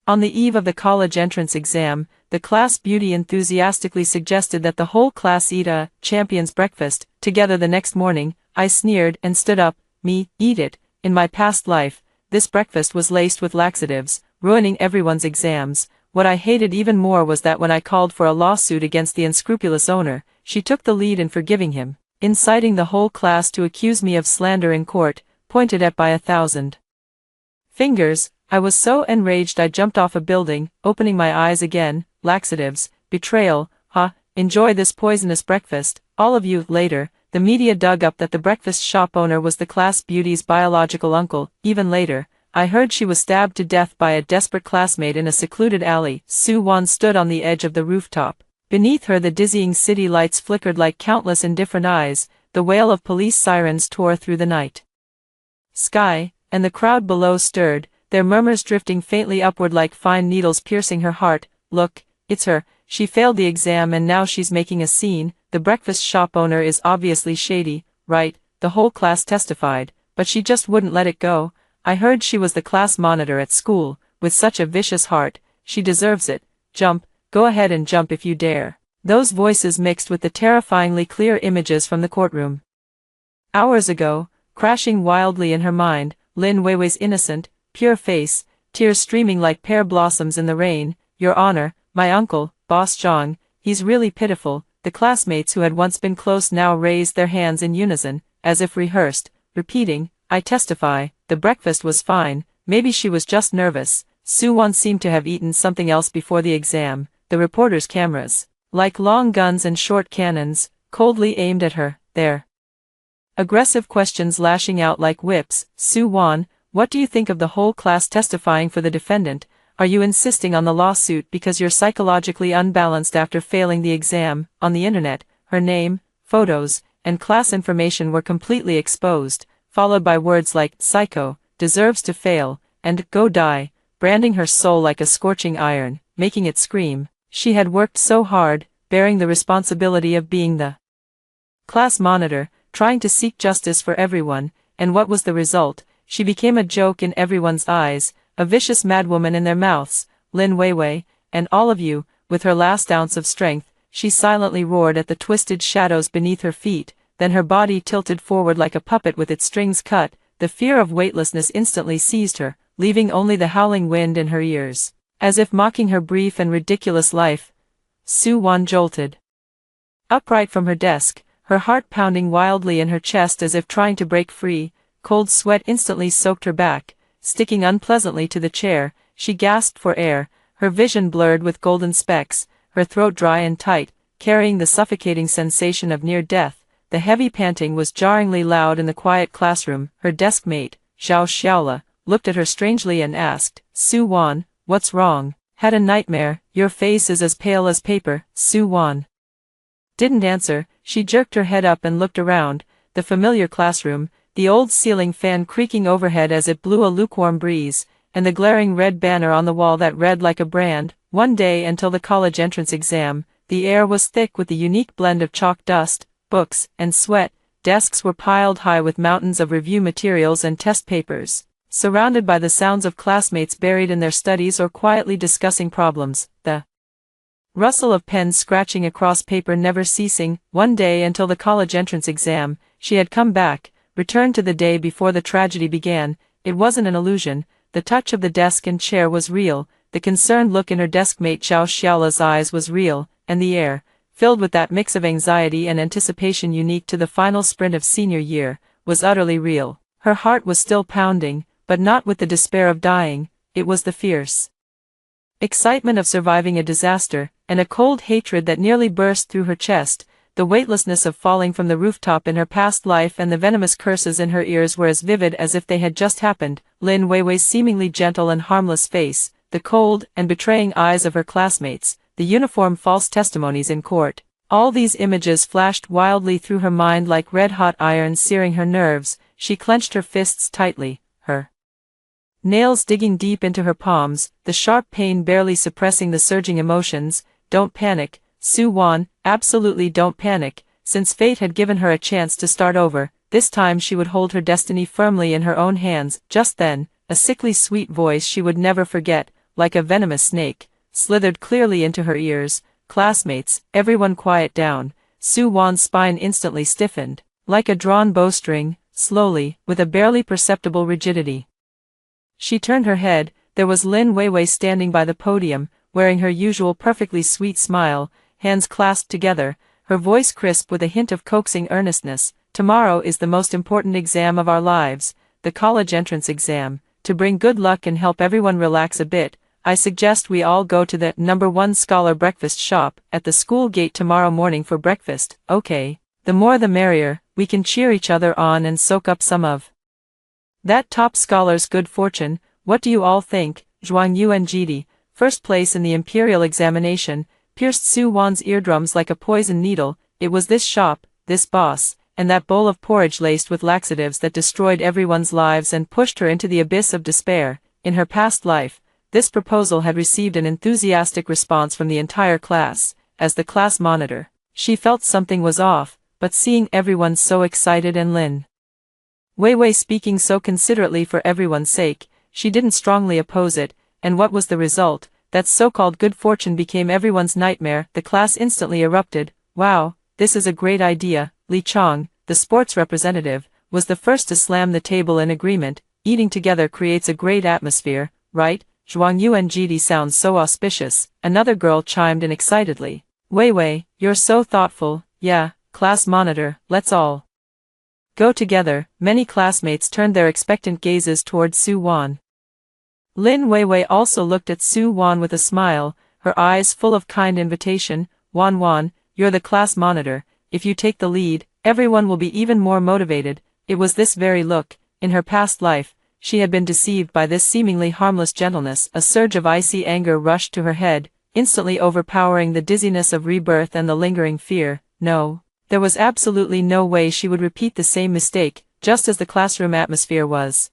On the eve of the college entrance exam, the class beauty enthusiastically suggested that the whole class eat a champion's breakfast together the next morning. I sneered and stood up. Me, eat it? In my past life, this breakfast was laced with laxatives, ruining everyone's exams. What I hated even more was that when I called for a lawsuit against the unscrupulous owner, she took the lead in forgiving him, inciting the whole class to accuse me of slander in court, pointed at by 1,000 fingers. I was so enraged I jumped off a building, opening my eyes again. Laxatives, betrayal, enjoy this poisonous breakfast, all of you. Later, the media dug up that the breakfast shop owner was the class beauty's biological uncle. Even later, I heard she was stabbed to death by a desperate classmate in a secluded alley. Sue Won stood on the edge of the rooftop. Beneath her the dizzying city lights flickered like countless indifferent eyes. The wail of police sirens tore through the night sky, and the crowd below stirred, their murmurs drifting faintly upward like fine needles piercing her heart. Look, it's her. She failed the exam and now she's making a scene. The breakfast shop owner is obviously shady, right? The whole class testified, but she just wouldn't let it go. I heard she was the class monitor at school. With such a vicious heart, she deserves it. Jump, go ahead and jump if you dare. Those voices mixed with the terrifyingly clear images from the courtroom. Hours ago, crashing wildly in her mind, Lin Weiwei's innocent, pure face, tears streaming like pear blossoms in the rain. Your Honor, my uncle, Boss Zhang, he's really pitiful. The classmates who had once been close now raised their hands in unison, as if rehearsed, repeating, I testify, the breakfast was fine, maybe she was just nervous. Sue Won seemed to have eaten something else before the exam. The reporters' cameras, like long guns and short cannons, coldly aimed at her, their aggressive questions lashing out like whips. Sue Won, what do you think of the whole class testifying for the defendant? Are you insisting on the lawsuit because you're psychologically unbalanced after failing the exam? On the internet, her name, photos, and class information were completely exposed, followed by words like psycho, deserves to fail, and go die, branding her soul like a scorching iron, making it scream. She had worked so hard, bearing the responsibility of being the class monitor, trying to seek justice for everyone, and what was the result? She became a joke in everyone's eyes, a vicious madwoman in their mouths. Lin Weiwei, and all of you. With her last ounce of strength, she silently roared at the twisted shadows beneath her feet, then her body tilted forward like a puppet with its strings cut. The fear of weightlessness instantly seized her, leaving only the howling wind in her ears. As if mocking her brief and ridiculous life, Sue Won jolted upright from her desk, her heart pounding wildly in her chest as if trying to break free. Cold sweat instantly soaked her back, sticking unpleasantly to the chair. She gasped for air, her vision blurred with golden specks, her throat dry and tight, carrying the suffocating sensation of near death. The heavy panting was jarringly loud in the quiet classroom. Her desk mate, Zhao Xiaola, looked at her strangely and asked, Sue Won, what's wrong? Had a nightmare? Your face is as pale as paper. Sue Won didn't answer. She jerked her head up and looked around. The familiar classroom, the old ceiling fan creaking overhead as it blew a lukewarm breeze, and the glaring red banner on the wall that read like a brand, "One day until the college entrance exam." The air was thick with the unique blend of chalk dust, books, and sweat. Desks were piled high with mountains of review materials and test papers, surrounded by the sounds of classmates buried in their studies or quietly discussing problems, the rustle of pens scratching across paper never ceasing. One day until the college entrance exam. She had come back, returned to the day before the tragedy began. It wasn't an illusion. The touch of the desk and chair was real, the concerned look in her deskmate Zhao Xiaola's eyes was real, and the air, filled with that mix of anxiety and anticipation unique to the final sprint of senior year, was utterly real. Her heart was still pounding, but not with the despair of dying. It was the fierce excitement of surviving a disaster, and a cold hatred that nearly burst through her chest. The weightlessness of falling from the rooftop in her past life and the venomous curses in her ears were as vivid as if they had just happened. Lin Weiwei's seemingly gentle and harmless face, the cold and betraying eyes of her classmates, the uniform false testimonies in court. All these images flashed wildly through her mind like red-hot iron searing her nerves. She clenched her fists tightly, her nails digging deep into her palms, the sharp pain barely suppressing the surging emotions. Don't panic, Sue Won, absolutely don't panic. Since fate had given her a chance to start over, this time she would hold her destiny firmly in her own hands. Just then, a sickly sweet voice she would never forget, like a venomous snake, slithered clearly into her ears. Classmates, everyone quiet down. Su-won's spine instantly stiffened, like a drawn bowstring, slowly, with a barely perceptible rigidity. She turned her head. There was Lin Weiwei standing by the podium, wearing her usual perfectly sweet smile, hands clasped together, her voice crisp with a hint of coaxing earnestness. Tomorrow is the most important exam of our lives, the college entrance exam. To bring good luck and help everyone relax a bit, I suggest we all go to the #1 scholar breakfast shop at the school gate tomorrow morning for breakfast. Okay, the more the merrier, we can cheer each other on and soak up some of that top scholar's good fortune. What do you all think? Zhuang Yuanjidi, first place in the imperial examination, pierced Su-won's eardrums like a poison needle. It was this shop, this boss, and that bowl of porridge laced with laxatives that destroyed everyone's lives and pushed her into the abyss of despair. In her past life, this proposal had received an enthusiastic response from the entire class. As the class monitor, she felt something was off, but seeing everyone so excited and Lin Weiwei speaking so considerately for everyone's sake, she didn't strongly oppose it. And what was the result? That so-called good fortune became everyone's nightmare. The class instantly erupted. Wow, this is a great idea. Li Chong, the sports representative, was the first to slam the table in agreement. Eating together creates a great atmosphere, right? Zhuang Yuanjidi sounds so auspicious. Another girl chimed in excitedly. Weiwei, you're so thoughtful. Yeah, class monitor, let's all go together. Many classmates turned their expectant gazes toward Su-won. Lin Weiwei also looked at Su-won with a smile, her eyes full of kind invitation. Wan, you're the class monitor. If you take the lead, everyone will be even more motivated. It was this very look. In her past life, she had been deceived by this seemingly harmless gentleness. A surge of icy anger rushed to her head, instantly overpowering the dizziness of rebirth and the lingering fear. No, there was absolutely no way she would repeat the same mistake. Just as the classroom atmosphere was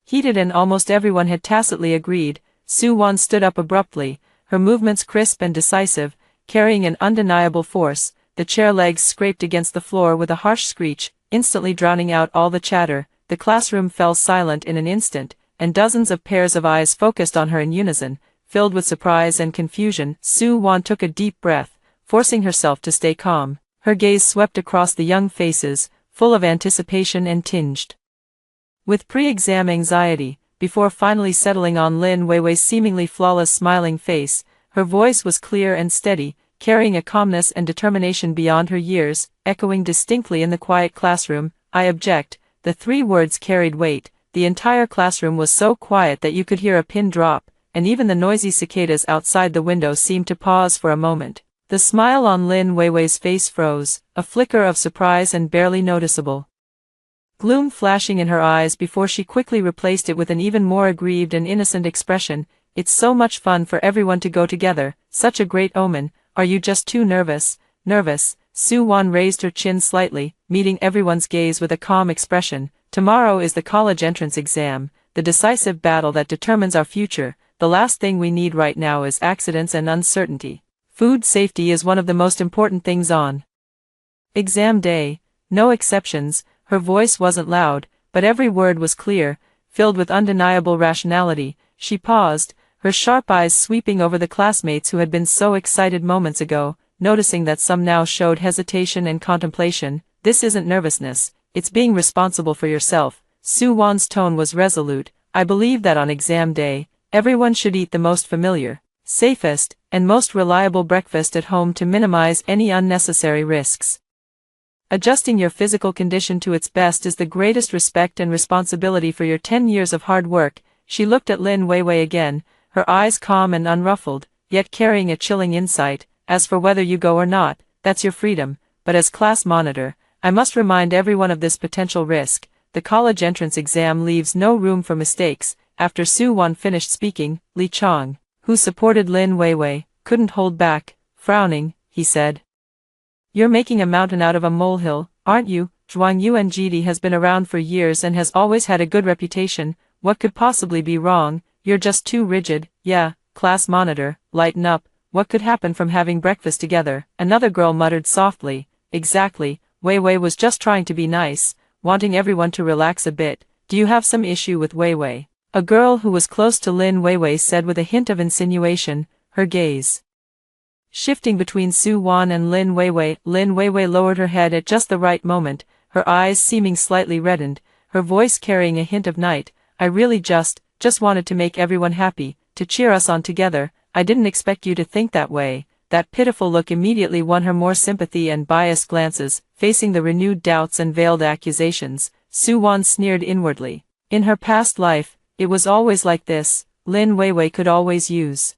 heated and almost everyone had tacitly agreed, Su-won stood up abruptly, her movements crisp and decisive, carrying an undeniable force. The chair legs scraped against the floor with a harsh screech, instantly drowning out all the chatter. The classroom fell silent in an instant, and dozens of pairs of eyes focused on her in unison, filled with surprise and confusion. Su-won took a deep breath, forcing herself to stay calm. Her gaze swept across the young faces, full of anticipation and tinged with pre-exam anxiety, before finally settling on Lin Weiwei's seemingly flawless smiling face. Her voice was clear and steady, carrying a calmness and determination beyond her years, echoing distinctly in the quiet classroom. I object. The 3 words carried weight. The entire classroom was so quiet that you could hear a pin drop, and even the noisy cicadas outside the window seemed to pause for a moment. The smile on Lin Weiwei's face froze, a flicker of surprise and barely noticeable gloom flashing in her eyes before she quickly replaced it with an even more aggrieved and innocent expression. It's so much fun for everyone to go together, such a great omen. Are you just too nervous? Nervous? Su-won raised her chin slightly, meeting everyone's gaze with a calm expression. Tomorrow is the college entrance exam, the decisive battle that determines our future. The last thing we need right now is accidents and uncertainty. Food safety is one of the most important things on exam day. No exceptions. Her voice wasn't loud, but every word was clear, filled with undeniable rationality. She paused, her sharp eyes sweeping over the classmates who had been so excited moments ago, noticing that some now showed hesitation and contemplation. This isn't nervousness, it's being responsible for yourself. Su-won's tone was resolute. I believe that on exam day, everyone should eat the most familiar, safest, and most reliable breakfast at home to minimize any unnecessary risks. Adjusting your physical condition to its best is the greatest respect and responsibility for your 10 years of hard work. She looked at Lin Weiwei again, her eyes calm and unruffled, yet carrying a chilling insight. As for whether you go or not, that's your freedom, but as class monitor, I must remind everyone of this potential risk. The college entrance exam leaves no room for mistakes. After Su-won finished speaking, Li Chong, who supported Lin Weiwei, couldn't hold back. Frowning, he said, "You're making a mountain out of a molehill, aren't you? Zhuang Yuanjidi has been around for years and has always had a good reputation. What could possibly be wrong? You're just too rigid." "Yeah, class monitor, lighten up. What could happen from having breakfast together?" Another girl muttered softly. "Exactly, Weiwei was just trying to be nice, wanting everyone to relax a bit." "Do you have some issue with Weiwei?" A girl who was close to Lin Weiwei said with a hint of insinuation, her gaze shifting between Su Wan and Lin Weiwei. Lin Weiwei lowered her head at just the right moment, her eyes seeming slightly reddened, her voice carrying a hint of night. I really just wanted to make everyone happy, to cheer us on together. I didn't expect you to think that way. That pitiful look immediately won her more sympathy and biased glances. Facing the renewed doubts and veiled accusations, Su Wan sneered inwardly. In her past life, it was always like this. Lin Weiwei could always use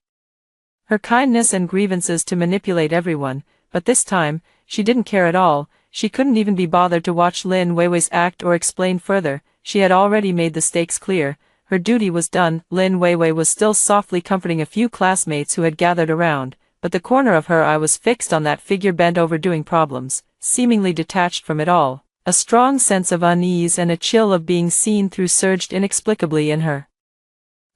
her kindness and grievances to manipulate everyone, but this time, she didn't care at all. She couldn't even be bothered to watch Lin Weiwei's act or explain further. She had already made the stakes clear. Her duty was done. Lin Weiwei was still softly comforting a few classmates who had gathered around, but the corner of her eye was fixed on that figure bent over doing problems, seemingly detached from it all. A strong sense of unease and a chill of being seen through surged inexplicably in her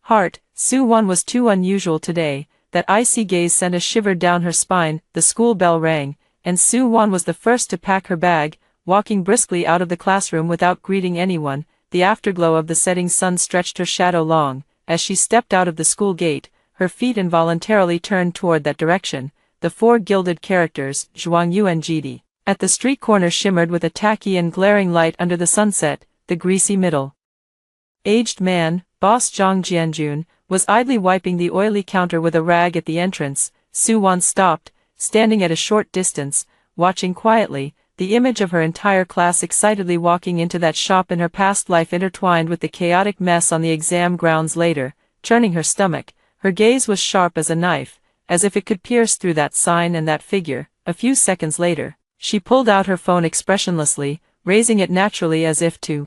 heart. Su Wan was too unusual today. That icy gaze sent a shiver down her spine. The school bell rang, and Su Wan was the first to pack her bag, walking briskly out of the classroom without greeting anyone. The afterglow of the setting sun stretched her shadow long. As she stepped out of the school gate, her feet involuntarily turned toward that direction. The four gilded characters, Zhuangyu and Jidi, at the street corner shimmered with a tacky and glaring light under the sunset. The greasy middle-aged man, boss Zhang Jianjun, was idly wiping the oily counter with a rag at the entrance. Su Wan stopped, standing at a short distance, watching quietly. The image of her entire class excitedly walking into that shop in her past life intertwined with the chaotic mess on the exam grounds later, churning her stomach. Her gaze was sharp as a knife, as if it could pierce through that sign and that figure. A few seconds later, she pulled out her phone expressionlessly, raising it naturally as if to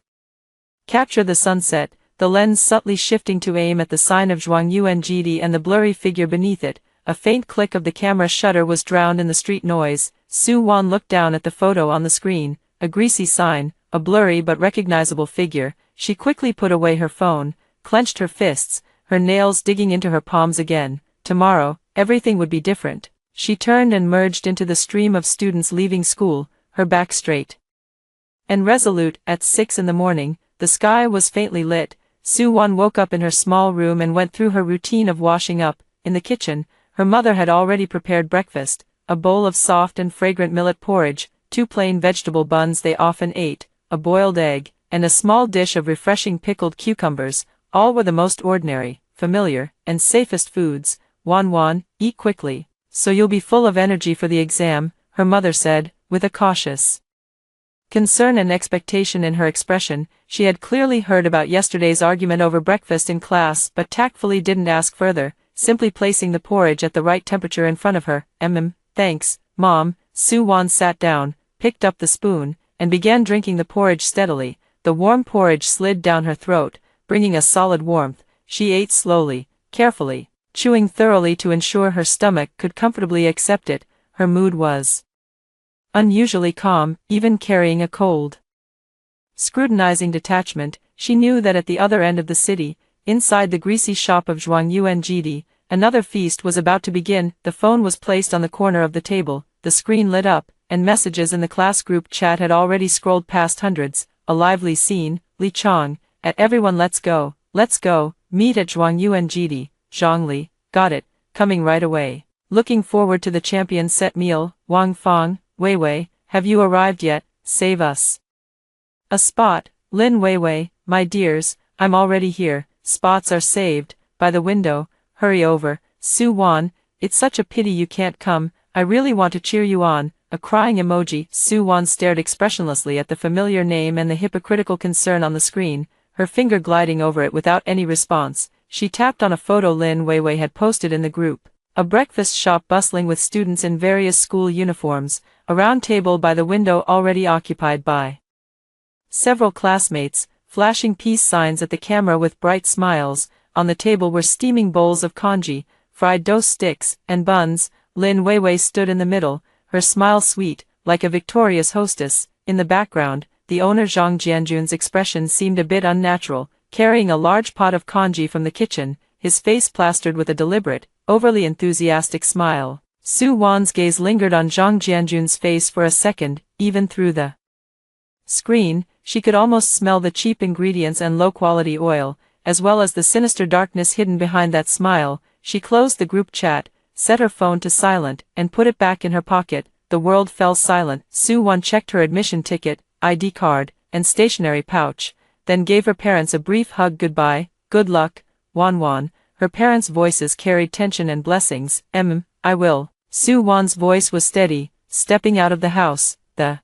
capture the sunset, the lens subtly shifting to aim at the sign of Zhuangyu and Jidi and the blurry figure beneath it. A faint click of the camera shutter was drowned in the street noise. Su Wan looked down at the photo on the screen, a greasy sign, a blurry but recognizable figure. She quickly put away her phone, clenched her fists, her nails digging into her palms again. Tomorrow, everything would be different. She turned and merged into the stream of students leaving school, her back straight and resolute. At 6 in the morning, the sky was faintly lit. Su Wan woke up in her small room and went through her routine of washing up. In the kitchen, her mother had already prepared breakfast, a bowl of soft and fragrant millet porridge, 2 plain vegetable buns they often ate, a boiled egg, and a small dish of refreshing pickled cucumbers. All were the most ordinary, familiar, and safest foods. Wan, eat quickly, so you'll be full of energy for the exam, her mother said, with a cautious concern and expectation in her expression. She had clearly heard about yesterday's argument over breakfast in class but tactfully didn't ask further, simply placing the porridge at the right temperature in front of her. Thanks, Mom. Su Wan sat down, picked up the spoon, and began drinking the porridge steadily. The warm porridge slid down her throat, bringing a solid warmth. She ate slowly, carefully, chewing thoroughly to ensure her stomach could comfortably accept it. Her mood was unusually calm, even carrying a cold, scrutinizing detachment. She knew that at the other end of the city, inside the greasy shop of Zhuangyu and Jidi, another feast was about to begin. The phone was placed on the corner of the table, the screen lit up, and messages in the class group chat had already scrolled past hundreds. A lively scene. Li Chong, at everyone, let's go, meet at Zhuangyu and Jidi. Zhongli, got it, coming right away. Looking forward to the champion set meal. Wang Fang, Weiwei, have you arrived yet? Save us a spot. Lin Weiwei, my dears, I'm already here. Spots are saved, by the window, hurry over. Su Wan, it's such a pity you can't come, I really want to cheer you on. A crying emoji. Su Wan stared expressionlessly at the familiar name and the hypocritical concern on the screen, her finger gliding over it without any response. She tapped on a photo Lin Weiwei had posted in the group. A breakfast shop bustling with students in various school uniforms, a round table by the window already occupied by several classmates, flashing peace signs at the camera with bright smiles. On the table were steaming bowls of congee, fried dough sticks, and buns. Lin Weiwei stood in the middle, her smile sweet, like a victorious hostess. In the background, the owner Zhang Jianjun's expression seemed a bit unnatural, carrying a large pot of congee from the kitchen, his face plastered with a deliberate, overly enthusiastic smile. Su Wan's gaze lingered on Zhang Jianjun's face for a second. Even through the screen, she could almost smell the cheap ingredients and low-quality oil, as well as the sinister darkness hidden behind that smile. She closed the group chat, set her phone to silent, and put it back in her pocket. The world fell silent. Soo-won checked her admission ticket, ID card, and stationery pouch, then gave her parents a brief hug goodbye. Good luck, Won-won. Her parents' voices carried tension and blessings. I will. Soo-won's voice was steady. Stepping out of the house, the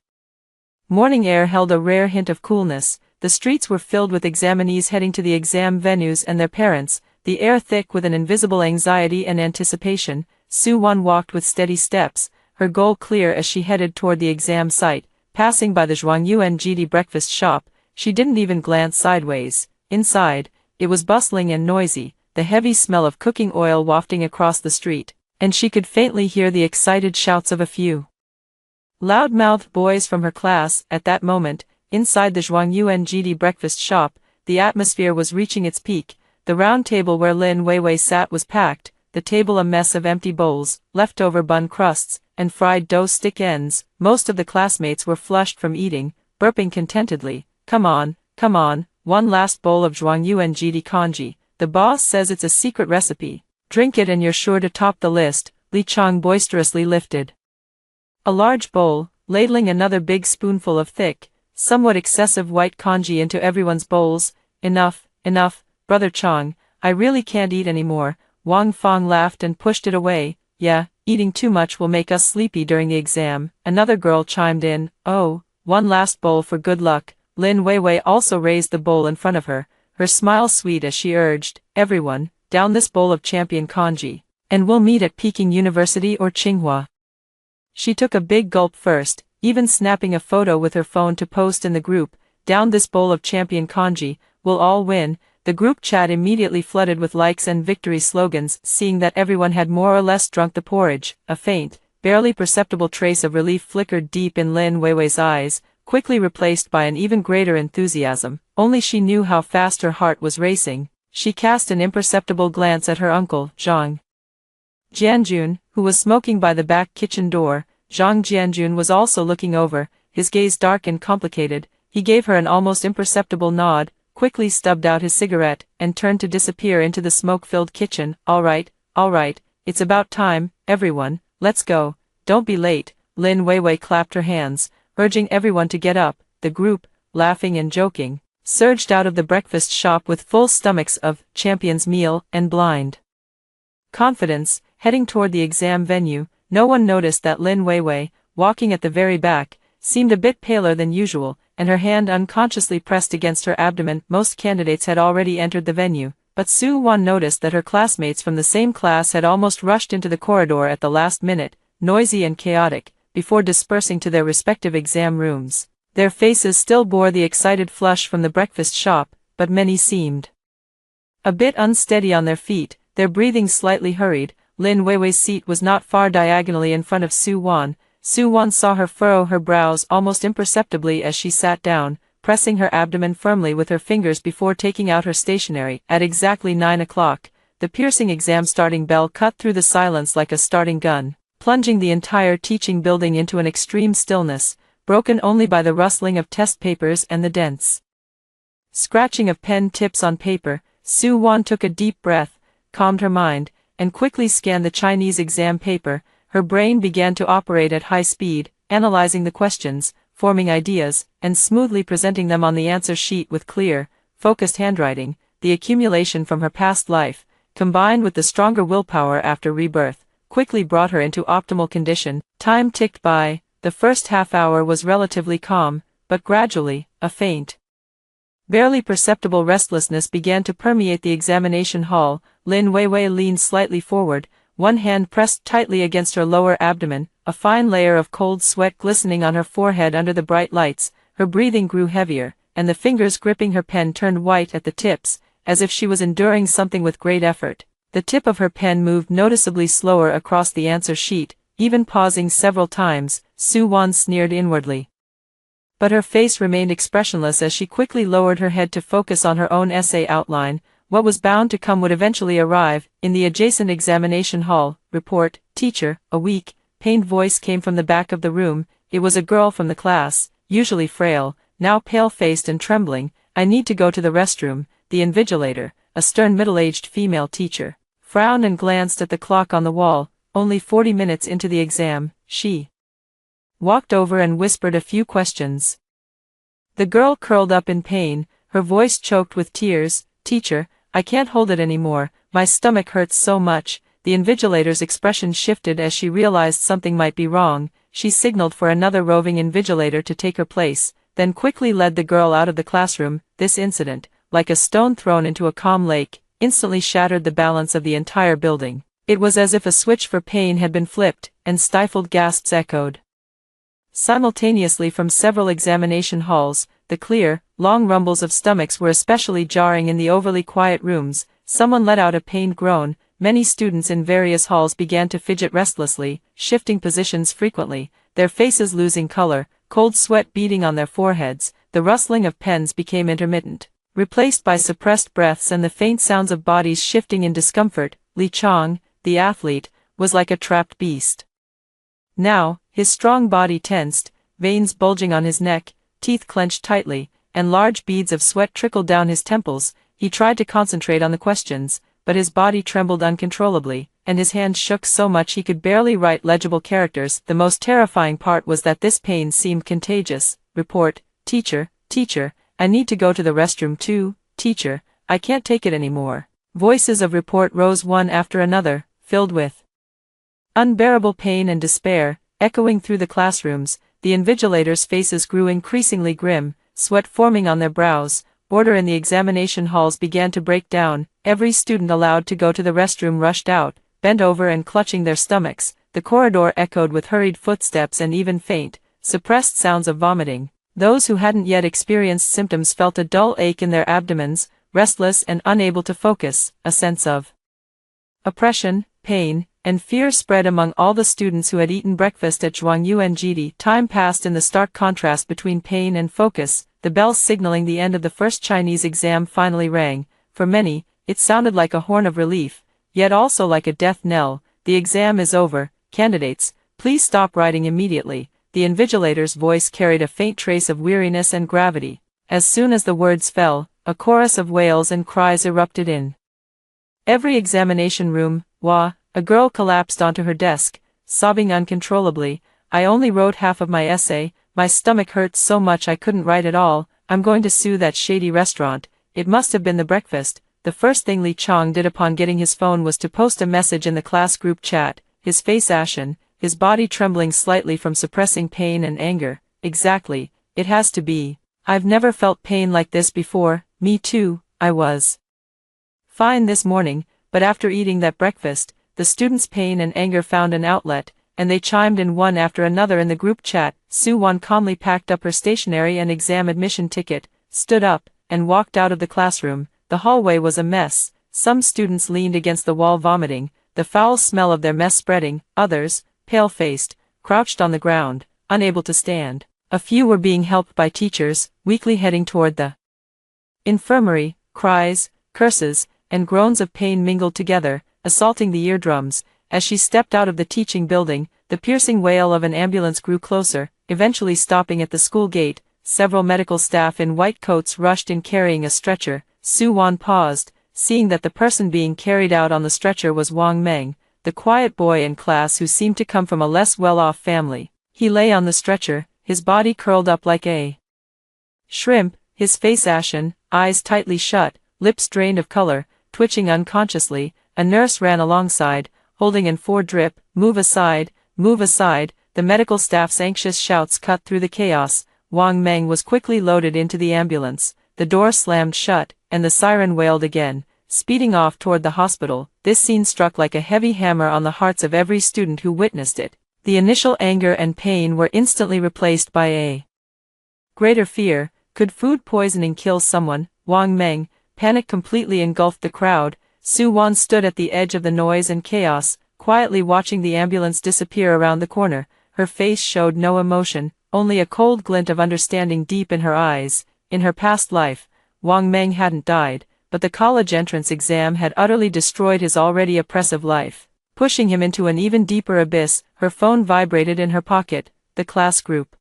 morning air held a rare hint of coolness. The streets were filled with examinees heading to the exam venues and their parents, the air thick with an invisible anxiety and anticipation. Soo-won walked with steady steps, her goal clear as she headed toward the exam site. Passing by the Zhuangyuan breakfast shop, she didn't even glance sideways. Inside, it was bustling and noisy, the heavy smell of cooking oil wafting across the street, and she could faintly hear the excited shouts of a few loud-mouthed boys from her class. At that moment, inside the Zhuangyuan breakfast shop, the atmosphere was reaching its peak. The round table where Lin Weiwei sat was packed, the table a mess of empty bowls, leftover bun crusts, and fried dough stick ends. Most of the classmates were flushed from eating, burping contentedly. Come on, one last bowl of Zhuangyuan congee. The boss says it's a secret recipe. Drink it and you're sure to top the list. Li Chang boisterously lifted a large bowl, ladling another big spoonful of thick, somewhat excessive white congee into everyone's bowls. Enough, Brother Chang, I really can't eat anymore. Wang Fong laughed and pushed it away. Yeah, eating too much will make us sleepy during the exam. Another girl chimed in. Oh, one last bowl for good luck. Lin Weiwei also raised the bowl in front of her, her smile sweet as she urged, everyone, down this bowl of champion congee, and we'll meet at Peking University or Tsinghua. She took a big gulp first, even snapping a photo with her phone to post in the group. Down this bowl of champion congee, we'll all win. The group chat immediately flooded with likes and victory slogans. Seeing that everyone had more or less drunk the porridge, a faint, barely perceptible trace of relief flickered deep in Lin Weiwei's eyes, quickly replaced by an even greater enthusiasm. Only she knew how fast her heart was racing. She cast an imperceptible glance at her uncle, Zhang Jianjun, who was smoking by the back kitchen door. Zhang Jianjun was also looking over, his gaze dark and complicated. He gave her an almost imperceptible nod, quickly stubbed out his cigarette, and turned to disappear into the smoke-filled kitchen. All right, it's about time, everyone, let's go, don't be late. Lin Weiwei clapped her hands, urging everyone to get up. The group, laughing and joking, surged out of the breakfast shop with full stomachs of champion's meal and blind confidence, heading toward the exam venue. No one noticed that Lin Weiwei, walking at the very back, seemed a bit paler than usual, and her hand unconsciously pressed against her abdomen. Most candidates had already entered the venue, but Soo-won noticed that her classmates from the same class had almost rushed into the corridor at the last minute, noisy and chaotic, before dispersing to their respective exam rooms. Their faces still bore the excited flush from the breakfast shop, but many seemed a bit unsteady on their feet, their breathing slightly hurried. Lin Weiwei's seat was not far diagonally in front of Soo-won. Soo-won saw her furrow her brows almost imperceptibly as she sat down, pressing her abdomen firmly with her fingers before taking out her stationery. At exactly 9 o'clock, the piercing exam starting bell cut through the silence like a starting gun, plunging the entire teaching building into an extreme stillness, broken only by the rustling of test papers and the dense scratching of pen tips on paper. Soo-won took a deep breath, calmed her mind, and quickly scanned the Chinese exam paper. Her brain began to operate at high speed, analyzing the questions, forming ideas, and smoothly presenting them on the answer sheet with clear, focused handwriting. The accumulation from her past life, combined with the stronger willpower after rebirth, quickly brought her into optimal condition. Time ticked by. The first half hour was relatively calm, but gradually, a faint, barely perceptible restlessness began to permeate the examination hall. Lin Weiwei leaned slightly forward, one hand pressed tightly against her lower abdomen, a fine layer of cold sweat glistening on her forehead under the bright lights. Her breathing grew heavier, and the fingers gripping her pen turned white at the tips, as if she was enduring something with great effort. The tip of her pen moved noticeably slower across the answer sheet, even pausing several times. Soo-won sneered inwardly, but her face remained expressionless as she quickly lowered her head to focus on her own essay outline. What was bound to come would eventually arrive. In the adjacent examination hall, report, teacher, a weak, pained voice came from the back of the room. It was a girl from the class, usually frail, now pale-faced and trembling. I need to go to the restroom. the invigilator, a stern middle-aged female teacher, frowned and glanced at the clock on the wall. Only 40 minutes into the exam, she walked over and whispered a few questions. The girl curled up in pain, her voice choked with tears. "Teacher, I can't hold it anymore, my stomach hurts so much." The invigilator's expression shifted as she realized something might be wrong. She signaled for another roving invigilator to take her place, then quickly led the girl out of the classroom. This incident, like a stone thrown into a calm lake, instantly shattered the balance of the entire building. It was as if a switch for pain had been flipped, and stifled gasps echoed simultaneously from several examination halls. The clear, long rumbles of stomachs were especially jarring in the overly quiet rooms. Someone let out a pained groan. Many students in various halls began to fidget restlessly, shifting positions frequently, their faces losing color, cold sweat beading on their foreheads. The rustling of pens became intermittent, replaced by suppressed breaths and the faint sounds of bodies shifting in discomfort. Li Chang, the athlete, was like a trapped beast. Now, his strong body tensed, veins bulging on his neck, teeth clenched tightly, and large beads of sweat trickled down his temples. He tried to concentrate on the questions, but his body trembled uncontrollably, and his hands shook so much he could barely write legible characters. The most terrifying part was that this pain seemed contagious. "Report, teacher, teacher, I need to go to the restroom too, teacher, I can't take it anymore." Voices of report rose one after another, filled with unbearable pain and despair, echoing through the classrooms. The invigilators' faces grew increasingly grim, sweat forming on their brows. Order in the examination halls began to break down. Every student allowed to go to the restroom rushed out, bent over and clutching their stomachs. The corridor echoed with hurried footsteps and even faint, suppressed sounds of vomiting. Those who hadn't yet experienced symptoms felt a dull ache in their abdomens, restless and unable to focus. A sense of oppression, pain, and fear spread among all the students who had eaten breakfast at Zhuangyuanjidi. Time passed in the stark contrast between pain and focus. The bells signaling the end of the first Chinese exam finally rang. For many, it sounded like a horn of relief, yet also like a death knell. "The exam is over, candidates, please stop writing immediately." The invigilator's voice carried a faint trace of weariness and gravity. As soon as the words fell, a chorus of wails and cries erupted in every examination room. A girl collapsed onto her desk, sobbing uncontrollably. "I only wrote half of my essay, my stomach hurts so much I couldn't write at all. I'm going to sue that shady restaurant. It must have been the breakfast." The first thing Li Chang did upon getting his phone was to post a message in the class group chat, his face ashen, his body trembling slightly from suppressing pain and anger. "Exactly, it has to be. I've never felt pain like this before. Me too, I was fine this morning, but after eating that breakfast." The students' pain and anger found an outlet, and they chimed in one after another in the group chat. Su Wan calmly packed up her stationery and exam admission ticket, stood up, and walked out of the classroom. The hallway was a mess. Some students leaned against the wall vomiting, the foul smell of their mess spreading. Others, pale-faced, crouched on the ground, unable to stand. A few were being helped by teachers, weakly heading toward the infirmary. Cries, curses, and groans of pain mingled together, assaulting the eardrums. As she stepped out of the teaching building, the piercing wail of an ambulance grew closer, eventually stopping at the school gate. Several medical staff in white coats rushed in carrying a stretcher. Su Wan paused, seeing that the person being carried out on the stretcher was Wang Meng, the quiet boy in class who seemed to come from a less well-off family. He lay on the stretcher, his body curled up like a shrimp, his face ashen, eyes tightly shut, lips drained of color, twitching unconsciously. A nurse ran alongside, holding an IV drip. "Move aside, move aside." The medical staff's anxious shouts cut through the chaos. Wang Meng was quickly loaded into the ambulance. The door slammed shut, and the siren wailed again, speeding off toward the hospital. This scene struck like a heavy hammer on the hearts of every student who witnessed it. The initial anger and pain were instantly replaced by a greater fear. Could food poisoning kill someone? Wang Meng, panic completely engulfed the crowd. Su Wan stood at the edge of the noise and chaos, quietly watching the ambulance disappear around the corner. Her face showed no emotion, only a cold glint of understanding deep in her eyes. In her past life, Wang Meng hadn't died, but the college entrance exam had utterly destroyed his already oppressive life, pushing him into an even deeper abyss. Her phone vibrated in her pocket. The class group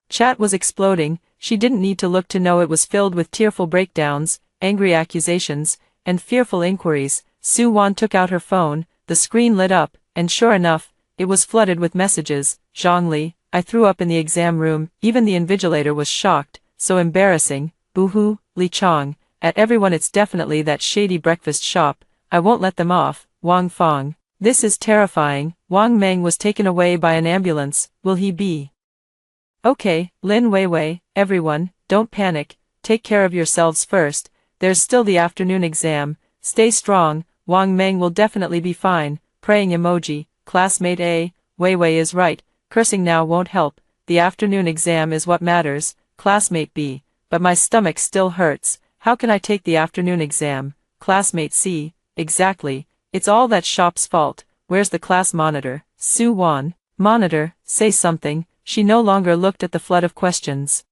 chat was exploding. She didn't need to look to know it was filled with tearful breakdowns. angry accusations, and fearful inquiries. Su-won took out her phone, the screen lit up, and sure enough, it was flooded with messages. Zhongli, I threw up in the exam room, even the invigilator was shocked, so embarrassing. Boo-hoo, Li Chong, at everyone it's definitely that shady breakfast shop, I won't let them off. Wang Fong, this is terrifying. Wang Meng was taken away by an ambulance, will he be okay? Lin Weiwei, everyone, don't panic, take care of yourselves first, there's still the afternoon exam, stay strong, Wang Meng will definitely be fine. Praying emoji. Classmate A, Weiwei is right, cursing now won't help, the afternoon exam is what matters. Classmate B, but my stomach still hurts, how can I take the afternoon exam? Classmate C, exactly, it's all that shop's fault, where's the class monitor? Su-won, monitor, say something. She no longer looked at the flood of questions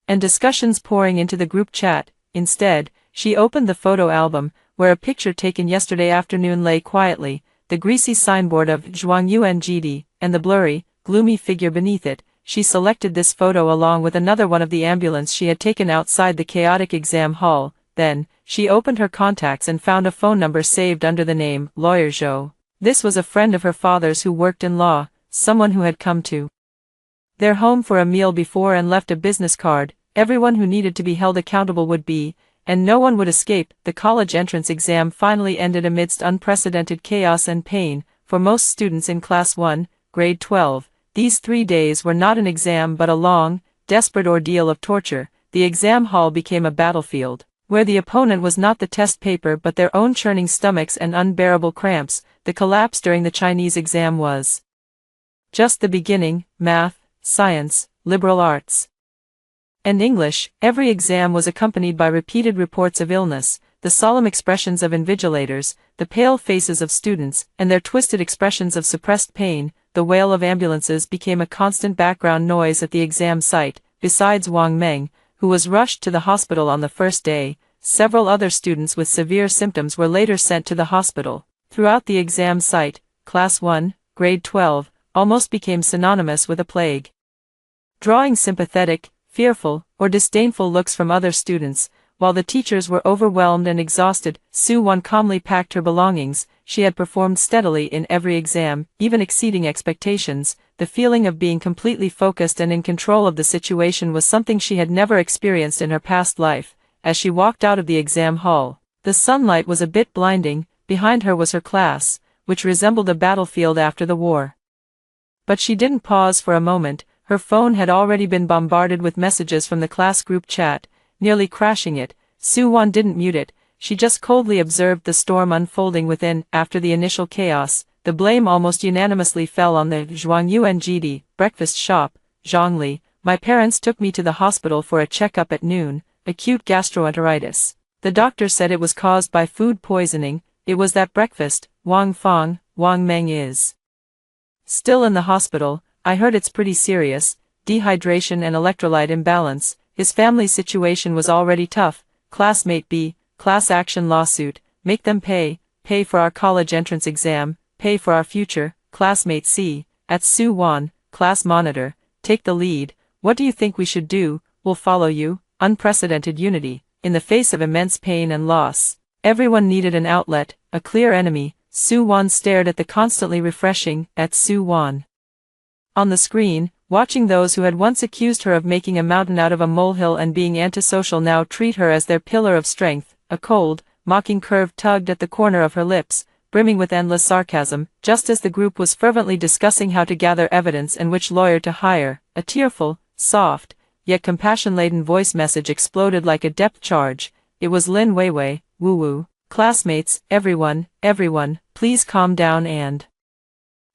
and discussions pouring into the group chat. Instead, she opened the photo album, where a picture taken yesterday afternoon lay quietly, the greasy signboard of Zhuangyuan and the blurry, gloomy figure beneath it. She selected this photo along with another one of the ambulance she had taken outside the chaotic exam hall. Then, she opened her contacts and found a phone number saved under the name Lawyer Zhou. This was a friend of her father's who worked in law, someone who had come to their home for a meal before and left a business card. Everyone who needed to be held accountable would be, and no one would escape. The college entrance exam finally ended amidst unprecedented chaos and pain. For most students in Class 1, Grade 12, these 3 days were not an exam but a long, desperate ordeal of torture. The exam hall became a battlefield, where the opponent was not the test paper but their own churning stomachs and unbearable cramps. The collapse during the Chinese exam was just the beginning. Math, science, liberal arts, and English, every exam was accompanied by repeated reports of illness, the solemn expressions of invigilators, the pale faces of students, and their twisted expressions of suppressed pain. The wail of ambulances became a constant background noise at the exam site. Besides Wang Meng, who was rushed to the hospital on the first day, several other students with severe symptoms were later sent to the hospital. Throughout the exam site, Class 1, Grade 12, almost became synonymous with a plague, drawing sympathetic, fearful, or disdainful looks from other students. While the teachers were overwhelmed and exhausted, Su-won calmly packed her belongings. She had performed steadily in every exam, even exceeding expectations. The feeling of being completely focused and in control of the situation was something she had never experienced in her past life. As she walked out of the exam hall, the sunlight was a bit blinding. Behind her was her class, which resembled a battlefield after the war. But she didn't pause for a moment. Her phone had already been bombarded with messages from the class group chat, nearly crashing it. Su-won didn't mute it, she just coldly observed the storm unfolding within. After the initial chaos, the blame almost unanimously fell on the Zhuangyuan breakfast shop. Zhongli, my parents took me to the hospital for a checkup at noon, acute gastroenteritis. The doctor said it was caused by food poisoning. It was that breakfast. Wang Fong, Wang Meng is still in the hospital. I heard it's pretty serious, dehydration and electrolyte imbalance. His family's situation was already tough. Classmate B, class action lawsuit, make them pay for our college entrance exam, pay for our future. Classmate C, at Su-won, class monitor, take the lead, what do you think we should do? We'll follow you. Unprecedented unity, in the face of immense pain and loss. Everyone needed an outlet, a clear enemy. Su-won stared at the constantly refreshing, at Su-won on the screen, watching those who had once accused her of making a mountain out of a molehill and being antisocial now treat her as their pillar of strength. A cold, mocking curve tugged at the corner of her lips, brimming with endless sarcasm. Just as the group was fervently discussing how to gather evidence and which lawyer to hire, a tearful, soft, yet compassion-laden voice message exploded like a depth charge. It was Lin Weiwei. Woo-woo. Classmates, everyone, please calm down and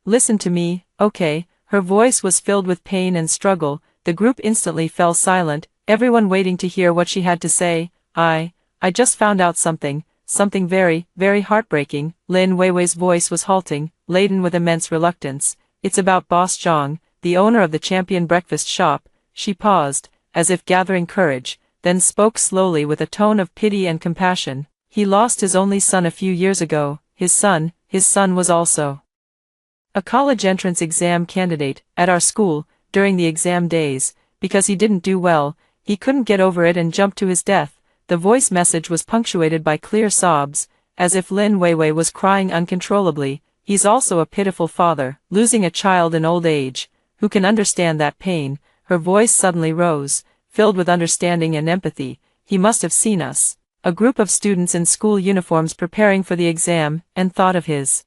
listen to me, okay? Her voice was filled with pain and struggle. The group instantly fell silent, everyone waiting to hear what she had to say. I just found out something very, very heartbreaking. Lin Weiwei's voice was halting, laden with immense reluctance. It's about Boss Zhang, the owner of the Champion breakfast shop. She paused, as if gathering courage, then spoke slowly with a tone of pity and compassion. He lost his only son a few years ago. His son was also a college entrance exam candidate at our school. During the exam days, because he didn't do well, he couldn't get over it and jumped to his death. The voice message was punctuated by clear sobs, as if Lin Weiwei was crying uncontrollably. He's also a pitiful father, losing a child in old age. Who can understand that pain? Her voice suddenly rose, filled with understanding and empathy. He must have seen us. A group of students in school uniforms preparing for the exam, and thought of his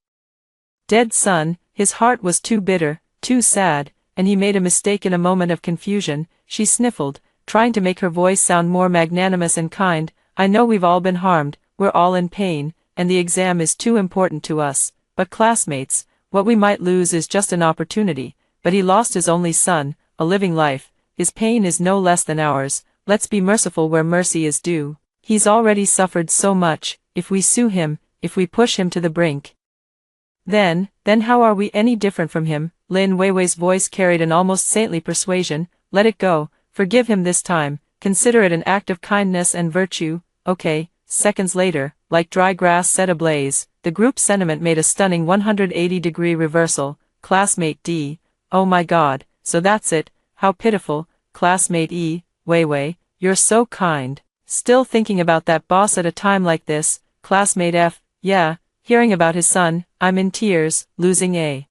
dead son. His heart was too bitter, too sad, and he made a mistake in a moment of confusion. She sniffled, trying to make her voice sound more magnanimous and kind. I know we've all been harmed, we're all in pain, and the exam is too important to us. But classmates, what we might lose is just an opportunity. But he lost his only son, a living life. His pain is no less than ours. Let's be merciful where mercy is due. He's already suffered so much. If we sue him, if we push him to the brink, then how are we any different from him? Lin Weiwei's voice carried an almost saintly persuasion. Let it go. Forgive him this time. Consider it an act of kindness and virtue. Okay. Seconds later, like dry grass set ablaze, the group sentiment made a stunning 180-degree reversal. Classmate D. Oh my God, so that's it. How pitiful. Classmate E. Weiwei, you're so kind. Still thinking about that boss at a time like this. Classmate F. Yeah, hearing about his son, I'm in tears, losing a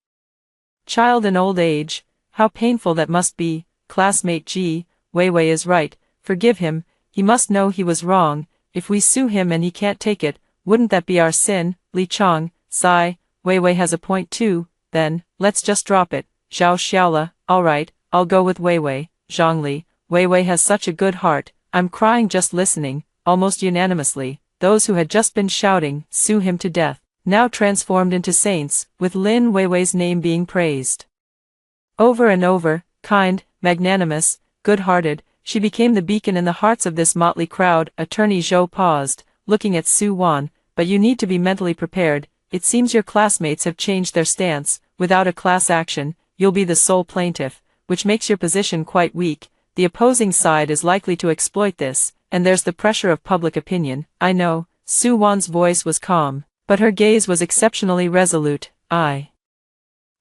child in old age. How painful that must be. Classmate G. Weiwei is right. Forgive him. He must know he was wrong. If we sue him and he can't take it, wouldn't that be our sin? Li Chong. Sigh. Weiwei has a point too. Then, let's just drop it. Zhao Xiaola. Alright, I'll go with Weiwei. Zhongli. Weiwei has such a good heart. I'm crying just listening. Almost unanimously, those who had just been shouting, sue him to death, now transformed into saints, with Lin Weiwei's name being praised over and over. Kind, magnanimous, good-hearted, she became the beacon in the hearts of this motley crowd. Attorney Zhou paused, looking at Su Wan. But you need to be mentally prepared. It seems your classmates have changed their stance. Without a class action, you'll be the sole plaintiff, which makes your position quite weak. The opposing side is likely to exploit this, and there's the pressure of public opinion. I know. Su Wan's voice was calm, but her gaze was exceptionally resolute. I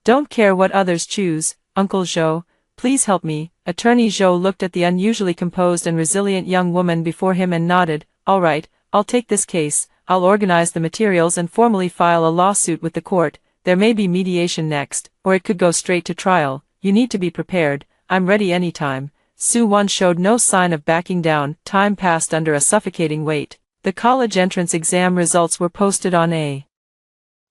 don't care what others choose. Uncle Zhou, please help me. Attorney Zhou looked at the unusually composed and resilient young woman before him and nodded. All right, I'll take this case. I'll organize the materials and formally file a lawsuit with the court. There may be mediation next, or it could go straight to trial. You need to be prepared. I'm ready anytime. Su Wan showed no sign of backing down. Time passed under a suffocating weight. The college entrance exam results were posted on a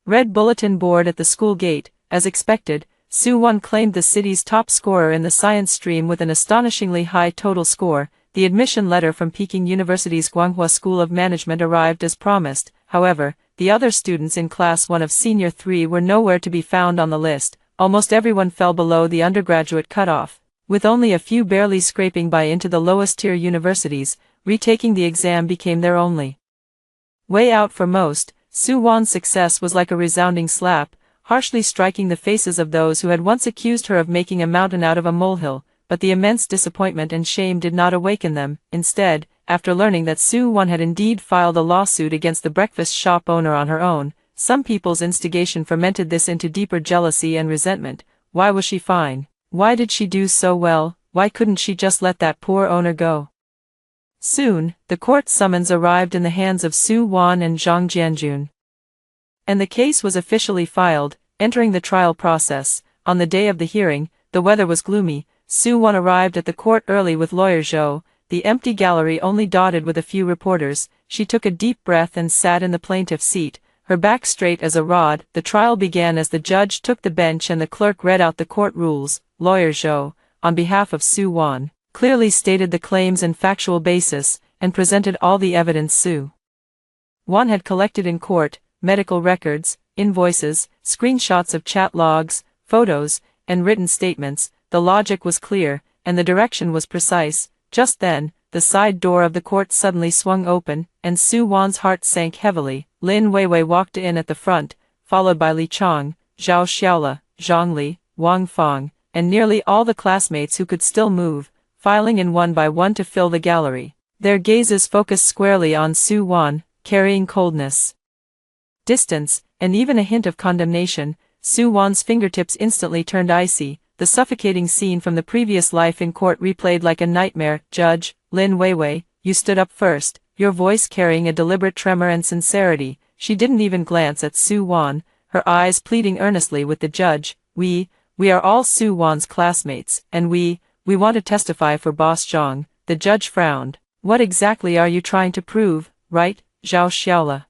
red bulletin board at the school gate. As expected, Su Wan claimed the city's top scorer in the science stream with an astonishingly high total score. The admission letter from Peking University's Guanghua School of Management arrived as promised. However, the other students in Class 1 of Senior 3 were nowhere to be found on the list. Almost everyone fell below the undergraduate cutoff, with only a few barely scraping by into the lowest-tier universities. Retaking the exam became their only way out for most. Su Wan's success was like a resounding slap, harshly striking the faces of those who had once accused her of making a mountain out of a molehill. But the immense disappointment and shame did not awaken them. Instead, after learning that Su Wan had indeed filed a lawsuit against the breakfast shop owner on her own, some people's instigation fermented this into deeper jealousy and resentment. Why was she fine? Why did she do so well? Why couldn't she just let that poor owner go? Soon, the court summons arrived in the hands of Su Wan and Zhang Jianjun, and the case was officially filed. Entering the trial process, on the day of the hearing, the weather was gloomy. Su Wan arrived at the court early with lawyer Zhou, the empty gallery only dotted with a few reporters. She took a deep breath and sat in the plaintiff's seat, her back straight as a rod. The trial began as the judge took the bench and the clerk read out the court rules. Lawyer Zhou, on behalf of Su Wan, clearly stated the claims and factual basis, and presented all the evidence Su Wan had collected in court: medical records, invoices, screenshots of chat logs, photos, and written statements. The logic was clear, and the direction was precise. Just then, the side door of the court suddenly swung open, and Su Wan's heart sank heavily. Lin Weiwei walked in at the front, followed by Li Chong, Zhao Xiaola, Zhongli, Wang Fang, and nearly all the classmates who could still move, filing in one by one to fill the gallery. Their gazes focused squarely on Su Wan, carrying coldness, distance, and even a hint of condemnation. Su Wan's fingertips instantly turned icy. The suffocating scene from the previous life in court replayed like a nightmare. Judge, Lin Weiwei, you stood up first. your voice carrying a deliberate tremor and sincerity. She didn't even glance at Su Wan, her eyes pleading earnestly with the judge. We are all Su Wan's classmates, and we want to testify for Boss Zhang." The judge frowned. "What exactly are you trying to prove, right?" Zhao Xiaola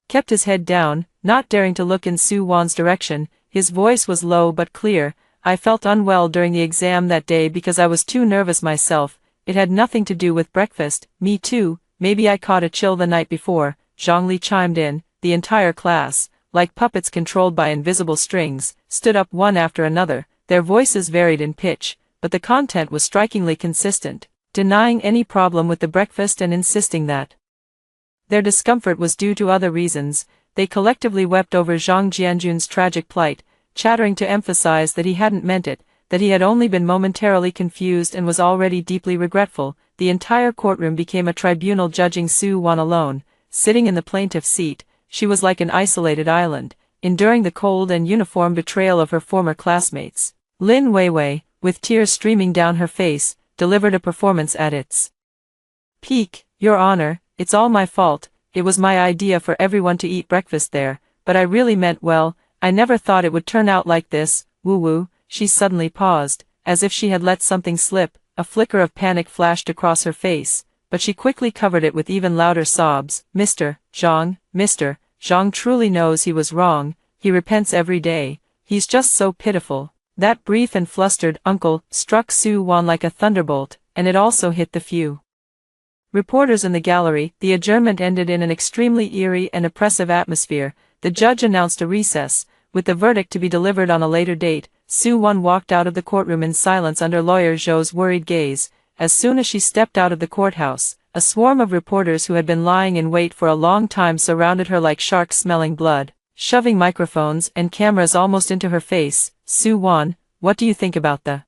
kept his head down, not daring to look in Su Wan's direction. His voice was low but clear. "I felt unwell during the exam that day because I was too nervous myself. It had nothing to do with breakfast." "Me too, maybe I caught a chill the night before," Zhongli chimed in. The entire class, like puppets controlled by invisible strings, stood up one after another. Their voices varied in pitch, but the content was strikingly consistent, denying any problem with the breakfast and insisting that their discomfort was due to other reasons. They collectively wept over Zhang Jianjun's tragic plight, chattering to emphasize that he hadn't meant it, that he had only been momentarily confused and was already deeply regretful. The entire courtroom became a tribunal judging Su Wan alone. Sitting in the plaintiff's seat, she was like an isolated island, enduring the cold and uniform betrayal of her former classmates. Lin Weiwei, with tears streaming down her face, delivered a performance at its peak. "Your Honor, it's all my fault. It was my idea for everyone to eat breakfast there, but I really meant well. I never thought it would turn out like this." Woo-woo. She suddenly paused, as if she had let something slip. A flicker of panic flashed across her face, but she quickly covered it with even louder sobs. Mr. Zhang truly knows he was wrong. He repents every day. He's just so pitiful." That brief and flustered "uncle" struck Su Wan like a thunderbolt, and it also hit the few reporters in the gallery. The adjournment ended in an extremely eerie and oppressive atmosphere. The judge announced a recess, with the verdict to be delivered on a later date. Su Wan walked out of the courtroom in silence under lawyer Zhou's worried gaze. As soon as she stepped out of the courthouse, a swarm of reporters who had been lying in wait for a long time surrounded her like sharks smelling blood, shoving microphones and cameras almost into her face. "Su Wan, what do you think about the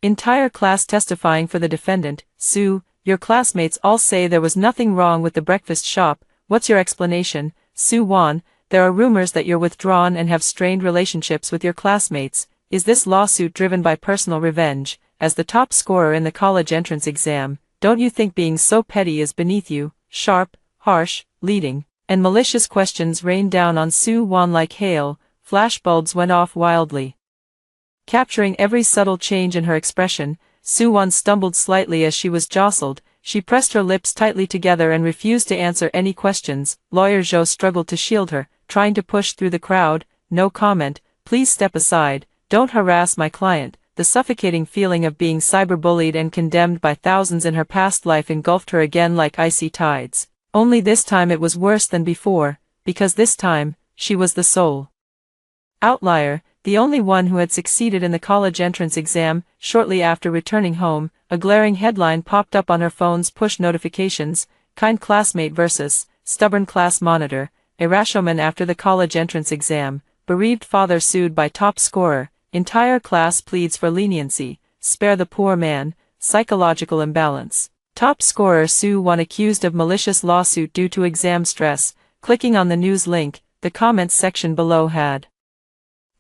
entire class testifying for the defendant?" "Su, your classmates all say there was nothing wrong with the breakfast shop. What's your explanation?" "Su Wan, there are rumors that you're withdrawn and have strained relationships with your classmates. Is this lawsuit driven by personal revenge? As the top scorer in the college entrance exam, don't you think being so petty is beneath you?" Sharp, harsh, leading, and malicious questions rained down on Su Wan like hail. Flashbulbs went off wildly, capturing every subtle change in her expression. Su Wan stumbled slightly as she was jostled. She pressed her lips tightly together and refused to answer any questions. Lawyer Zhou struggled to shield her, trying to push through the crowd. "No comment, please step aside. Don't harass my client." The suffocating feeling of being cyberbullied and condemned by thousands in her past life engulfed her again like icy tides. Only this time it was worse than before, because this time, she was the sole outlier, the only one who had succeeded in the college entrance exam. Shortly after returning home, a glaring headline popped up on her phone's push notifications: "Kind classmate versus stubborn class monitor. Irrational after the college entrance exam. Bereaved father sued by top scorer. Entire class pleads for leniency. Spare the poor man. Psychological imbalance. Top scorer Su Wan accused of malicious lawsuit due to exam stress." Clicking on the news link, the comments section below had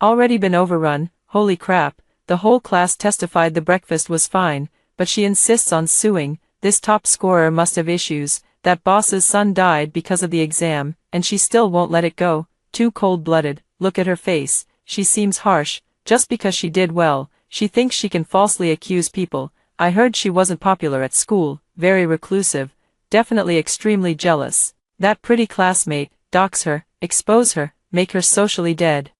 already been overrun. "Holy crap, the whole class testified the breakfast was fine, but she insists on suing. This top scorer must have issues. That boss's son died because of the exam, and she still won't let it go. Too cold-blooded. Look at her face, she seems harsh. Just because she did well, she thinks she can falsely accuse people. I heard she wasn't popular at school, very reclusive, definitely extremely jealous. That pretty classmate, dox her, expose her, make her socially dead."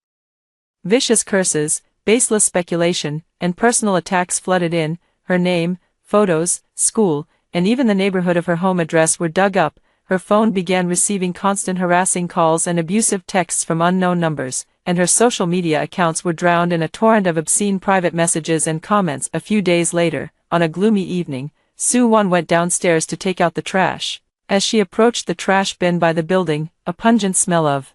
Vicious curses, baseless speculation, and personal attacks flooded in. Her name, photos, school, and even the neighborhood of her home address were dug up. Her phone began receiving constant harassing calls and abusive texts from unknown numbers, and her social media accounts were drowned in a torrent of obscene private messages and comments. A few days later, on a gloomy evening, Su Wan went downstairs to take out the trash. As she approached the trash bin by the building, a pungent smell of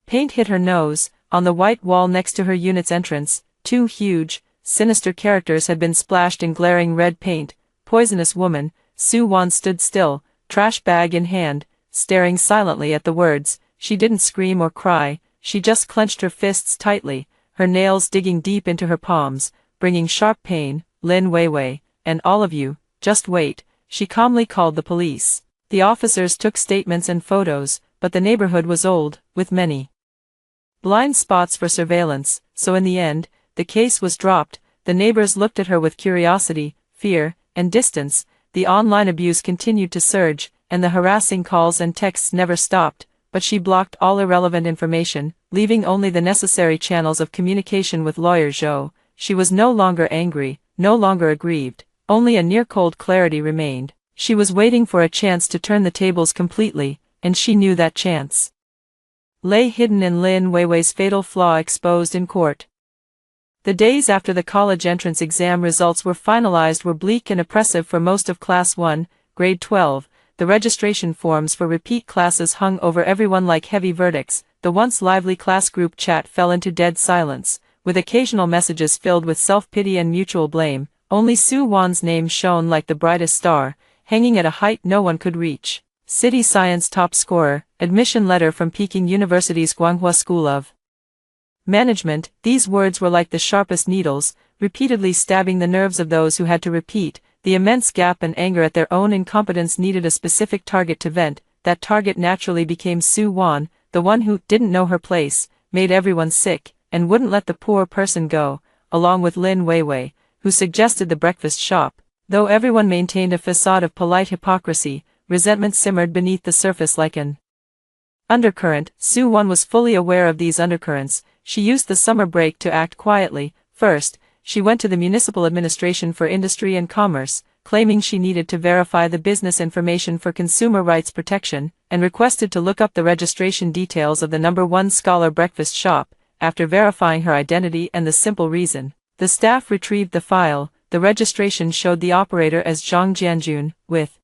paint hit her nose. On the white wall next to her unit's entrance, two huge, sinister characters had been splashed in glaring red paint. "Poisonous woman." Su Wan stood still, trash bag in hand, staring silently at the words. She didn't scream or cry, she just clenched her fists tightly, her nails digging deep into her palms, bringing sharp pain. "Lin Weiwei, and all of you, just wait." She calmly called the police. The officers took statements and photos, but the neighborhood was old, with many blind spots for surveillance, so in the end, the case was dropped. The neighbors looked at her with curiosity, fear, and distance. The online abuse continued to surge, and the harassing calls and texts never stopped, but she blocked all irrelevant information, leaving only the necessary channels of communication with lawyer Zhou. She was no longer angry, no longer aggrieved, only a near-cold clarity remained. She was waiting for a chance to turn the tables completely, and she knew that chance lay hidden in Lin Weiwei's fatal flaw exposed in court. The days after the college entrance exam results were finalized were bleak and oppressive for most of Class 1, Grade 12. The registration forms for repeat classes hung over everyone like heavy verdicts. The once lively class group chat fell into dead silence, with occasional messages filled with self-pity and mutual blame. Only Su Wan's name shone like the brightest star, hanging at a height no one could reach. City Science top scorer, admission letter from Peking University's Guanghua School of Management. These words were like the sharpest needles, repeatedly stabbing the nerves of those who had to repeat. The immense gap and anger at their own incompetence needed a specific target to vent. That target naturally became Su Wan, the one who didn't know her place, made everyone sick, and wouldn't let the poor person go, along with Lin Weiwei, who suggested the breakfast shop. Though everyone maintained a facade of polite hypocrisy, resentment simmered beneath the surface like an undercurrent. Su Wan was fully aware of these undercurrents. She used the summer break to act quietly. First, she went to the Municipal Administration for Industry and Commerce, claiming she needed to verify the business information for consumer rights protection, and requested to look up the registration details of the No. 1 Scholar breakfast shop. After verifying her identity and the simple reason the staff retrieved the file, the registration showed the operator as Zhang Jianjun, with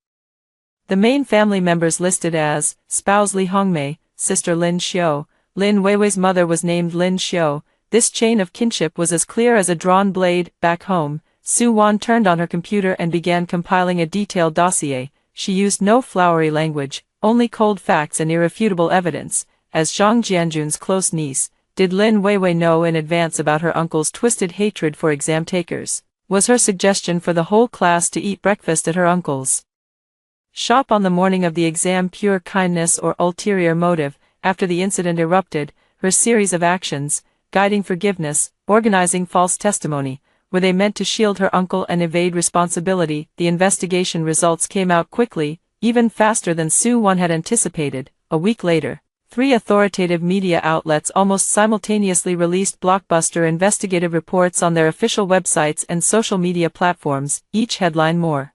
the main family members listed as spouse Li Hongmei, sister Lin Xiu. Lin Weiwei's mother was named Lin Xiu. This chain of kinship was as clear as a drawn blade. Back home, Su Wan turned on her computer and began compiling a detailed dossier. She used no flowery language, only cold facts and irrefutable evidence. As Zhang Jianjun's close niece, did Lin Weiwei know in advance about her uncle's twisted hatred for exam takers? Was her suggestion for the whole class to eat breakfast at her uncle's shop on the morning of the exam pure kindness or ulterior motive? After the incident erupted, her series of actions, guiding forgiveness, organizing false testimony, were they meant to shield her uncle and evade responsibility? The investigation results came out quickly, even faster than Su Wan had anticipated. A week later, 3 authoritative media outlets almost simultaneously released blockbuster investigative reports on their official websites and social media platforms, each headline more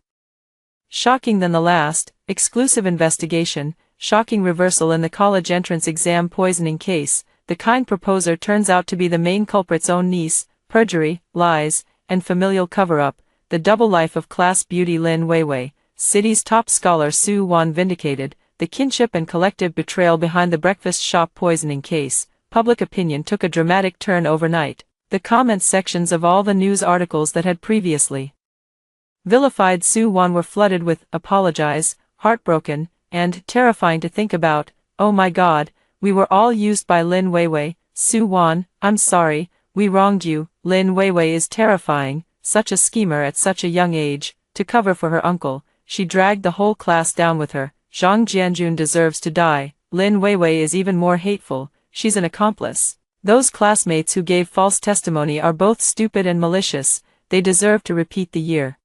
shocking than the last. Exclusive investigation, shocking reversal in the college entrance exam poisoning case. The kind proposer turns out to be the main culprit's own niece. Perjury, lies, and familial cover-up. The double life of class beauty Lin Weiwei, city's top scholar Su Wan vindicated. The kinship and collective betrayal behind the breakfast shop poisoning case. Public opinion took a dramatic turn overnight. The comment sections of all the news articles that had previously vilified Su Wan were flooded with apologize, heartbroken, and terrifying to think about. Oh my God, we were all used by Lin Weiwei. Su Wan, I'm sorry, we wronged you. Lin Weiwei is terrifying, such a schemer at such a young age. To cover for her uncle, she dragged the whole class down with her. Zhang Jianjun deserves to die. Lin Weiwei is even more hateful, she's an accomplice. Those classmates who gave false testimony are both stupid and malicious, they deserve to repeat the year.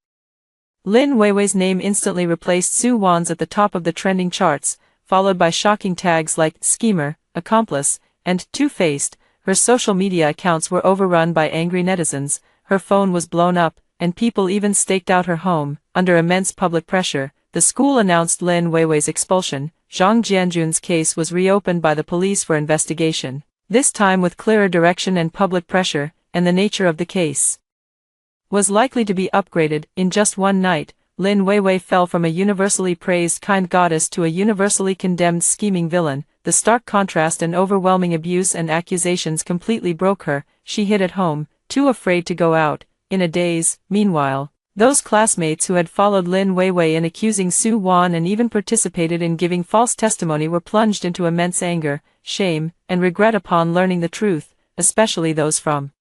Lin Weiwei's name instantly replaced Su Wan's at the top of the trending charts, followed by shocking tags like schemer, accomplice, and two-faced. Her social media accounts were overrun by angry netizens, her phone was blown up, and people even staked out her home. Under immense public pressure, the school announced Lin Weiwei's expulsion. Zhang Jianjun's case was reopened by the police for investigation, this time with clearer direction and public pressure, and the nature of the case was likely to be upgraded. In just one night, Lin Weiwei fell from a universally praised kind goddess to a universally condemned scheming villain. The stark contrast and overwhelming abuse and accusations completely broke her. She hid at home, too afraid to go out, in a daze. Meanwhile, those classmates who had followed Lin Weiwei in accusing Su Wan and even participated in giving false testimony were plunged into immense anger, shame, and regret upon learning the truth, especially those from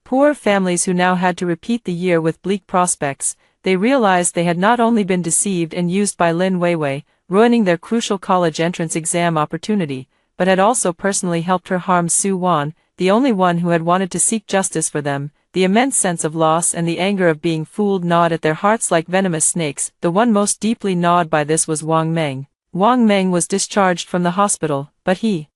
poor families who now had to repeat the year with bleak prospects. They realized they had not only been deceived and used by Lin Weiwei, ruining their crucial college entrance exam opportunity, but had also personally helped her harm Su Wan, the only one who had wanted to seek justice for them. The immense sense of loss and the anger of being fooled gnawed at their hearts like venomous snakes. The one most deeply gnawed by this was Wang Meng. Wang Meng was discharged from the hospital, but he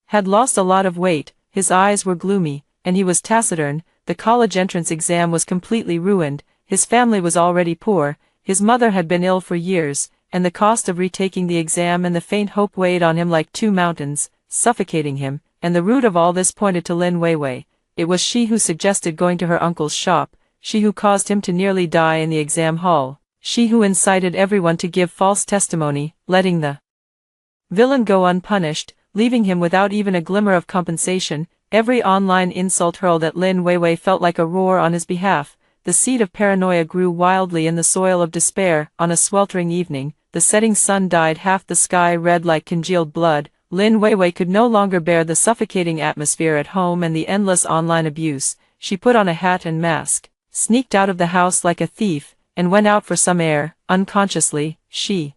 had lost a lot of weight, his eyes were gloomy, and he was taciturn. The college entrance exam was completely ruined, his family was already poor, his mother had been ill for years, and the cost of retaking the exam and the faint hope weighed on him like two mountains, suffocating him, and the root of all this pointed to Lin Weiwei. It was she who suggested going to her uncle's shop, she who caused him to nearly die in the exam hall, she who incited everyone to give false testimony, letting the villain go unpunished, leaving him without even a glimmer of compensation. Every online insult hurled at Lin Weiwei felt like a roar on his behalf. The seed of paranoia grew wildly in the soil of despair. On a sweltering evening, the setting sun dyed half the sky red like congealed blood. Lin Weiwei could no longer bear the suffocating atmosphere at home and the endless online abuse. She put on a hat and mask, sneaked out of the house like a thief, and went out for some air. Unconsciously, she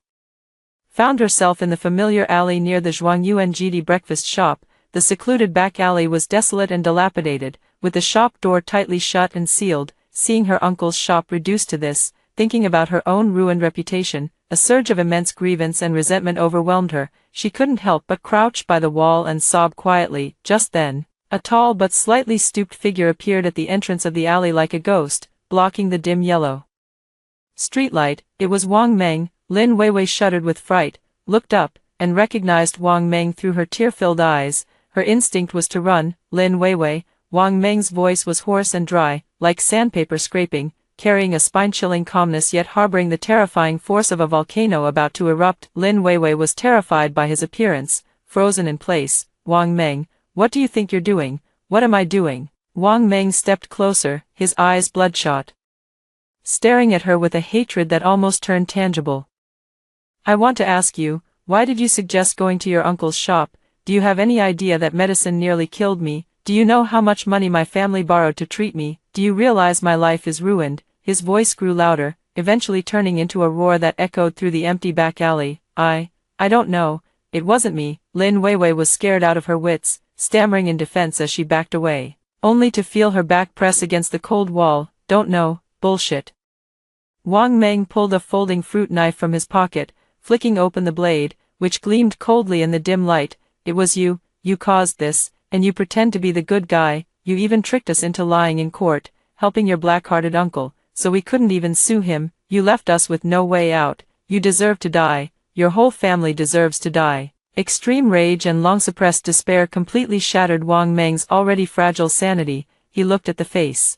found herself in the familiar alley near the Zhuangyuan breakfast shop. The secluded back alley was desolate and dilapidated, with the shop door tightly shut and sealed. Seeing her uncle's shop reduced to this, thinking about her own ruined reputation, a surge of immense grievance and resentment overwhelmed her. She couldn't help but crouch by the wall and sob quietly. Just then, a tall but slightly stooped figure appeared at the entrance of the alley like a ghost, blocking the dim yellow streetlight. It was Wang Meng. Lin Weiwei shuddered with fright, looked up, and recognized Wang Meng through her tear-filled eyes. Her instinct was to run. Lin Weiwei. Wang Meng's voice was hoarse and dry, like sandpaper scraping, carrying a spine-chilling calmness yet harboring the terrifying force of a volcano about to erupt. Lin Weiwei was terrified by his appearance, frozen in place. Wang Meng, what do you think you're doing? What am I doing? Wang Meng stepped closer, his eyes bloodshot, staring at her with a hatred that almost turned tangible. I want to ask you, why did you suggest going to your uncle's shop? Do you have any idea that medicine nearly killed me? Do you know how much money my family borrowed to treat me? Do you realize my life is ruined? His voice grew louder, eventually turning into a roar that echoed through the empty back alley. I don't know. It wasn't me. Lin Weiwei was scared out of her wits, stammering in defense as she backed away, only to feel her back press against the cold wall. Don't know. Bullshit. Wang Meng pulled a folding fruit knife from his pocket, flicking open the blade, which gleamed coldly in the dim light. It was you caused this, and you pretend to be the good guy. You even tricked us into lying in court, helping your black-hearted uncle, so we couldn't even sue him. You left us with no way out. You deserve to die. Your whole family deserves to die. Extreme rage and long-suppressed despair completely shattered Wang Meng's already fragile sanity. He looked at the face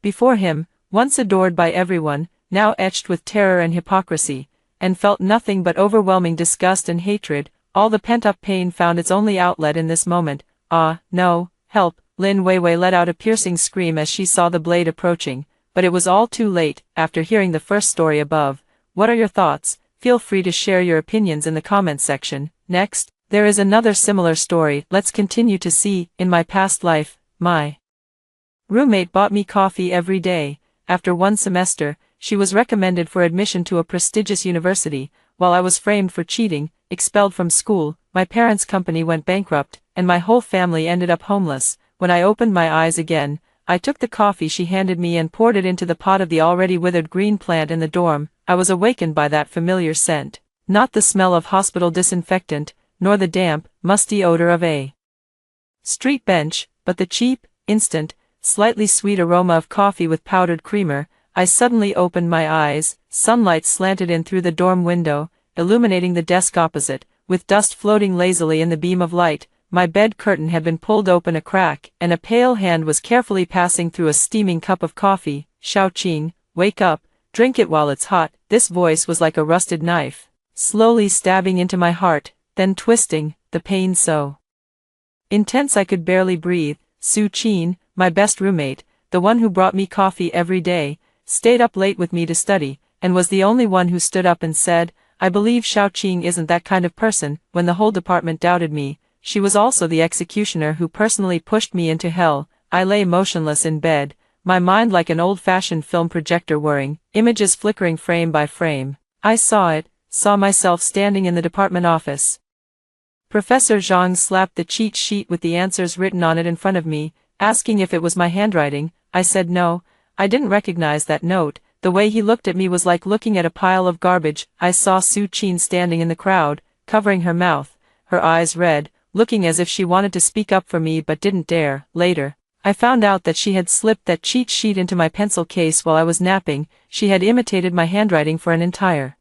before him, once adored by everyone, now etched with terror and hypocrisy, and felt nothing but overwhelming disgust and hatred. All the pent-up pain found its only outlet in this moment. Ah, no, help! Lin Weiwei let out a piercing scream as she saw the blade approaching, but it was all too late. After hearing the first story above, what are your thoughts? Feel free to share your opinions in the comments section. Next, there is another similar story. Let's continue to see. In my past life, my roommate bought me coffee every day. After one semester, she was recommended for admission to a prestigious university, while I was framed for cheating, expelled from school. My parents' company went bankrupt, and my whole family ended up homeless. When I opened my eyes again, I took the coffee she handed me and poured it into the pot of the already withered green plant in the dorm. I was awakened by that familiar scent. Not the smell of hospital disinfectant, nor the damp, musty odor of a street bench, but the cheap, instant, slightly sweet aroma of coffee with powdered creamer. I suddenly opened my eyes. Sunlight slanted in through the dorm window, illuminating the desk opposite, with dust floating lazily in the beam of light. My bed curtain had been pulled open a crack, and a pale hand was carefully passing through a steaming cup of coffee. Xiaoqing, wake up, drink it while it's hot. This voice was like a rusted knife, slowly stabbing into my heart, then twisting, the pain so intense I could barely breathe. Su Qin, my best roommate, the one who brought me coffee every day, stayed up late with me to study, and was the only one who stood up and said, I believe Xiaoqing isn't that kind of person. When the whole department doubted me, she was also the executioner who personally pushed me into hell. I lay motionless in bed, my mind like an old-fashioned film projector whirring, images flickering frame by frame. I saw it, saw myself standing in the department office. Professor Zhang slapped the cheat sheet with the answers written on it in front of me, asking if it was my handwriting. I said no, I didn't recognize that note. The way he looked at me was like looking at a pile of garbage. I saw Su Qin standing in the crowd, covering her mouth, her eyes red, looking as if she wanted to speak up for me but didn't dare. Later, I found out that she had slipped that cheat sheet into my pencil case while I was napping. She had imitated my handwriting for an entire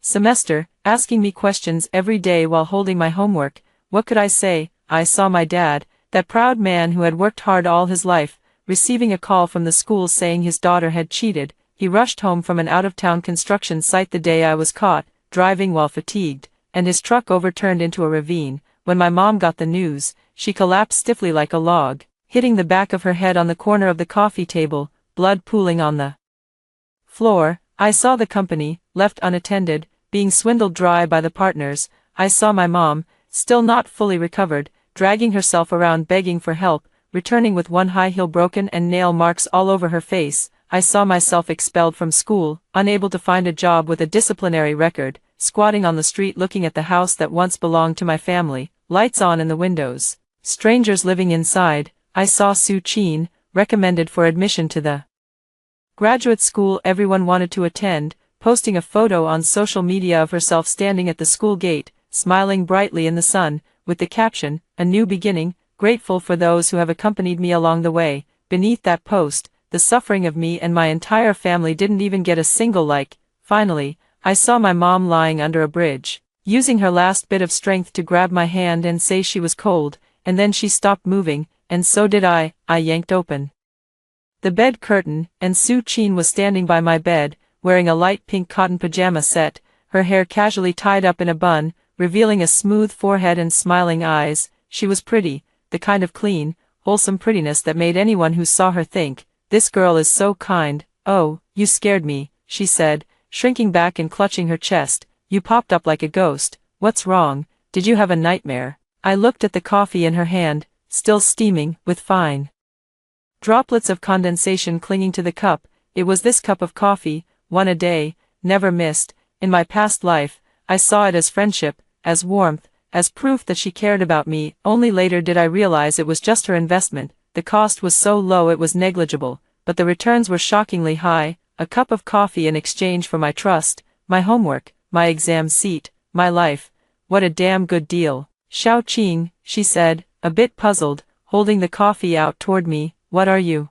semester, asking me questions every day while holding my homework. What could I say? I saw my dad, that proud man who had worked hard all his life, receiving a call from the school saying his daughter had cheated. He rushed home from an out-of-town construction site the day I was caught, driving while fatigued, and his truck overturned into a ravine. When my mom got the news, she collapsed stiffly like a log, hitting the back of her head on the corner of the coffee table, blood pooling on the floor. I saw the company, left unattended, being swindled dry by the partners. I saw my mom, still not fully recovered, dragging herself around begging for help, returning with one high heel broken and nail marks all over her face. I saw myself expelled from school, unable to find a job with a disciplinary record, squatting on the street looking at the house that once belonged to my family, lights on in the windows, strangers living inside. I saw Su Qin, recommended for admission to the graduate school everyone wanted to attend, posting a photo on social media of herself standing at the school gate, smiling brightly in the sun, with the caption, "A new beginning, grateful for those who have accompanied me along the way." Beneath that post, the suffering of me and my entire family didn't even get a single like. Finally, I saw my mom lying under a bridge, using her last bit of strength to grab my hand and say she was cold, and then she stopped moving, and so did I. I yanked open the bed curtain, and Su Qin was standing by my bed, wearing a light pink cotton pajama set, her hair casually tied up in a bun, revealing a smooth forehead and smiling eyes. She was pretty, the kind of clean, wholesome prettiness that made anyone who saw her think, "This girl is so kind." "Oh, you scared me," she said, shrinking back and clutching her chest. "You popped up like a ghost. What's wrong? Did you have a nightmare?" I looked at the coffee in her hand, still steaming, with fine droplets of condensation clinging to the cup. It was this cup of coffee, one a day, never missed. In my past life, I saw it as friendship, as warmth, as proof that she cared about me. Only later did I realize it was just her investment. The cost was so low it was negligible, but the returns were shockingly high. A cup of coffee in exchange for my trust, my homework, my exam seat, my life. What a damn good deal. "Xiao Qing," she said, a bit puzzled, holding the coffee out toward me. "What are you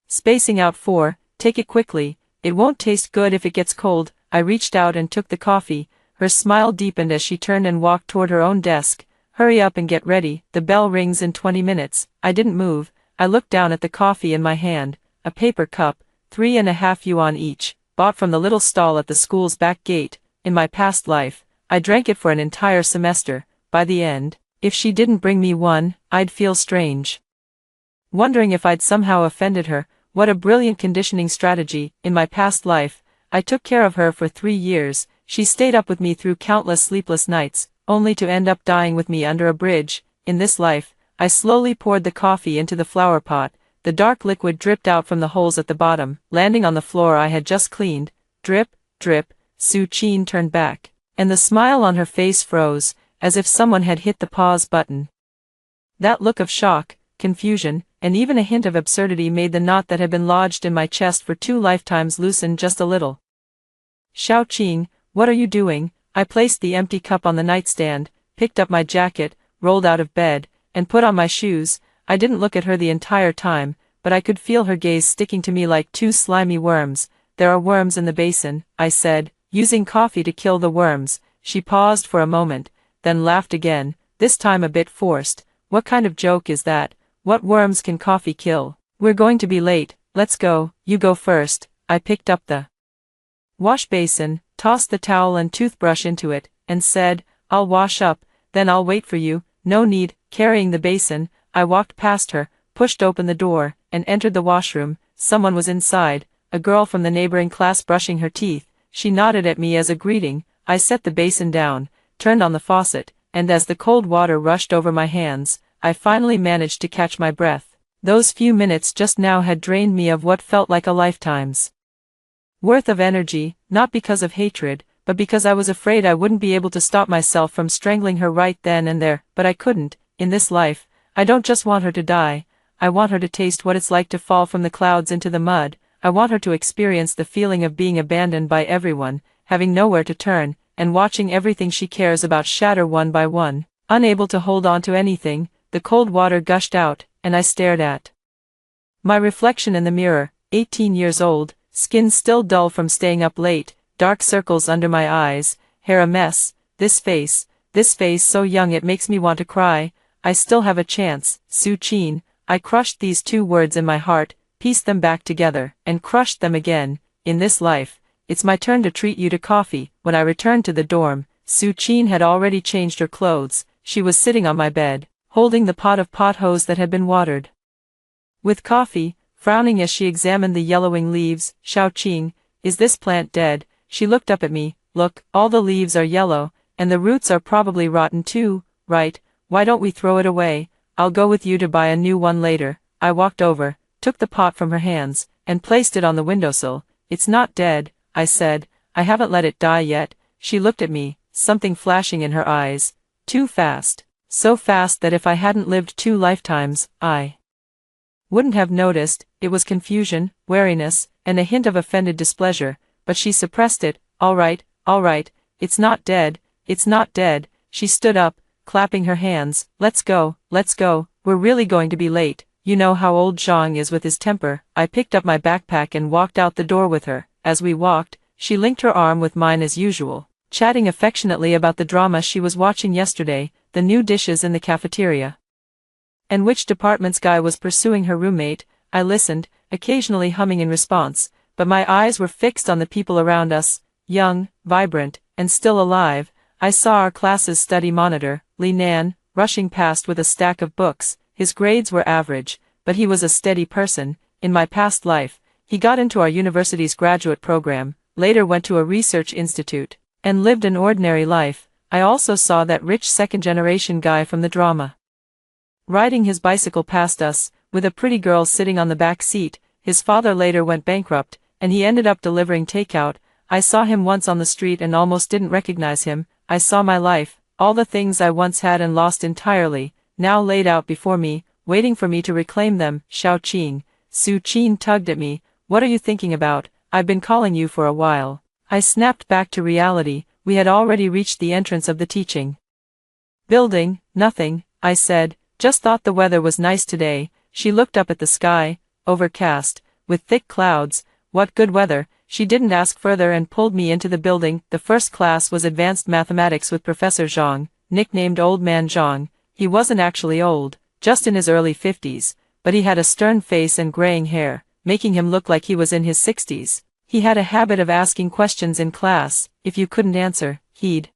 spacing out for? Take it quickly. It won't taste good if it gets cold." I reached out and took the coffee. Her smile deepened as she turned and walked toward her own desk. "Hurry up and get ready. The bell rings in 20 minutes. I didn't move. I looked down at the coffee in my hand, a paper cup, 3.5 yuan each, bought from the little stall at the school's back gate. In my past life, I drank it for an entire semester. By the end, if she didn't bring me one, I'd feel strange, wondering if I'd somehow offended her. What a brilliant conditioning strategy. In my past life, I took care of her for 3 years. She stayed up with me through countless sleepless nights, only to end up dying with me under a bridge. In this life, I slowly poured the coffee into the flower pot. The dark liquid dripped out from the holes at the bottom, landing on the floor I had just cleaned. Drip, drip. Su Qin turned back, and the smile on her face froze, as if someone had hit the pause button. That look of shock, confusion, and even a hint of absurdity made the knot that had been lodged in my chest for 2 lifetimes loosen just a little. "Xiao Qing, what are you doing?" I placed the empty cup on the nightstand, picked up my jacket, rolled out of bed, and put on my shoes. I didn't look at her the entire time, but I could feel her gaze sticking to me like 2 slimy worms. "There are worms in the basin," I said, using coffee to kill the worms. She paused for a moment, then laughed again, this time a bit forced. "What kind of joke is that? What worms can coffee kill? We're going to be late. Let's go. You go first." I picked up the wash basin, tossed the towel and toothbrush into it, and said, "I'll wash up, then I'll wait for you." "No need." Carrying the basin, I walked past her, pushed open the door, and entered the washroom. Someone was inside, a girl from the neighboring class brushing her teeth. She nodded at me as a greeting. I set the basin down, turned on the faucet, and as the cold water rushed over my hands, I finally managed to catch my breath. Those few minutes just now had drained me of what felt like a lifetime's worth of energy, not because of hatred, but because I was afraid I wouldn't be able to stop myself from strangling her right then and there. But I couldn't. In this life, I don't just want her to die, I want her to taste what it's like to fall from the clouds into the mud. I want her to experience the feeling of being abandoned by everyone, having nowhere to turn, and watching everything she cares about shatter one by one. Unable to hold on to anything, the cold water gushed out, and I stared at my reflection in the mirror, 18 years old, skin still dull from staying up late, dark circles under my eyes, hair a mess, this face so young it makes me want to cry. I still have a chance, Su-chin. I crushed these two words in my heart, pieced them back together, and crushed them again. In this life, it's my turn to treat you to coffee. When I returned to the dorm, Su-chin had already changed her clothes. She was sitting on my bed, holding the pot of pot hose that had been watered with coffee, frowning as she examined the yellowing leaves. Xiao-qing, is this plant dead? She looked up at me. Look, all the leaves are yellow, and the roots are probably rotten too, right? Why don't we throw it away? I'll go with you to buy a new one later. I walked over, took the pot from her hands, and placed it on the windowsill. It's not dead, I said. I haven't let it die yet. She looked at me, something flashing in her eyes. Too fast. So fast that if I hadn't lived 2 lifetimes, I wouldn't have noticed. It was confusion, wariness, and a hint of offended displeasure, but she suppressed it. All right, it's not dead, it's not dead. She stood up, clapping her hands. Let's go, we're really going to be late. You know how old Zhang is with his temper. I picked up my backpack and walked out the door with her. As we walked, she linked her arm with mine as usual, chatting affectionately about the drama she was watching yesterday, the new dishes in the cafeteria, and which department's guy was pursuing her roommate. I listened, occasionally humming in response, but my eyes were fixed on the people around us, young, vibrant, and still alive. I saw our class's study monitor, Li Nan, rushing past with a stack of books. His grades were average, but he was a steady person. In my past life, he got into our university's graduate program, later went to a research institute, and lived an ordinary life. I also saw that rich second-generation guy from the drama riding his bicycle past us, with a pretty girl sitting on the back seat. His father later went bankrupt, and he ended up delivering takeout. I saw him once on the street and almost didn't recognize him. I saw my life, all the things I once had and lost entirely, now laid out before me, waiting for me to reclaim them. Xiao-qing. Su-chin tugged at me. What are you thinking about? I've been calling you for a while. I snapped back to reality. We had already reached the entrance of the teaching building. Nothing, I said. Just thought the weather was nice today. She looked up at the sky, overcast, with thick clouds. What good weather. She didn't ask further and pulled me into the building. The first class was advanced mathematics with Professor Zhang, nicknamed Old Man Zhang. He wasn't actually old, just in his early 50s, but he had a stern face and graying hair, making him look like he was in his 60s. He had a habit of asking questions in class. If you couldn't answer, he'd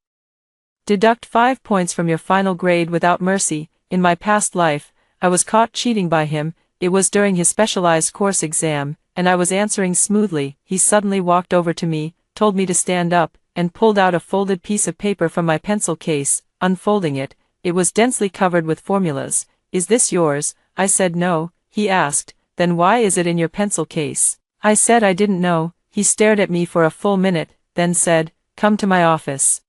deduct 5 points from your final grade without mercy. In my past life, I was caught cheating by him. It was during his specialized course exam, and I was answering smoothly. He suddenly walked over to me, told me to stand up, and pulled out a folded piece of paper from my pencil case. Unfolding it, it was densely covered with formulas. Is this yours? I said no. He asked, then why is it in your pencil case? I said I didn't know. He stared at me for a full minute, then said, come to my office.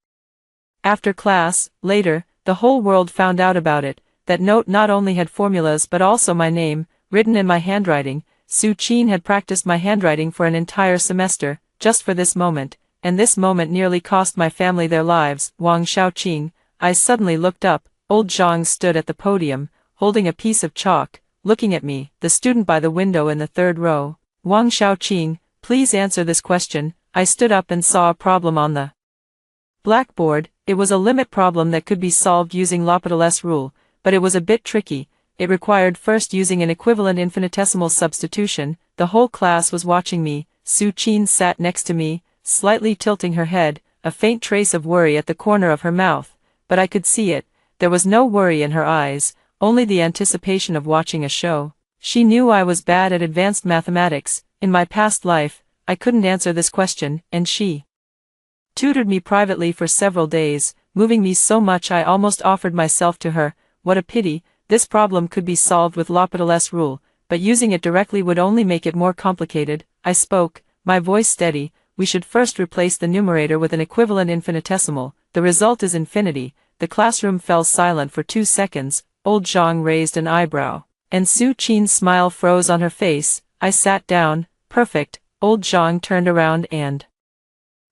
After class, later, the whole world found out about it. That note not only had formulas but also my name, written in my handwriting. Su-chin had practiced my handwriting for an entire semester, just for this moment, and this moment nearly cost my family their lives. Wang Xiaoqing. I suddenly looked up. Old Zhang stood at the podium, holding a piece of chalk, looking at me, the student by the window in the 3rd row. Wang Xiaoqing, please answer this question. I stood up and saw a problem on the blackboard. It was a limit problem that could be solved using L'Hopital's rule, but it was a bit tricky. It required first using an equivalent infinitesimal substitution. The whole class was watching me. Su-chin sat next to me, slightly tilting her head, a faint trace of worry at the corner of her mouth, but I could see it. There was no worry in her eyes, only the anticipation of watching a show. She knew I was bad at advanced mathematics. In my past life, I couldn't answer this question, and she tutored me privately for several days, moving me so much I almost offered myself to her. What a pity. This problem could be solved with L'Hopital's rule, but using it directly would only make it more complicated. I spoke, my voice steady. we should first replace the numerator with an equivalent infinitesimal. The result is infinity. The classroom fell silent for 2 seconds. Old Zhang raised an eyebrow, and Su Qin's smile froze on her face. I sat down. Perfect. Old Zhang turned around and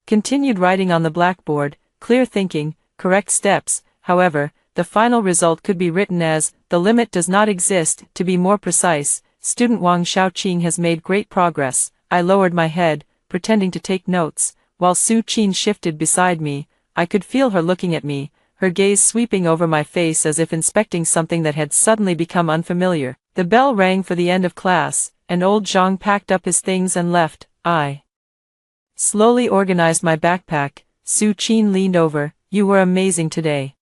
continued writing on the blackboard. Clear thinking, correct steps. However, the final result could be written as, the limit does not exist. To be more precise, student Wang Xiaoqing has made great progress. I lowered my head, pretending to take notes, while Su Qin shifted beside me. I could feel her looking at me, her gaze sweeping over my face as if inspecting something that had suddenly become unfamiliar. The bell rang for the end of class, and old Zhang packed up his things and left. I slowly organized my backpack. Su Qin leaned over. You were amazing today.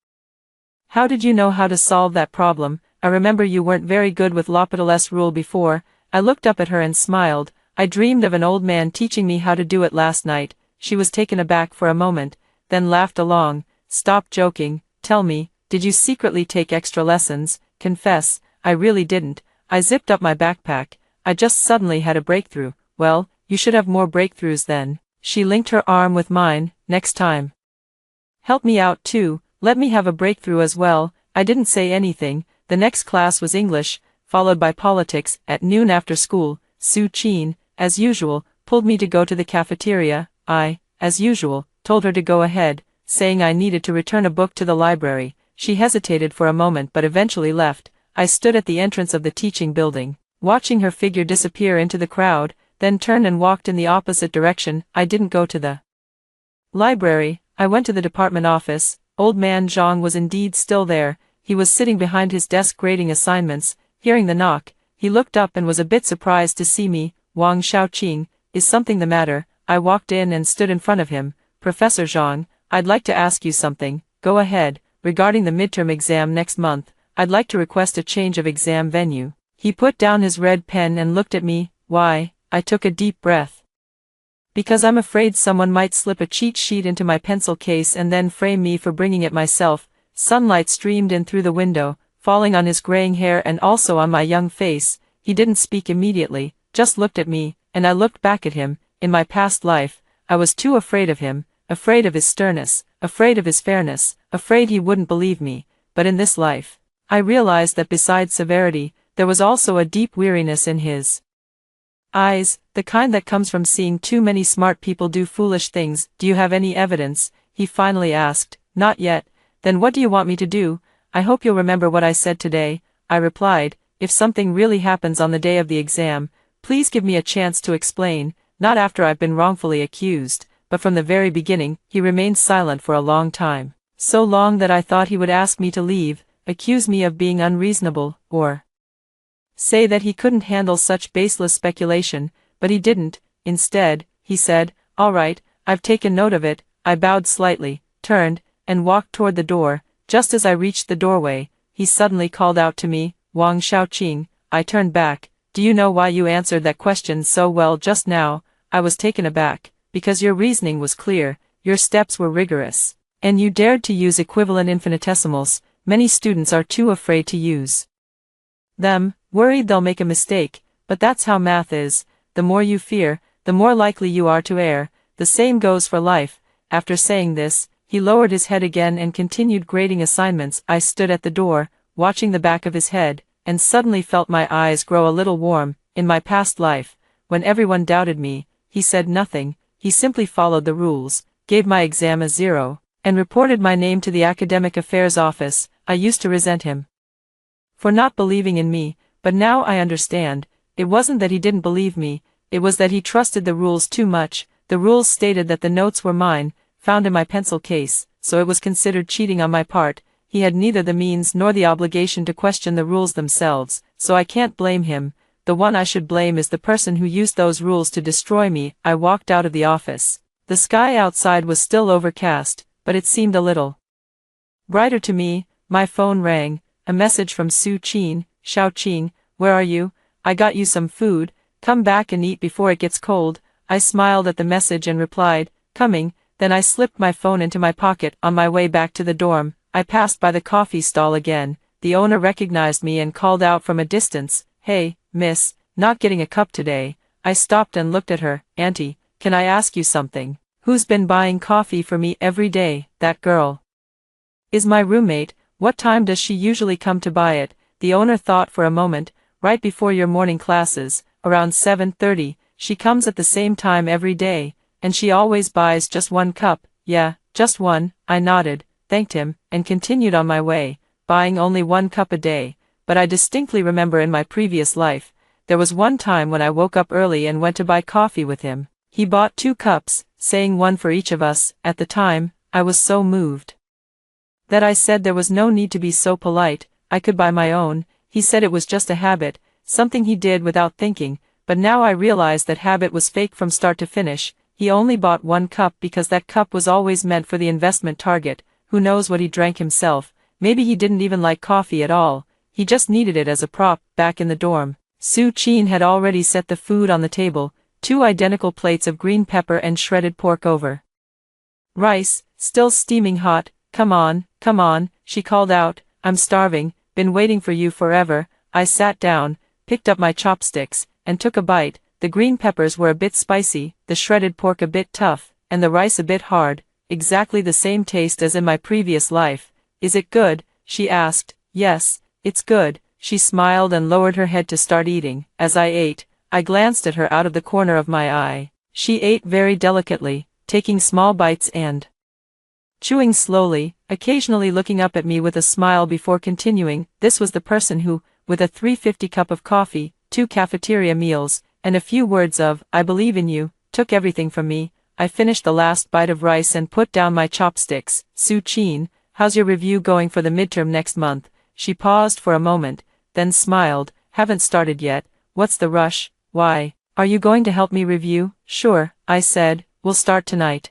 How did you know how to solve that problem? I remember you weren't very good with L'Hopital's rule before. I looked up at her and smiled. I dreamed of an old man teaching me how to do it last night. She was taken aback for a moment, then laughed along. Stop joking. Tell me, did you secretly take extra lessons? Confess. I really didn't. I zipped up my backpack. I just suddenly had a breakthrough. Well, you should have more breakthroughs then. She linked her arm with mine. Next time, help me out too. Let me have a breakthrough as well. I didn't say anything. The next class was English, followed by politics. At noon after school, Su Qin, as usual, pulled me to go to the cafeteria. I, as usual, told her to go ahead, saying I needed to return a book to the library. She hesitated for a moment but eventually left. I stood at the entrance of the teaching building, watching her figure disappear into the crowd, then turned and walked in the opposite direction. I didn't go to the library. I went to the department office. Old man Zhang was indeed still there. He was sitting behind his desk grading assignments. Hearing the knock, he looked up and was a bit surprised to see me. Wang Xiaoqing, is something the matter? I walked in and stood in front of him. Professor Zhang, I'd like to ask you something. Go ahead. Regarding the midterm exam next month, I'd like to request a change of exam venue. He put down his red pen and looked at me. Why? I took a deep breath. Because I'm afraid someone might slip a cheat sheet into my pencil case and then frame me for bringing it myself. Sunlight streamed in through the window, falling on his graying hair and also on my young face. He didn't speak immediately, just looked at me, and I looked back at him. In my past life, I was too afraid of him, afraid of his sternness, afraid of his fairness, afraid he wouldn't believe me. But in this life, I realized that besides severity, there was also a deep weariness in his eyes, the kind that comes from seeing too many smart people do foolish things. Do you have any evidence? He finally asked. Not yet. Then what do you want me to do? I hope you'll remember what I said today. I replied, if something really happens on the day of the exam, please give me a chance to explain, not after I've been wrongfully accused, but from the very beginning. He remained silent for a long time. So long that I thought he would ask me to leave, accuse me of being unreasonable, or say that he couldn't handle such baseless speculation, but he didn't. Instead, he said, all right, I've taken note of it. I bowed slightly, turned, and walked toward the door. Just as I reached the doorway, he suddenly called out to me, Wang Xiaoqing. I turned back. Do you know why you answered that question so well just now? I was taken aback. Because your reasoning was clear, your steps were rigorous, and you dared to use equivalent infinitesimals. Many students are too afraid to use them, worried they'll make a mistake, but that's how math is. The more you fear, the more likely you are to err. The same goes for life. After saying this, he lowered his head again and continued grading assignments. I stood at the door, watching the back of his head, and suddenly felt my eyes grow a little warm. In my past life, when everyone doubted me, he said nothing. He simply followed the rules, gave my exam a 0, and reported my name to the academic affairs office. I used to resent him for not believing in me, but now I understand. It wasn't that he didn't believe me, it was that he trusted the rules too much. The rules stated that the notes were mine, found in my pencil case, so it was considered cheating on my part. He had neither the means nor the obligation to question the rules themselves, so I can't blame him. The one I should blame is the person who used those rules to destroy me. I walked out of the office. The sky outside was still overcast, but it seemed a little brighter to me. My phone rang. A message from Su Qin. Xiaoqing, where are you? I got you some food. Come back and eat before it gets cold. I smiled at the message and replied, coming. Then I slipped my phone into my pocket. On my way back to the dorm, I passed by the coffee stall again. The owner recognized me and called out from a distance, hey, miss, not getting a cup today? I stopped and looked at her. Auntie, can I ask you something? Who's been buying coffee for me every day? That girl is my roommate. What time does she usually come to buy it? The owner thought for a moment. Right before your morning classes, around 7:30, she comes at the same time every day, and she always buys just one cup. Yeah, just one. I nodded, thanked him, and continued on my way, buying only one cup a day. But I distinctly remember in my previous life, there was one time when I woke up early and went to buy coffee with him. He bought 2 cups, saying one for each of us. At the time, I was so moved that I said there was no need to be so polite, I could buy my own. He said it was just a habit, something he did without thinking, but now I realized that habit was fake from start to finish. He only bought 1 cup because that cup was always meant for the investment target. Who knows what he drank himself? Maybe he didn't even like coffee at all. He just needed it as a prop. Back in the dorm, Su Chin had already set the food on the table, 2 identical plates of green pepper and shredded pork over rice, still steaming hot. Come on, she called out, I'm starving, been waiting for you forever. I sat down, picked up my chopsticks, and took a bite. The green peppers were a bit spicy, the shredded pork a bit tough, and the rice a bit hard, exactly the same taste as in my previous life. Is it good? She asked. Yes, it's good. She smiled and lowered her head to start eating. As I ate, I glanced at her out of the corner of my eye. She ate very delicately, taking small bites and chewing slowly, occasionally looking up at me with a smile before continuing. This was the person who, with a 350 cup of coffee, 2 cafeteria meals, and a few words of, I believe in you, took everything from me. I finished the last bite of rice and put down my chopsticks. Su Chin, how's your review going for the midterm next month? She paused for a moment, then smiled. Haven't started yet. What's the rush? Why? Are you going to help me review? Sure, I said, we'll start tonight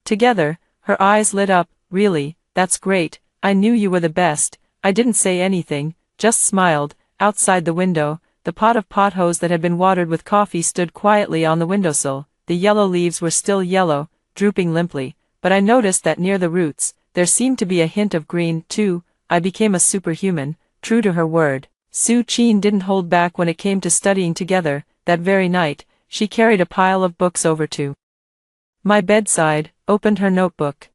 together. Her eyes lit up. Really? That's great. I knew you were the best. I didn't say anything, just smiled. Outside the window, the pot of potholes that had been watered with coffee stood quietly on the windowsill. The yellow leaves were still yellow, drooping limply, but I noticed that near the roots, there seemed to be a hint of green, too. I became a superhuman, true to her word. Su Chin didn't hold back when it came to studying together. That very night, she carried a pile of books over to my bedside, opened her notebook,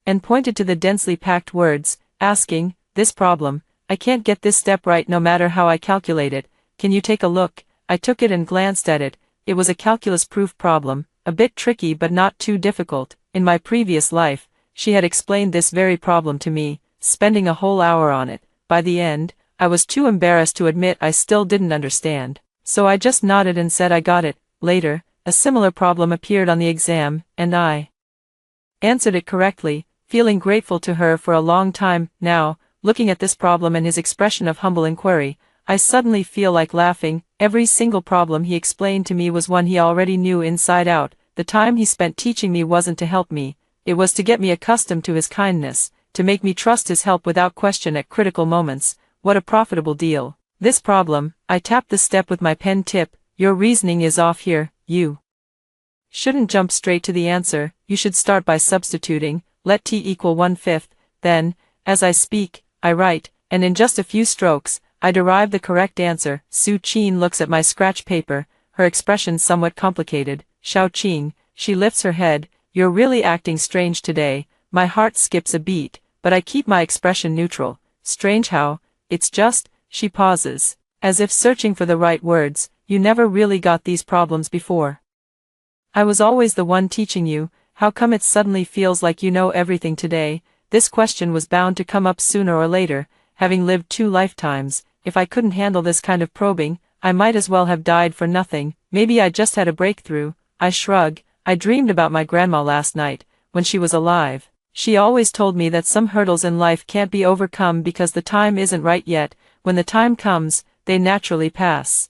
and pointed to the densely packed words, asking, this problem, I can't get this step right no matter how I calculate it. Can you take a look? I took it and glanced at it. It was a calculus-proof problem, a bit tricky but not too difficult. In my previous life, she had explained this very problem to me, spending a whole hour on it. By the end, I was too embarrassed to admit I still didn't understand, so I just nodded and said I got it. Later, a similar problem appeared on the exam, and I answered it correctly, feeling grateful to her for a long time. Now, looking at this problem and his expression of humble inquiry, I suddenly feel like laughing. Every single problem he explained to me was one he already knew inside out. The time he spent teaching me wasn't to help me, it was to get me accustomed to his kindness, to make me trust his help without question at critical moments. What a profitable deal. This problem, I tapped the step with my pen tip. Your reasoning is off here. You shouldn't jump straight to the answer. You should start by substituting. Let t equal 1/5. Then, as I speak, I write, and in just a few strokes, I derive the correct answer. Su Chin looks at my scratch paper, her expression somewhat complicated. Xiao Qing, she lifts her head. You're really acting strange today. My heart skips a beat, but I keep my expression neutral. Strange how? It's just, she pauses, as if searching for the right words. You never really got these problems before. I was always the one teaching you. How come it suddenly feels like you know everything today? This question was bound to come up sooner or later. Having lived 2 lifetimes, if I couldn't handle this kind of probing, I might as well have died for nothing. Maybe I just had a breakthrough. I shrug. I dreamed about my grandma last night, when she was alive. She always told me that some hurdles in life can't be overcome because the time isn't right yet. When the time comes, they naturally pass.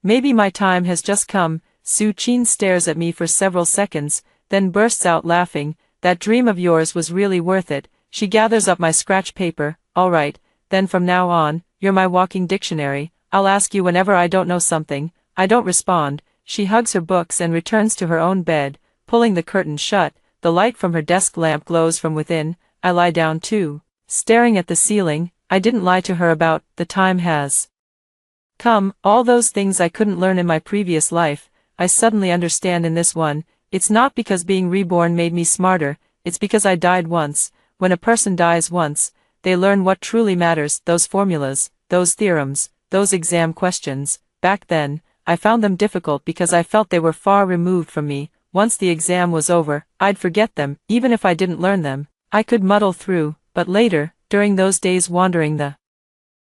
Maybe my time has just come. Su Chin stares at me for several seconds, then bursts out laughing. That dream of yours was really worth it. She gathers up my scratch paper. All right, then from now on, you're my walking dictionary. I'll ask you whenever I don't know something. I don't respond. She hugs her books and returns to her own bed, pulling the curtain shut. The light from her desk lamp glows from within. I lie down too, staring at the ceiling. I didn't lie to her about, the time has come. All those things I couldn't learn in my previous life, I suddenly understand in this one, it's not because being reborn made me smarter, it's because I died once. When a person dies once, they learn what truly matters, those formulas, those theorems, those exam questions. Back then, I found them difficult because I felt they were far removed from me. Once the exam was over, I'd forget them, even if I didn't learn them. I could muddle through, but later, during those days wandering the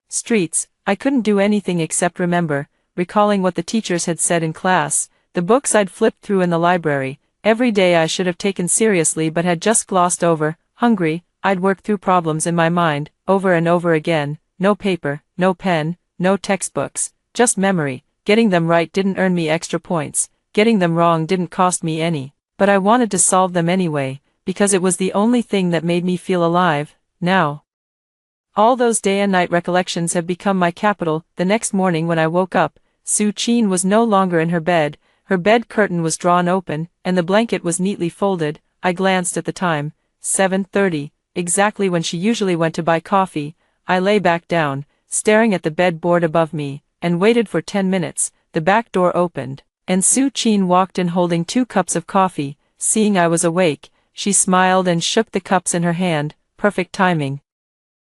streets, I couldn't do anything except remember, recalling what the teachers had said in class, the books I'd flipped through in the library, every day I should have taken seriously but had just glossed over. Hungry, I'd work through problems in my mind, over and over again, no paper, no pen, no textbooks, just memory. Getting them right didn't earn me extra points, getting them wrong didn't cost me any, but I wanted to solve them anyway, because it was the only thing that made me feel alive. Now, all those day and night recollections have become my capital. The next morning when I woke up, Su Chin was no longer in her bed curtain was drawn open, and the blanket was neatly folded. I glanced at the time, 7:30, exactly when she usually went to buy coffee. I lay back down, staring at the bed board above me, and waited for 10 minutes. The back door opened, and Su Chin walked in holding 2 cups of coffee. Seeing I was awake, she smiled and shook the cups in her hand. Perfect timing.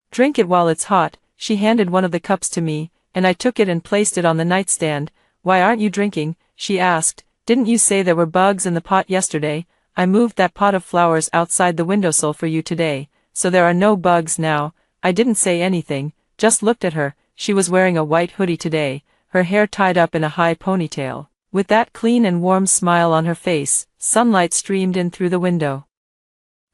Drink it while it's hot. She handed one of the cups to me, and I took it and placed it on the nightstand. Why aren't you drinking? She asked. Didn't you say there were bugs in the pot yesterday? I moved that pot of flowers outside the windowsill for you today, so there are no bugs now. I didn't say anything, just looked at her. She was wearing a white hoodie today, her hair tied up in a high ponytail. With that clean and warm smile on her face, sunlight streamed in through the window,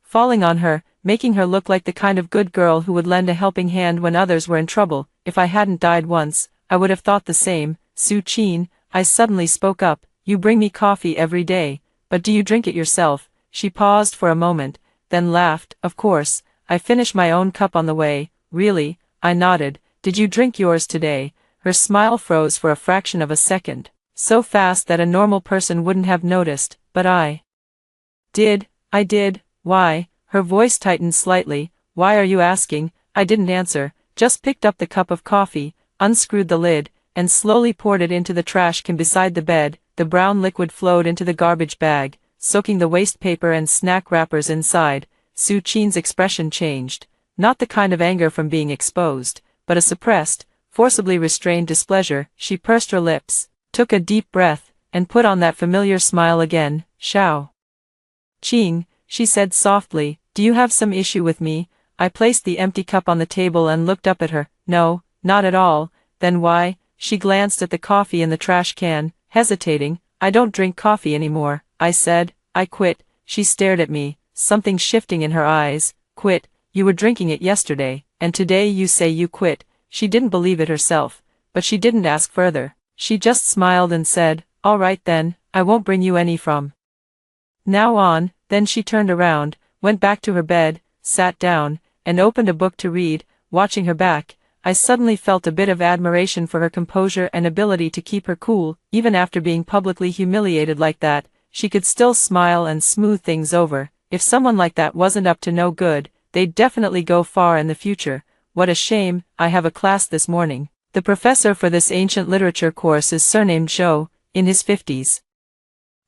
falling on her, making her look like the kind of good girl who would lend a helping hand when others were in trouble. If I hadn't died once, I would have thought the same. Su Chin, I suddenly spoke up, you bring me coffee every day, but do you drink it yourself? She paused for a moment, then laughed. Of course, I finish my own cup on the way. Really? I nodded. Did you drink yours today? Her smile froze for a fraction of a second, so fast that a normal person wouldn't have noticed, but I did. Why? Her voice tightened slightly. Why are you asking? I didn't answer, just picked up the cup of coffee, unscrewed the lid, and slowly poured it into the trash can beside the bed. The brown liquid flowed into the garbage bag, soaking the waste paper and snack wrappers inside. Su Chin's expression changed, not the kind of anger from being exposed, but a suppressed, forcibly restrained displeasure. She pursed her lips, took a deep breath, and put on that familiar smile again. Xiao Qing, she said softly, do you have some issue with me? I placed the empty cup on the table and looked up at her. No, not at all. Then why? She glanced at the coffee in the trash can, hesitating. I don't drink coffee anymore, I said. I quit. She stared at me, something shifting in her eyes. Quit? You were drinking it yesterday, and today you say you quit. She didn't believe it herself, but she didn't ask further. She just smiled and said, all right then, I won't bring you any from now on. Then she turned around, went back to her bed, sat down, and opened a book to read. Watching her back, I suddenly felt a bit of admiration for her composure and ability to keep her cool. Even after being publicly humiliated like that, she could still smile and smooth things over. If someone like that wasn't up to no good, they'd definitely go far in the future. What a shame. I have a class this morning. The professor for this ancient literature course is surnamed Zhou, in his 50s.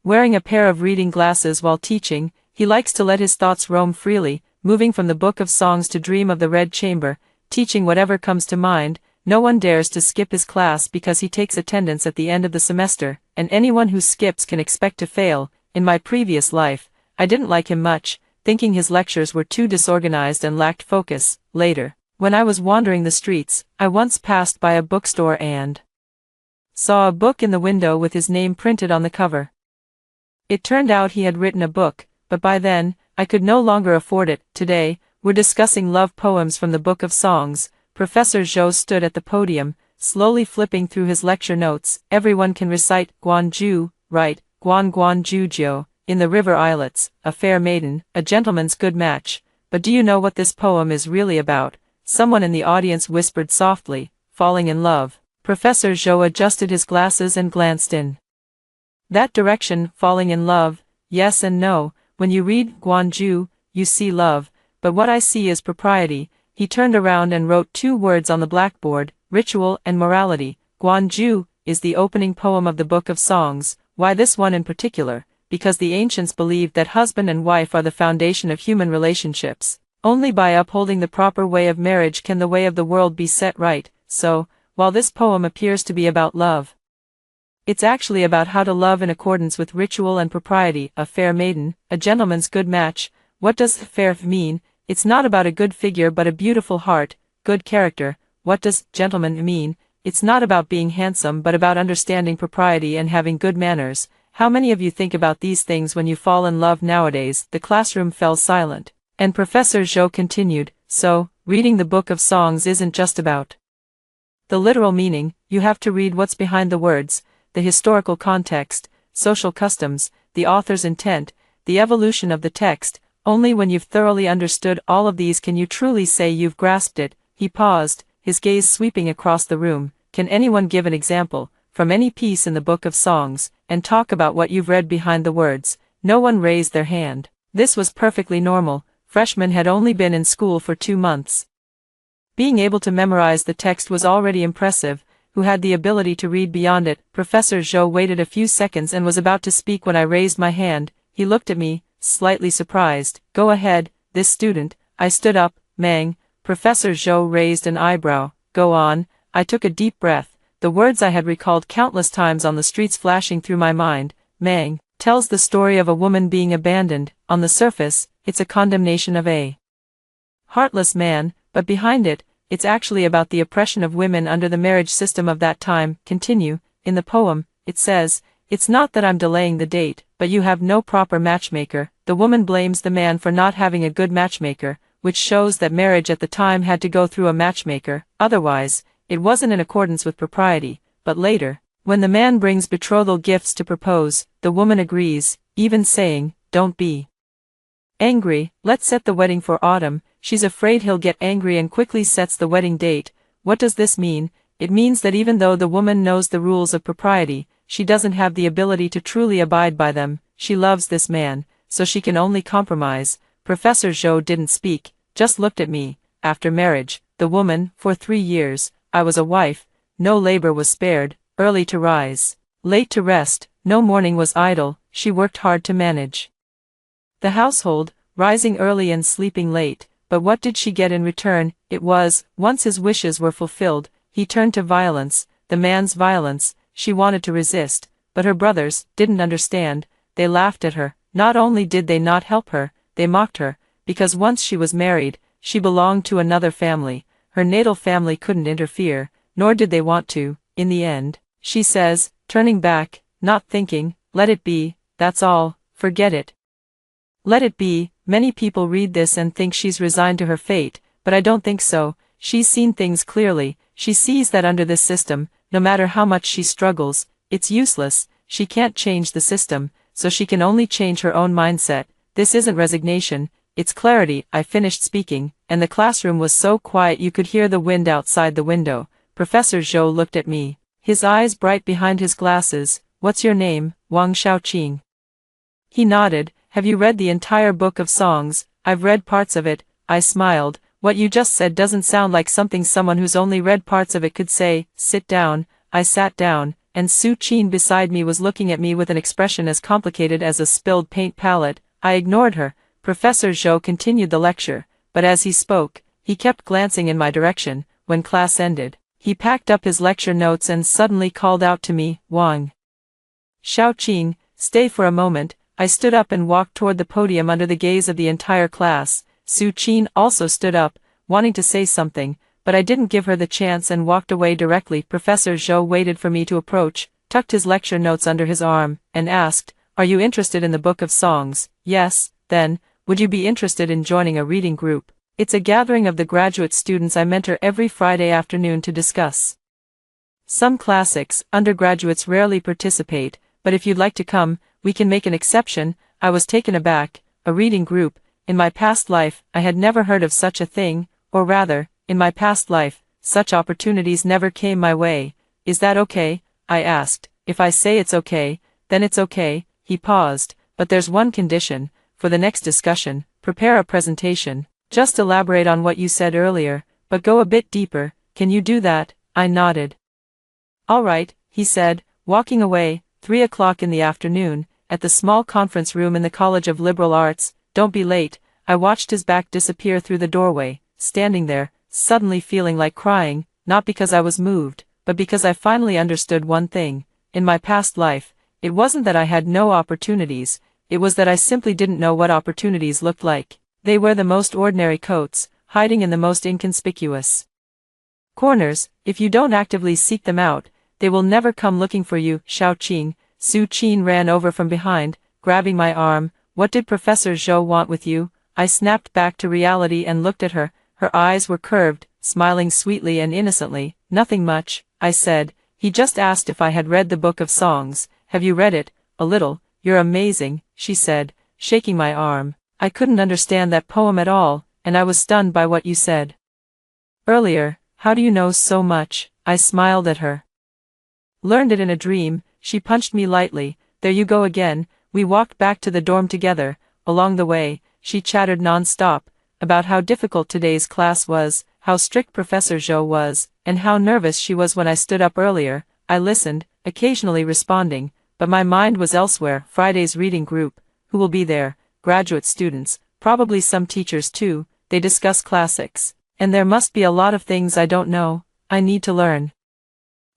Wearing a pair of reading glasses while teaching, he likes to let his thoughts roam freely, moving from the book of songs to dream of the Red Chamber, teaching whatever comes to mind. No one dares to skip his class because he takes attendance at the end of the semester, and anyone who skips can expect to fail. In my previous life, I didn't like him much, thinking his lectures were too disorganized and lacked focus. Later, when I was wandering the streets, I once passed by a bookstore and saw a book in the window with his name printed on the cover. It turned out he had written a book, but by then, I could no longer afford it. Today, we're discussing love poems from the Book of Songs. Professor Zhou stood at the podium, slowly flipping through his lecture notes. Everyone can recite Guanju, right? Guanjujiu, in the river islets, a fair maiden, a gentleman's good match. But do you know what this poem is really about? Someone in the audience whispered softly, falling in love. Professor Zhou adjusted his glasses and glanced in that direction. Falling in love, yes and no. When you read Guanju, you see love, but what I see is propriety. He turned around and wrote 2 words on the blackboard, ritual and morality. Guanju is the opening poem of the Book of Songs. Why this one in particular? Because the ancients believed that husband and wife are the foundation of human relationships. Only by upholding the proper way of marriage can the way of the world be set right. So, while this poem appears to be about love, it's actually about how to love in accordance with ritual and propriety. A fair maiden, a gentleman's good match. What does fair mean? It's not about a good figure but a beautiful heart, good character. What does gentleman mean? It's not about being handsome but about understanding propriety and having good manners. How many of you think about these things when you fall in love nowadays? The classroom fell silent, and Professor Zhou continued, so, reading the book of songs isn't just about the literal meaning. You have to read what's behind the words, the historical context, social customs, the author's intent, the evolution of the text. Only when you've thoroughly understood all of these can you truly say you've grasped it. He paused, his gaze sweeping across the room. Can anyone give an example, from any piece in the book of songs, and talk about what you've read behind the words? No one raised their hand. This was perfectly normal. Freshmen had only been in school for 2 months. Being able to memorize the text was already impressive. Who had the ability to read beyond it? Professor Zhou waited a few seconds and was about to speak when I raised my hand. He looked at me, slightly surprised. Go ahead, this student. I stood up. Mang. Professor Zhou raised an eyebrow. Go on. I took a deep breath, the words I had recalled countless times on the streets flashing through my mind. Mang tells the story of a woman being abandoned. On the surface, it's a condemnation of a heartless man, but behind it, it's actually about the oppression of women under the marriage system of that time. Continue. In the poem, it says, it's not that I'm delaying the date, but you have no proper matchmaker. The woman blames the man for not having a good matchmaker, which shows that marriage at the time had to go through a matchmaker, otherwise, it wasn't in accordance with propriety. But later, when the man brings betrothal gifts to propose, the woman agrees, even saying, don't be angry, let's set the wedding for autumn. She's afraid he'll get angry and quickly sets the wedding date. What does this mean? It means that even though the woman knows the rules of propriety, she doesn't have the ability to truly abide by them. She loves this man, so she can only compromise. Professor Zhou didn't speak, just looked at me. After marriage, the woman, for 3 years, I was a wife, no labor was spared, early to rise, late to rest, no morning was idle. She worked hard to manage the household, rising early and sleeping late. But what did she get in return? It was, once his wishes were fulfilled, he turned to violence, the man's violence. She wanted to resist, but her brothers didn't understand. They laughed at her. Not only did they not help her, they mocked her, because once she was married, she belonged to another family. Her natal family couldn't interfere, nor did they want to. In the end, she says, turning back, not thinking, let it be, that's all, forget it. Let it be. Many people read this and think she's resigned to her fate, but I don't think so. She's seen things clearly. She sees that under this system, no matter how much she struggles, it's useless. She can't change the system, so she can only change her own mindset. This isn't resignation, it's clarity. I finished speaking, and the classroom was so quiet you could hear the wind outside the window. Professor Zhou looked at me, his eyes bright behind his glasses. What's your name? Wang Xiaoqing. He nodded. Have you read the entire book of songs? I've read parts of it. I smiled. What you just said doesn't sound like something someone who's only read parts of it could say. Sit down. I sat down, and Su Qin beside me was looking at me with an expression as complicated as a spilled paint palette. I ignored her. Professor Zhou continued the lecture, but as he spoke, he kept glancing in my direction. When class ended, he packed up his lecture notes and suddenly called out to me, Wang Xiaoqing, stay for a moment. I stood up and walked toward the podium under the gaze of the entire class. Su Qin also stood up, wanting to say something, but I didn't give her the chance and walked away directly. Professor Zhou waited for me to approach, tucked his lecture notes under his arm, and asked, are you interested in the book of songs? Yes. Then, would you be interested in joining a reading group? It's a gathering of the graduate students I mentor every Friday afternoon to discuss some classics. Undergraduates rarely participate, but if you'd like to come, we can make an exception. I was taken aback. A reading group. In my past life, I had never heard of such a thing, or rather, in my past life, such opportunities never came my way. Is that okay? I asked. If I say it's okay, then it's okay. He paused. But there's one condition. For the next discussion, prepare a presentation. Just elaborate on what you said earlier, but go a bit deeper. Can you do that? I nodded. All right, he said, walking away. 3 o'clock in the afternoon, at the small conference room in the College of Liberal Arts. Don't be late. I watched his back disappear through the doorway, standing there, suddenly feeling like crying, not because I was moved, but because I finally understood one thing. In my past life, it wasn't that I had no opportunities, it was that I simply didn't know what opportunities looked like. They wear the most ordinary coats, hiding in the most inconspicuous corners. If you don't actively seek them out, they will never come looking for you. Xiaoqing. Su Qin ran over from behind, grabbing my arm. What did Professor Zhou want with you? I snapped back to reality and looked at her. Her eyes were curved, smiling sweetly and innocently. Nothing much, I said. He just asked if I had read the Book of Songs. Have you read it? A little. You're amazing, she said, shaking my arm. I couldn't understand that poem at all, and I was stunned by what you said earlier. How do you know so much? I smiled at her. Learned it in a dream. She punched me lightly. There you go again. We walked back to the dorm together. Along the way, she chattered non-stop about how difficult today's class was, how strict Professor Zhou was, and how nervous she was when I stood up earlier. I listened, occasionally responding, but my mind was elsewhere. Friday's reading group. Who will be there? Graduate students, probably some teachers too. They discuss classics. And there must be a lot of things I don't know. I need to learn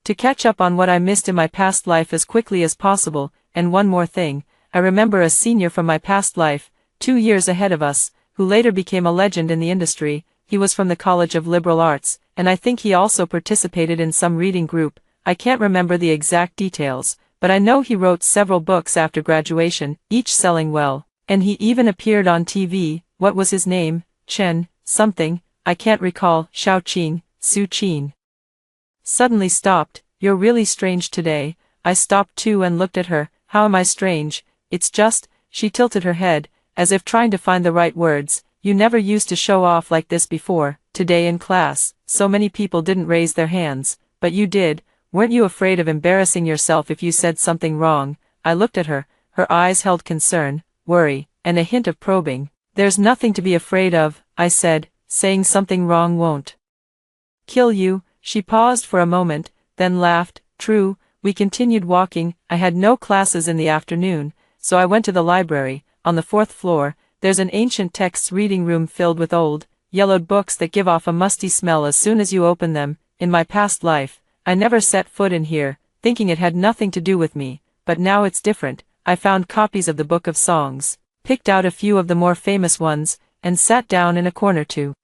to catch up on what I missed in my past life as quickly as possible. And one more thing, I remember a senior from my past life, 2 years ahead of us, who later became a legend in the industry. He was from the College of Liberal Arts, and I think he also participated in some reading group. I can't remember the exact details, but I know he wrote several books after graduation, each selling well, and he even appeared on TV. What was his name? Chen, something, I can't recall. Xiaoqing. Su Qin suddenly stopped. You're really strange today. I stopped too and looked at her. How am I strange? It's just, she tilted her head, as if trying to find the right words. You never used to show off like this before. Today in class, so many people didn't raise their hands, but you did. Weren't you afraid of embarrassing yourself if you said something wrong? I looked at her. Her eyes held concern, worry, and a hint of probing. There's nothing to be afraid of, I said. Saying something wrong won't kill you. She paused for a moment, then laughed. True. We continued walking. I had no classes in the afternoon, so I went to the library. On the 4th floor, there's an ancient texts reading room filled with old, yellowed books that give off a musty smell as soon as you open them. In my past life, I never set foot in here, thinking it had nothing to do with me, but now it's different. I found copies of the Book of Songs, picked out a few of the more famous ones, and sat down in a corner to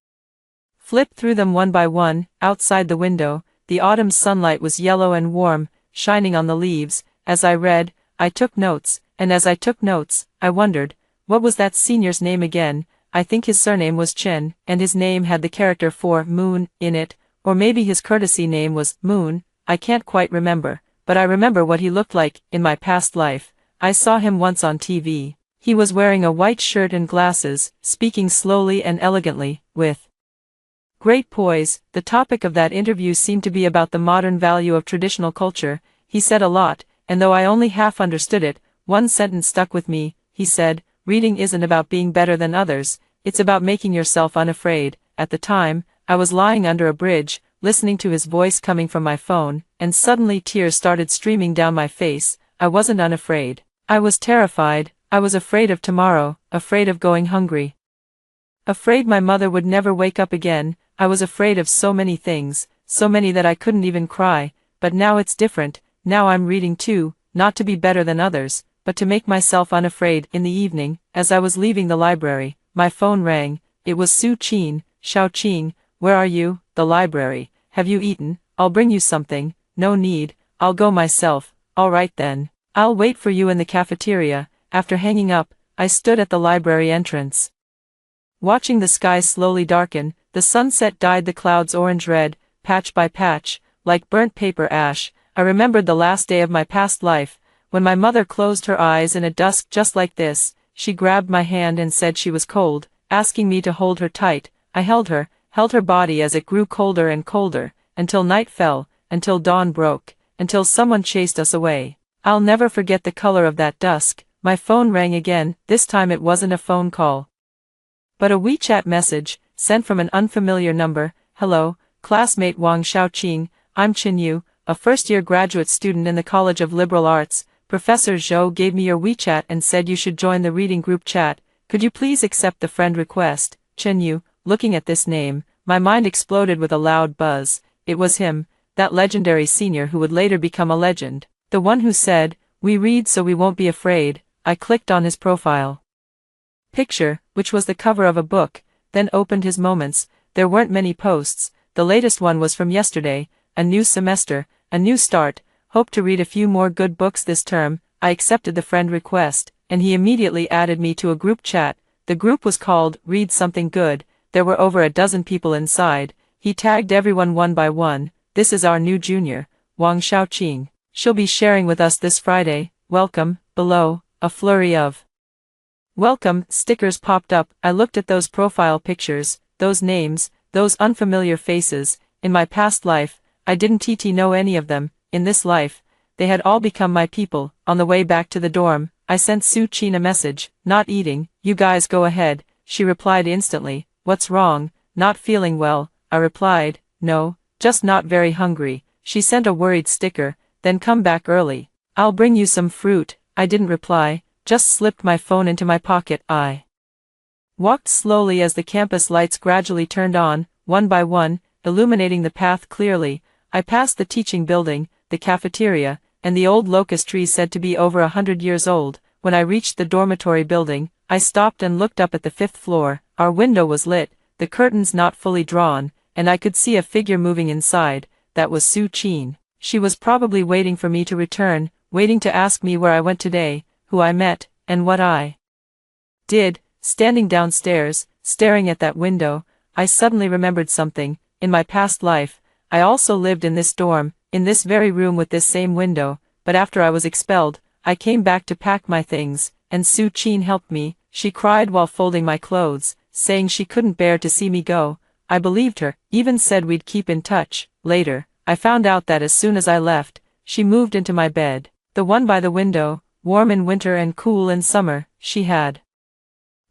flip through them one by one. Outside the window, the autumn sunlight was yellow and warm, shining on the leaves. As I read, I took notes, and as I took notes, I wondered, what was that senior's name again? I think his surname was Chen, and his name had the character for moon in it, or maybe his courtesy name was Moon. I can't quite remember, but I remember what he looked like in my past life. I saw him once on TV. He was wearing a white shirt and glasses, speaking slowly and elegantly, with great poise. The topic of that interview seemed to be about the modern value of traditional culture. He said a lot, and though I only half understood it, one sentence stuck with me. He said, reading isn't about being better than others, it's about making yourself unafraid. At the time, I was lying under a bridge, listening to his voice coming from my phone, and suddenly tears started streaming down my face. I wasn't unafraid. I was terrified. I was afraid of tomorrow, afraid of going hungry, afraid my mother would never wake up again. I was afraid of so many things, so many that I couldn't even cry. But now it's different. Now I'm reading too, not to be better than others, but to make myself unafraid. In the evening, as I was leaving the library, my phone rang. It was Su Qin. Xiaoqing, where are you? The library. Have you eaten? I'll bring you something. No need, I'll go myself. All right then. I'll wait for you in the cafeteria. After hanging up, I stood at the library entrance, watching the sky slowly darken. The sunset dyed the clouds orange-red, patch by patch, like burnt paper ash. I remembered the last day of my past life, when my mother closed her eyes in a dusk just like this. She grabbed my hand and said she was cold, asking me to hold her tight. I held her body as it grew colder and colder, until night fell, until dawn broke, until someone chased us away. I'll never forget the color of that dusk. My phone rang again. This time it wasn't a phone call, but a WeChat message, sent from an unfamiliar number. Hello, classmate Wang Xiaoqing, I'm Chen Yu, a first-year graduate student in the College of Liberal Arts. Professor Zhou gave me your WeChat and said you should join the reading group chat. Could you please accept the friend request? Chen Yu, looking at this name, my mind exploded with a loud buzz. It was him, that legendary senior who would later become a legend. The one who said, "We read so we won't be afraid." I clicked on his profile picture, which was the cover of a book, then opened his moments. There weren't many posts. The latest one was from yesterday. A new semester, a new start. Hope to read a few more good books this term. I accepted the friend request, and he immediately added me to a group chat. The group was called Read Something Good. There were over a dozen people inside. He tagged everyone one by one. This is our new junior, Wang Xiaoqing. She'll be sharing with us this Friday. Welcome. Below, a flurry of welcome stickers popped up. I looked at those profile pictures, those names, those unfamiliar faces. In my past life, I didn't know any of them. In this life, they had all become my people. On the way back to the dorm, I sent Su Qin a message. Not eating. You guys go ahead. She replied instantly. What's wrong? Not feeling well. I replied, no, just not very hungry. She sent a worried sticker. Then come back early. I'll bring you some fruit. I didn't reply, just slipped my phone into my pocket. I walked slowly as the campus lights gradually turned on, one by one, illuminating the path clearly. I passed the teaching building, the cafeteria, and the old locust tree said to be over 100 years old. When I reached the dormitory building, I stopped and looked up at the 5th floor. Our window was lit, the curtains not fully drawn, and I could see a figure moving inside. That was Su Qin. She was probably waiting for me to return, waiting to ask me where I went today, who I met, and what I did. Standing downstairs, staring at that window, I suddenly remembered something. In my past life, I also lived in this dorm, in this very room with this same window, but after I was expelled, I came back to pack my things, and Su Qin helped me. She cried while folding my clothes, saying she couldn't bear to see me go. I believed her, even said we'd keep in touch. Later, I found out that as soon as I left, she moved into my bed, the one by the window, warm in winter and cool in summer. She had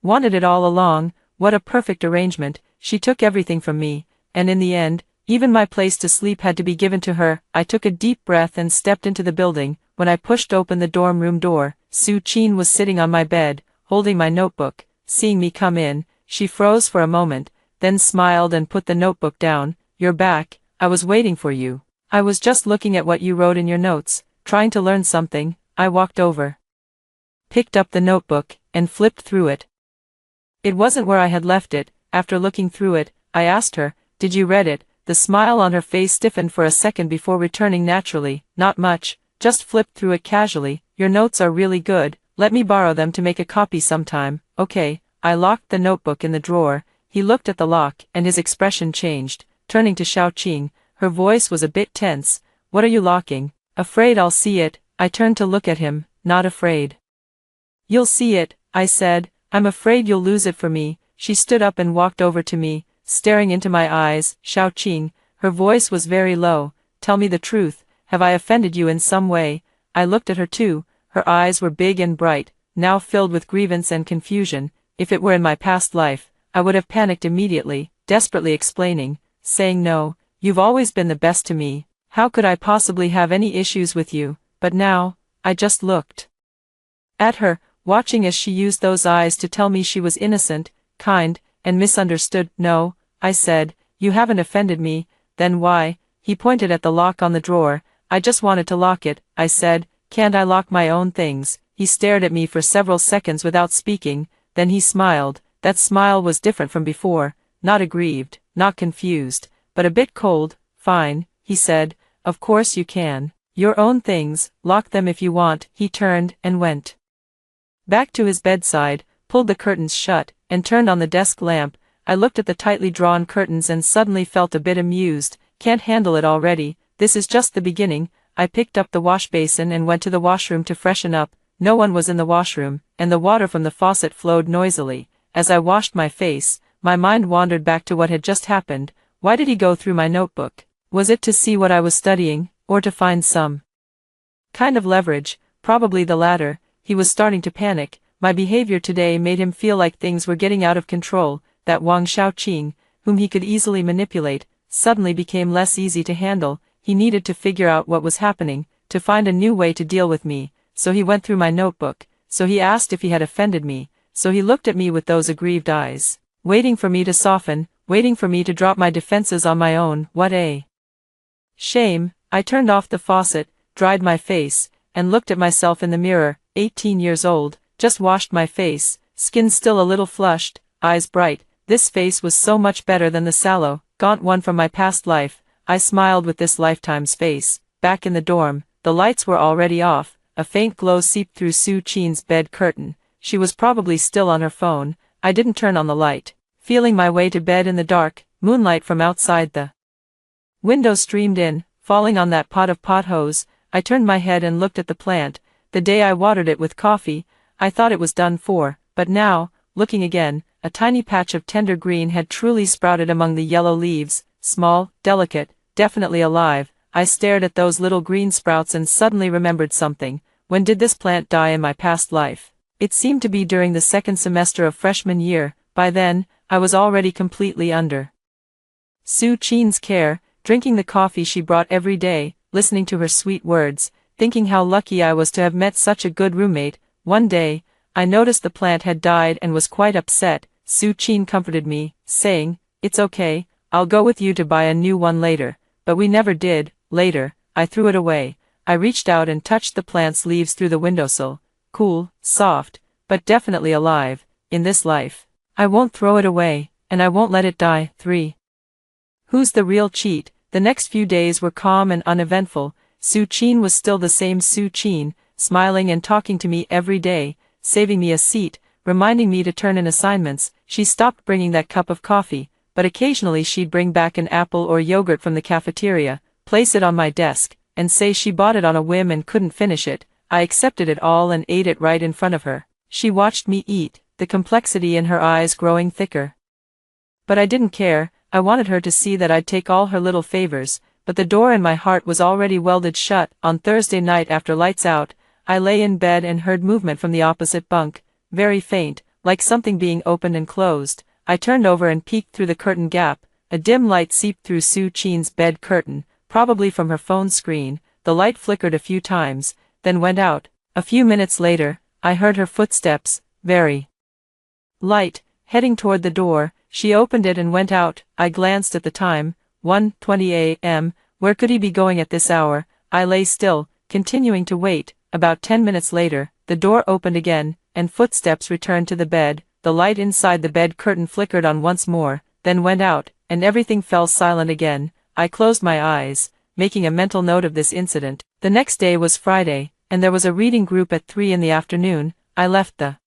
wanted it all along. What a perfect arrangement. She took everything from me, and in the end, even my place to sleep had to be given to her. I took a deep breath and stepped into the building. When I pushed open the dorm room door, Su Qin was sitting on my bed, holding my notebook. Seeing me come in, she froze for a moment, then smiled and put the notebook down. You're back. I was waiting for you. I was just looking at what you wrote in your notes, trying to learn something. I walked over, picked up the notebook, and flipped through it. It wasn't where I had left it. After looking through it, I asked her, did you read it? The smile on her face stiffened for a second before returning naturally. Not much, just flipped through it casually. Your notes are really good. Let me borrow them to make a copy sometime. Okay. I locked the notebook in the drawer. He looked at the lock, and his expression changed. Turning to Xiaoqing, her voice was a bit tense. What are you locking? Afraid I'll see it. I turned to look at him, not afraid. You'll see it, I said. I'm afraid you'll lose it for me. She stood up and walked over to me, staring into my eyes. Xiaoqing, her voice was very low. Tell me the truth. Have I offended you in some way? I looked at her too. Her eyes were big and bright, now filled with grievance and confusion. If it were in my past life, I would have panicked immediately, desperately explaining, saying no, you've always been the best to me. How could I possibly have any issues with you? But now, I just looked at her, watching as she used those eyes to tell me she was innocent, kind, and misunderstood. No, I said, you haven't offended me. Then why? He pointed at the lock on the drawer. I just wanted to lock it, I said. Can't I lock my own things? He stared at me for several seconds without speaking, then he smiled. That smile was different from before, not aggrieved, not confused, but a bit cold. Fine, he said, of course you can. Your own things, lock them if you want. He turned and went back to his bedside, pulled the curtains shut, and turned on the desk lamp. I looked at the tightly drawn curtains and suddenly felt a bit amused. Can't handle it already. This is just the beginning. I picked up the wash basin and went to the washroom to freshen up. No one was in the washroom, and the water from the faucet flowed noisily. As I washed my face, my mind wandered back to what had just happened. Why did he go through my notebook? Was it to see what I was studying, or to find some kind of leverage? Probably the latter. He was starting to panic. My behavior today made him feel like things were getting out of control. That Wang Xiaoqing, whom he could easily manipulate, suddenly became less easy to handle. He needed to figure out what was happening, to find a new way to deal with me. so he went through my notebook, so he asked if he had offended me, so he looked at me with those aggrieved eyes, waiting for me to soften, waiting for me to drop my defenses on my own. What a shame. I turned off the faucet, dried my face, and looked at myself in the mirror. 18 years old, just washed my face, skin still a little flushed, eyes bright. This face was so much better than the sallow, gaunt one from my past life. I smiled with this lifetime's face. Back in the dorm, the lights were already off. A faint glow seeped through Sue Chin's bed curtain. She was probably still on her phone. I didn't turn on the light. Feeling my way to bed in the dark, moonlight from outside the window streamed in, falling on that pot of hose. I turned my head and looked at the plant. The day I watered it with coffee, I thought it was done for, but now, looking again, a tiny patch of tender green had truly sprouted among the yellow leaves, small, delicate, definitely alive. I stared at those little green sprouts and suddenly remembered something. When did this plant die in my past life? It seemed to be during the second semester of freshman year. By then, I was already completely under Sue Chin's care, drinking the coffee she brought every day, listening to her sweet words, thinking how lucky I was to have met such a good roommate. One day, I noticed the plant had died and was quite upset. Sue Chin comforted me, saying, "It's okay, I'll go with you to buy a new one later." But we never did. Later, I threw it away. I reached out and touched the plant's leaves through the windowsill. Cool, soft, but definitely alive. In this life, I won't throw it away, and I won't let it die. 3. Who's the real cheat? The next few days were calm and uneventful. Sue Chin was still the same Sue Chin, smiling and talking to me every day, saving me a seat, reminding me to turn in assignments. She stopped bringing that cup of coffee, but occasionally she'd bring back an apple or yogurt from the cafeteria, place it on my desk, and say she bought it on a whim and couldn't finish it. I accepted it all and ate it right in front of her. She watched me eat, the complexity in her eyes growing thicker. But I didn't care. I wanted her to see that I'd take all her little favors, but the door in my heart was already welded shut. On Thursday night after lights out, I lay in bed and heard movement from the opposite bunk, very faint, like something being opened and closed. I turned over and peeked through the curtain gap. A dim light seeped through Sue Chin's bed curtain, probably from her phone screen. The light flickered a few times, then went out. A few minutes later, I heard her footsteps, very light, heading toward the door. She opened it and went out. I glanced at the time, 1:20 a.m. Where could he be going at this hour? I lay still, continuing to wait. About 10 minutes later, the door opened again, and footsteps returned to the bed. The light inside the bed curtain flickered on once more, then went out, and everything fell silent again. I closed my eyes, making a mental note of this incident. The next day was Friday, and there was a reading group at 3 in the afternoon. I left the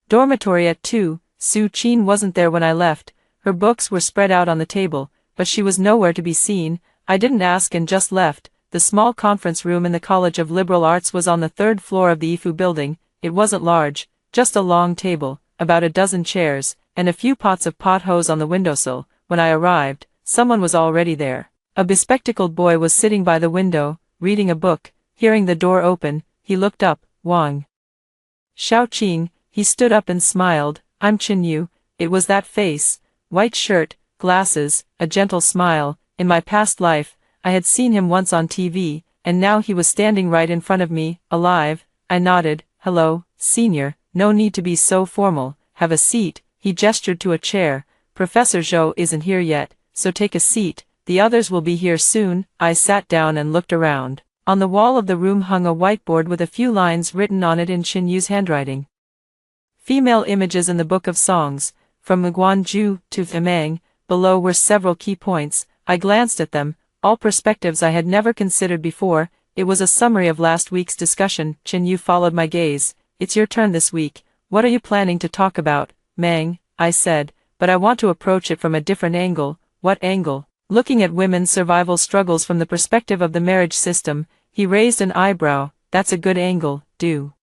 dormitory at 2. Sue Chin wasn't there when I left. Her books were spread out on the table, but she was nowhere to be seen. I didn't ask and just left. The small conference room in the College of Liberal Arts was on the 3rd floor of the IFU building. It wasn't large, just a long table, about a dozen chairs, and a few pots of hose on the windowsill. When I arrived, someone was already there. A bespectacled boy was sitting by the window, reading a book. Hearing the door open, he looked up. Wang Xiaoqing. He stood up and smiled. "I'm Chin Yu." It was that face, white shirt, glasses, a gentle smile. In my past life, I had seen him once on TV, and now he was standing right in front of me, alive. I nodded. "Hello, senior, no need to be so formal. Have a seat." He gestured to a chair. "Professor Zhou isn't here yet, so take a seat. The others will be here soon." I sat down and looked around. On the wall of the room hung a whiteboard with a few lines written on it in Chin Yu's handwriting. Female images in the Book of Songs, from Guanju to Femang. Below were several key points. I glanced at them, all perspectives I had never considered before. It was a summary of last week's discussion. Chin Yu followed my gaze. "It's your turn this week. What are you planning to talk about?" "Mang," I said, "but I want to approach it from a different angle." "What angle?" "Looking at women's survival struggles from the perspective of the marriage system." He raised an eyebrow. "That's a good angle. Do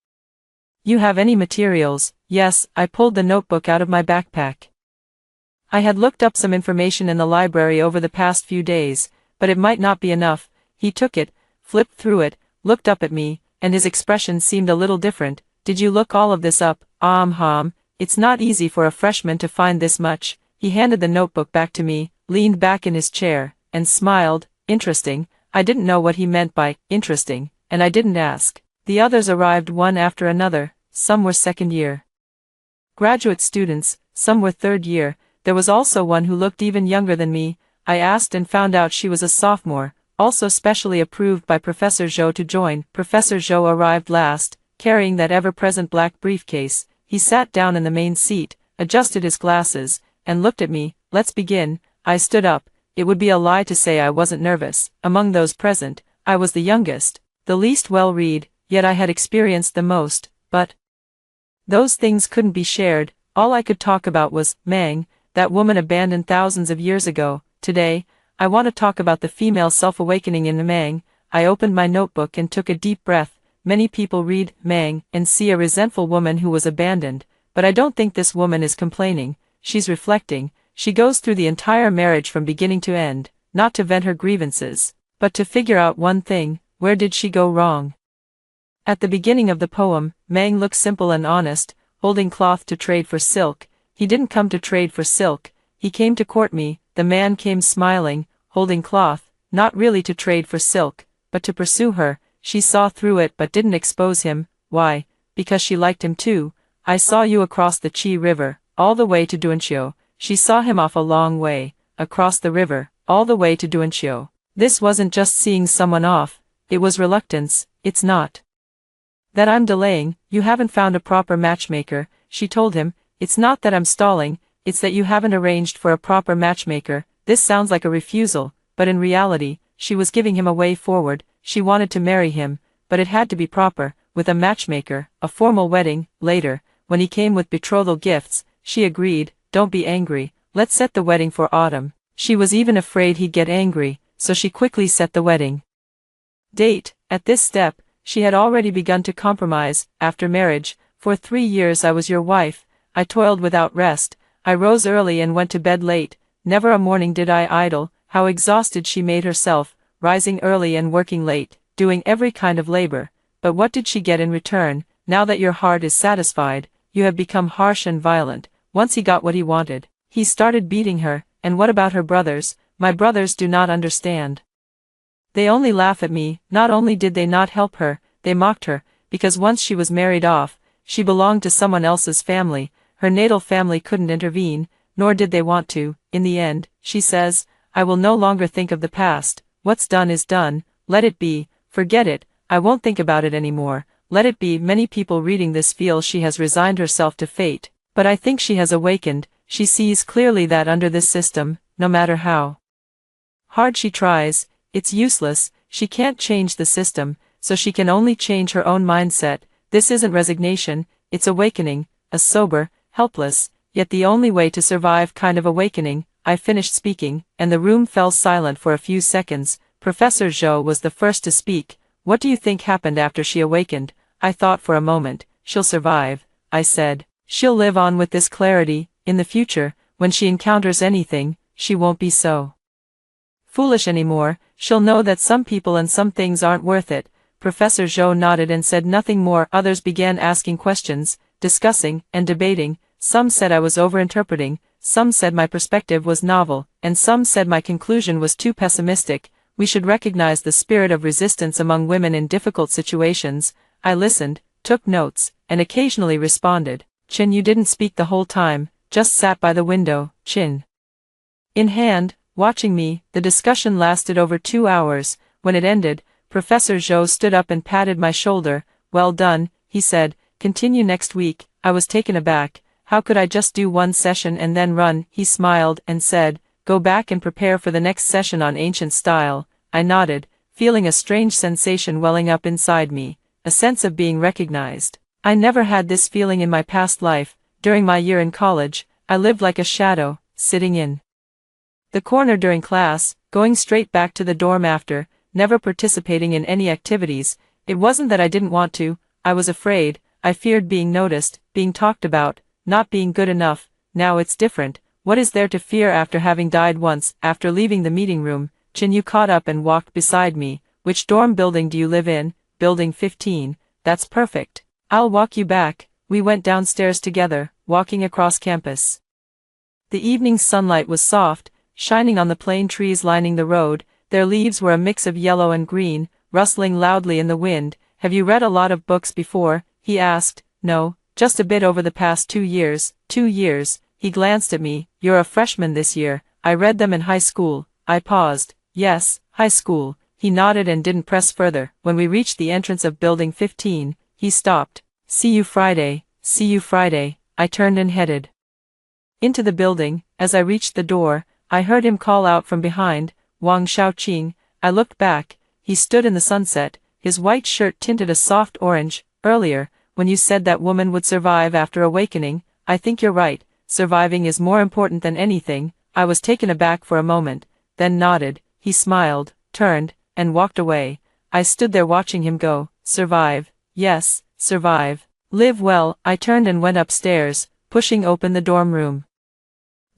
you have any materials?" "Yes." I pulled the notebook out of my backpack. I had looked up some information in the library over the past few days, but it might not be enough. He took it, flipped through it, looked up at me, and his expression seemed a little different. "Did you look all of this up?" It's not easy for a freshman to find this much." He handed the notebook back to me, leaned back in his chair, and smiled. "Interesting." I didn't know what he meant by interesting, and I didn't ask. The others arrived one after another, some were second year graduate students, some were third year. There was also one who looked even younger than me. I asked and found out she was a sophomore, also specially approved by Professor Zhou to join. Professor Zhou arrived last, carrying that ever-present black briefcase. He sat down in the main seat, adjusted his glasses, and looked at me. Let's begin. I stood up. It would be a lie to say I wasn't nervous. Among those present, I was the youngest, the least well-read, yet I had experienced the most, but those things couldn't be shared. All I could talk about was Mang, that woman abandoned thousands of years ago. Today, I want to talk about the female self-awakening in Mang. I opened my notebook and took a deep breath. Many people read Mang and see a resentful woman who was abandoned, but I don't think this woman is complaining. She's reflecting. She goes through the entire marriage from beginning to end, not to vent her grievances, but to figure out one thing: where did she go wrong? At the beginning of the poem, Mang looked simple and honest, holding cloth to trade for silk. He didn't come to trade for silk, he came to court me. The man came smiling, holding cloth, not really to trade for silk, but to pursue her. She saw through it but didn't expose him. Why? Because she liked him too. I saw you across the Qi River, all the way to Duanqiu. She saw him off a long way, across the river, all the way to Duanqiu. This wasn't just seeing someone off, it was reluctance. It's not that I'm delaying, you haven't found a proper matchmaker, she told him. It's not that I'm stalling, it's that you haven't arranged for a proper matchmaker. This sounds like a refusal, but in reality, she was giving him a way forward. She wanted to marry him, but it had to be proper, with a matchmaker, a formal wedding. Later, when he came with betrothal gifts, she agreed. Don't be angry, let's set the wedding for autumn. She was even afraid he'd get angry, so she quickly set the wedding date. At this step, she had already begun to compromise. After marriage, for 3 years I was your wife. I toiled without rest. I rose early and went to bed late. Never a morning did I idle. How exhausted she made herself, rising early and working late, doing every kind of labor. But what did she get in return? Now that your heart is satisfied, you have become harsh and violent. Once he got what he wanted, he started beating her. And what about her brothers? My brothers do not understand. They only laugh at me. Not only did they not help her, they mocked her, because once she was married off, she belonged to someone else's family. Her natal family couldn't intervene, nor did they want to. In the end, she says, I will no longer think of the past. What's done is done. Let it be. Forget it. I won't think about it anymore. Let it be. Many people reading this feel she has resigned herself to fate, but I think she has awakened. She sees clearly that under this system, no matter how hard she tries, it's useless. She can't change the system, so she can only change her own mindset. This isn't resignation, it's awakening, a sober, helpless, yet the only way to survive kind of awakening. I finished speaking, and the room fell silent for a few seconds. Professor Zhou was the first to speak. What do you think happened after she awakened? I thought for a moment. She'll survive, I said. She'll live on with this clarity. In the future, when she encounters anything, she won't be so foolish anymore. She'll know that some people and some things aren't worth it. Professor Zhou nodded and said nothing more. Others began asking questions, discussing, and debating. Some said I was overinterpreting, some said my perspective was novel, and some said my conclusion was too pessimistic. We should recognize the spirit of resistance among women in difficult situations. I listened, took notes, and occasionally responded. Chin, you didn't speak the whole time, just sat by the window, chin in hand, watching me. The discussion lasted over 2 hours. When it ended, Professor Zhou stood up and patted my shoulder. Well done, he said. Continue next week. I was taken aback. How could I just do one session and then run? He smiled and said, go back and prepare for the next session on ancient style. I nodded, feeling a strange sensation welling up inside me, a sense of being recognized. I never had this feeling in my past life. During my year in college, I lived like a shadow, sitting in the corner during class, going straight back to the dorm after, never participating in any activities. It wasn't that I didn't want to, I was afraid. I feared being noticed, being talked about, not being good enough. Now it's different. What is there to fear after having died once? After leaving the meeting room, Chinyu caught up and walked beside me. Which dorm building do you live in? Building 15. That's perfect. I'll walk you back. We went downstairs together, walking across campus. The evening sunlight was soft, shining on the plane trees lining the road. Their leaves were a mix of yellow and green, rustling loudly in the wind. have you read a lot of books before? He asked. No, just a bit over the past 2 years. 2 years, he glanced at me. You're a freshman this year. I read them in high school. I paused. Yes, high school. He nodded and didn't press further. When we reached the entrance of Building 15, he stopped. See you Friday. See you Friday. I turned and headed into the building. As I reached the door, I heard him call out from behind, Wang Xiaoqing. I looked back. He stood in the sunset, his white shirt tinted a soft orange. Earlier, when you said that woman would survive after awakening, I think you're right. Surviving is more important than anything. I was taken aback for a moment, then nodded. He smiled, turned, and walked away. I stood there watching him go. Survive. Yes, survive. Live well. I turned and went upstairs, pushing open the dorm room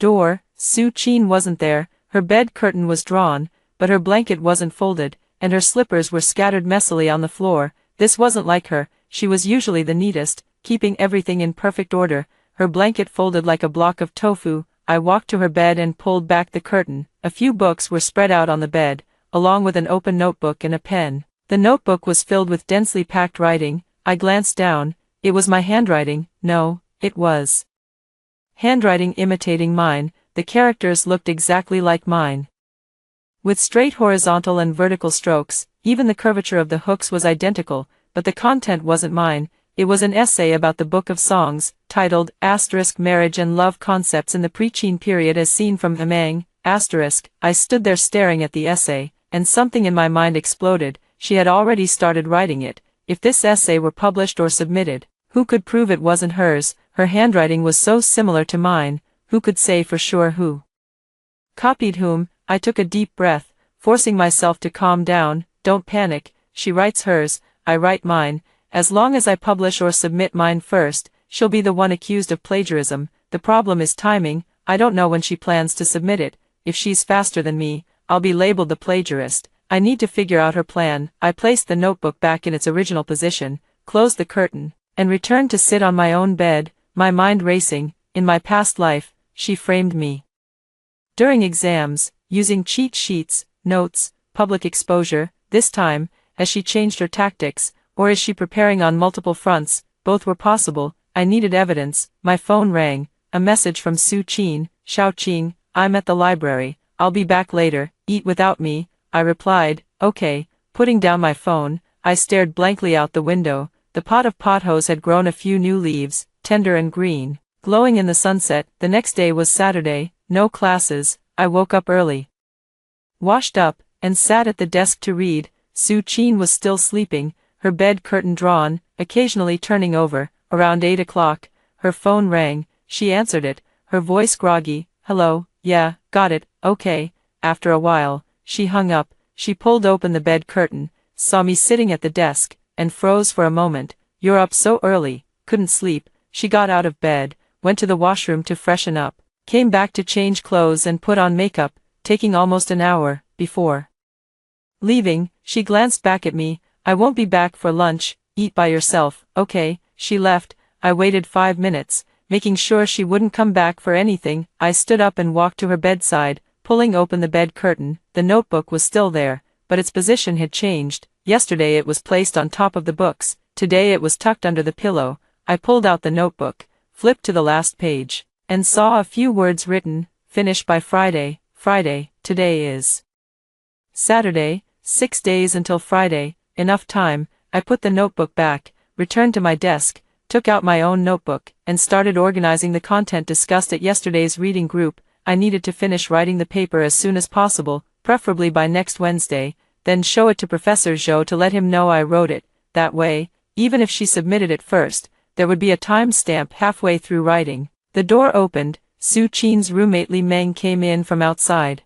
door. Su Qin wasn't there. Her bed curtain was drawn, but her blanket wasn't folded, and her slippers were scattered messily on the floor. This wasn't like her. She was usually the neatest, keeping everything in perfect order, her blanket folded like a block of tofu. I walked to her bed and pulled back the curtain. A few books were spread out on the bed, along with an open notebook and a pen. The notebook was filled with densely packed writing. I glanced down. It was my handwriting. No, it was handwriting imitating mine. The characters looked exactly like mine, with straight horizontal and vertical strokes. Even the curvature of the hooks was identical, but the content wasn't mine. It was an essay about the Book of Songs, titled, Marriage and Love Concepts in the Pre-Qin Period as Seen from Amang, I stood there staring at the essay, and something in my mind exploded. She had already started writing it. If this essay were published or submitted, who could prove it wasn't hers? Her handwriting was so similar to mine, who could say for sure who copied whom? I took a deep breath, forcing myself to calm down. Don't panic. She writes hers, I write mine. As long as I publish or submit mine first, she'll be the one accused of plagiarism. The problem is timing. I don't know when she plans to submit it. If she's faster than me, I'll be labeled the plagiarist. I need to figure out her plan. I placed the notebook back in its original position, closed the curtain, and returned to sit on my own bed, my mind racing. In my past life, she framed me during exams, using cheat sheets, notes, public exposure. This time, has she changed her tactics, or is she preparing on multiple fronts? Both were possible. I needed evidence. My phone rang. A message from Su Qin. Xiaoqing, I'm at the library. I'll be back later. Eat without me. I replied, okay. Putting down my phone, I stared blankly out the window. The pot of pothos had grown a few new leaves, tender and green, glowing in the sunset. The next day was Saturday, no classes. I woke up early, washed up, and sat at the desk to read. Su Qin was still sleeping, her bed curtain drawn, occasionally turning over. Around 8 o'clock, her phone rang. She answered it, her voice groggy. Hello, yeah, got it, okay. After a while, she hung up. She pulled open the bed curtain, saw me sitting at the desk, and froze for a moment. You're up so early. Couldn't sleep. She got out of bed, went to the washroom to freshen up, came back to change clothes and put on makeup, taking almost an hour. Before leaving, she glanced back at me. I won't be back for lunch. Eat by yourself. Okay. She left. I waited 5 minutes, making sure she wouldn't come back for anything. I stood up and walked to her bedside, pulling open the bed curtain. The notebook was still there, but its position had changed. Yesterday it was placed on top of the books. Today it was tucked under the pillow. I pulled out the notebook, flipped to the last page, and saw a few words written, finish by Friday. Friday, today is Saturday, 6 days until Friday, enough time. I put the notebook back, returned to my desk, took out my own notebook, and started organizing the content discussed at yesterday's reading group. I needed to finish writing the paper as soon as possible, preferably by next Wednesday, then show it to Professor Zhou to let him know I wrote it. That way, even if she submitted it first, there would be a time stamp halfway through writing. The door opened. Su Qin's roommate Li Meng came in from outside.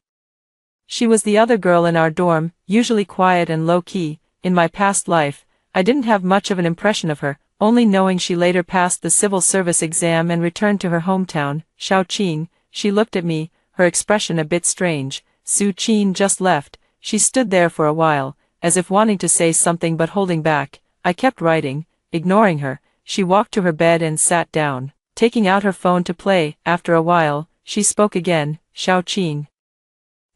She was the other girl in our dorm, usually quiet and low-key. In my past life, I didn't have much of an impression of her, only knowing she later passed the civil service exam and returned to her hometown. Xiaoqing, she looked at me, her expression a bit strange. Su Qin just left. She stood there for a while, as if wanting to say something but holding back. I kept writing, ignoring her. She walked to her bed and sat down, taking out her phone to play. After a while, she spoke again. Xiaoqing,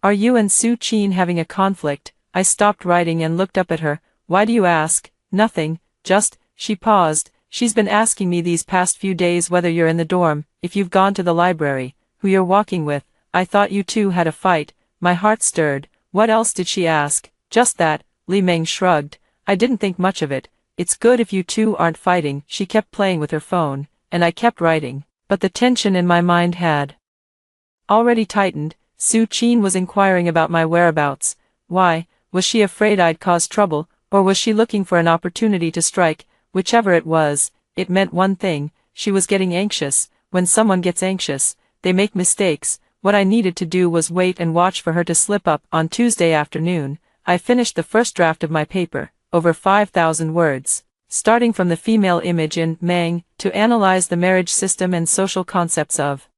are you and Su Qin having a conflict? I stopped writing and looked up at her. Why do you ask? Nothing, just, she paused, she's been asking me these past few days whether you're in the dorm, if you've gone to the library, who you're walking with. I thought you two had a fight. My heart stirred. What else did she ask? Just that, Li Meng shrugged. I didn't think much of it. It's good if you two aren't fighting. She kept playing with her phone, and I kept writing. But the tension in my mind had already tightened. Su Qin was inquiring about my whereabouts. Why? Was she afraid I'd cause trouble, or was she looking for an opportunity to strike? Whichever it was, it meant one thing: she was getting anxious. When someone gets anxious, they make mistakes. What I needed to do was wait and watch for her to slip up. On Tuesday afternoon, I finished the first draft of my paper, over 5,000 words, starting from the female image in Mang, to analyze the marriage system and social concepts of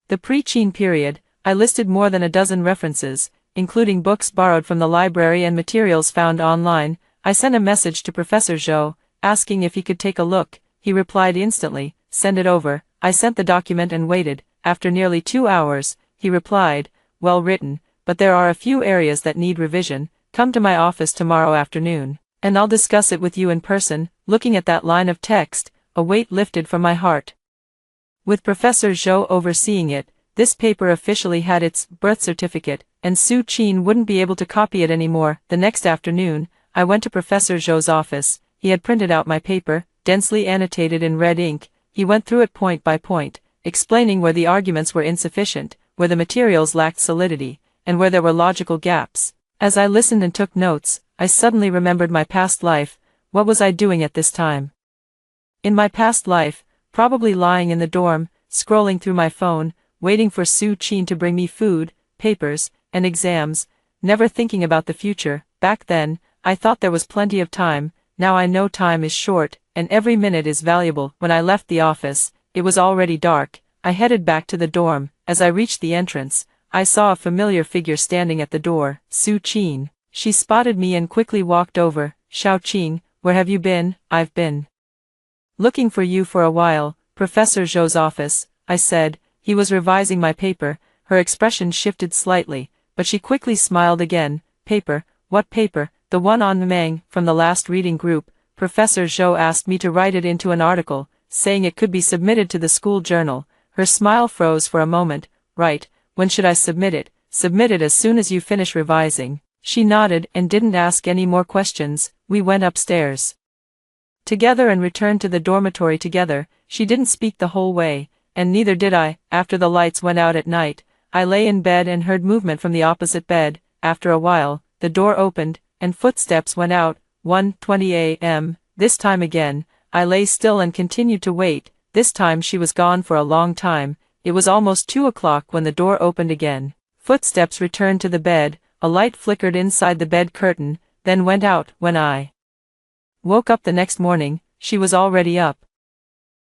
the pre-Qin period. I listed more than a dozen references, including books borrowed from the library and materials found online. I sent a message to Professor Zhou, asking if he could take a look. He replied instantly, "Send it over." I sent the document and waited. After nearly 2 hours, he replied, "Well written, but there are a few areas that need revision. Come to my office tomorrow afternoon, and I'll discuss it with you in person." Looking at that line of text, a weight lifted from my heart. With Professor Zhou overseeing it, this paper officially had its birth certificate, and Su Qin wouldn't be able to copy it anymore. The next afternoon, I went to Professor Zhou's office. He had printed out my paper, densely annotated in red ink. He went through it point by point, explaining where the arguments were insufficient, where the materials lacked solidity, and where there were logical gaps. As I listened and took notes, I suddenly remembered my past life. What was I doing at this time? In my past life, probably lying in the dorm, scrolling through my phone, waiting for Su Qin to bring me food, papers, and exams, never thinking about the future. Back then, I thought there was plenty of time. Now I know time is short, and every minute is valuable. When I left the office, it was already dark. I headed back to the dorm. As I reached the entrance, I saw a familiar figure standing at the door, Su Qin. She spotted me and quickly walked over. "Xiao Qing, where have you been?" "I've been looking for you for a while." "Professor Zhou's office," I said. He was revising my paper. Her expression shifted slightly, but she quickly smiled again. "Paper? What paper?" "The one on Meng, from the last reading group. Professor Zhou asked me to write it into an article, saying it could be submitted to the school journal." Her smile froze for a moment. "Right, when should I submit it?" "Submit it as soon as you finish revising." She nodded and didn't ask any more questions. We went upstairs together and returned to the dormitory together. She didn't speak the whole way, and neither did I. After the lights went out at night, I lay in bed and heard movement from the opposite bed. After a while, the door opened, and footsteps went out. 1:20 a.m. This time again, I lay still and continued to wait. This time she was gone for a long time. It was almost 2 o'clock when the door opened again. Footsteps returned to the bed. A light flickered inside the bed curtain, then went out. When I woke up the next morning, she was already up,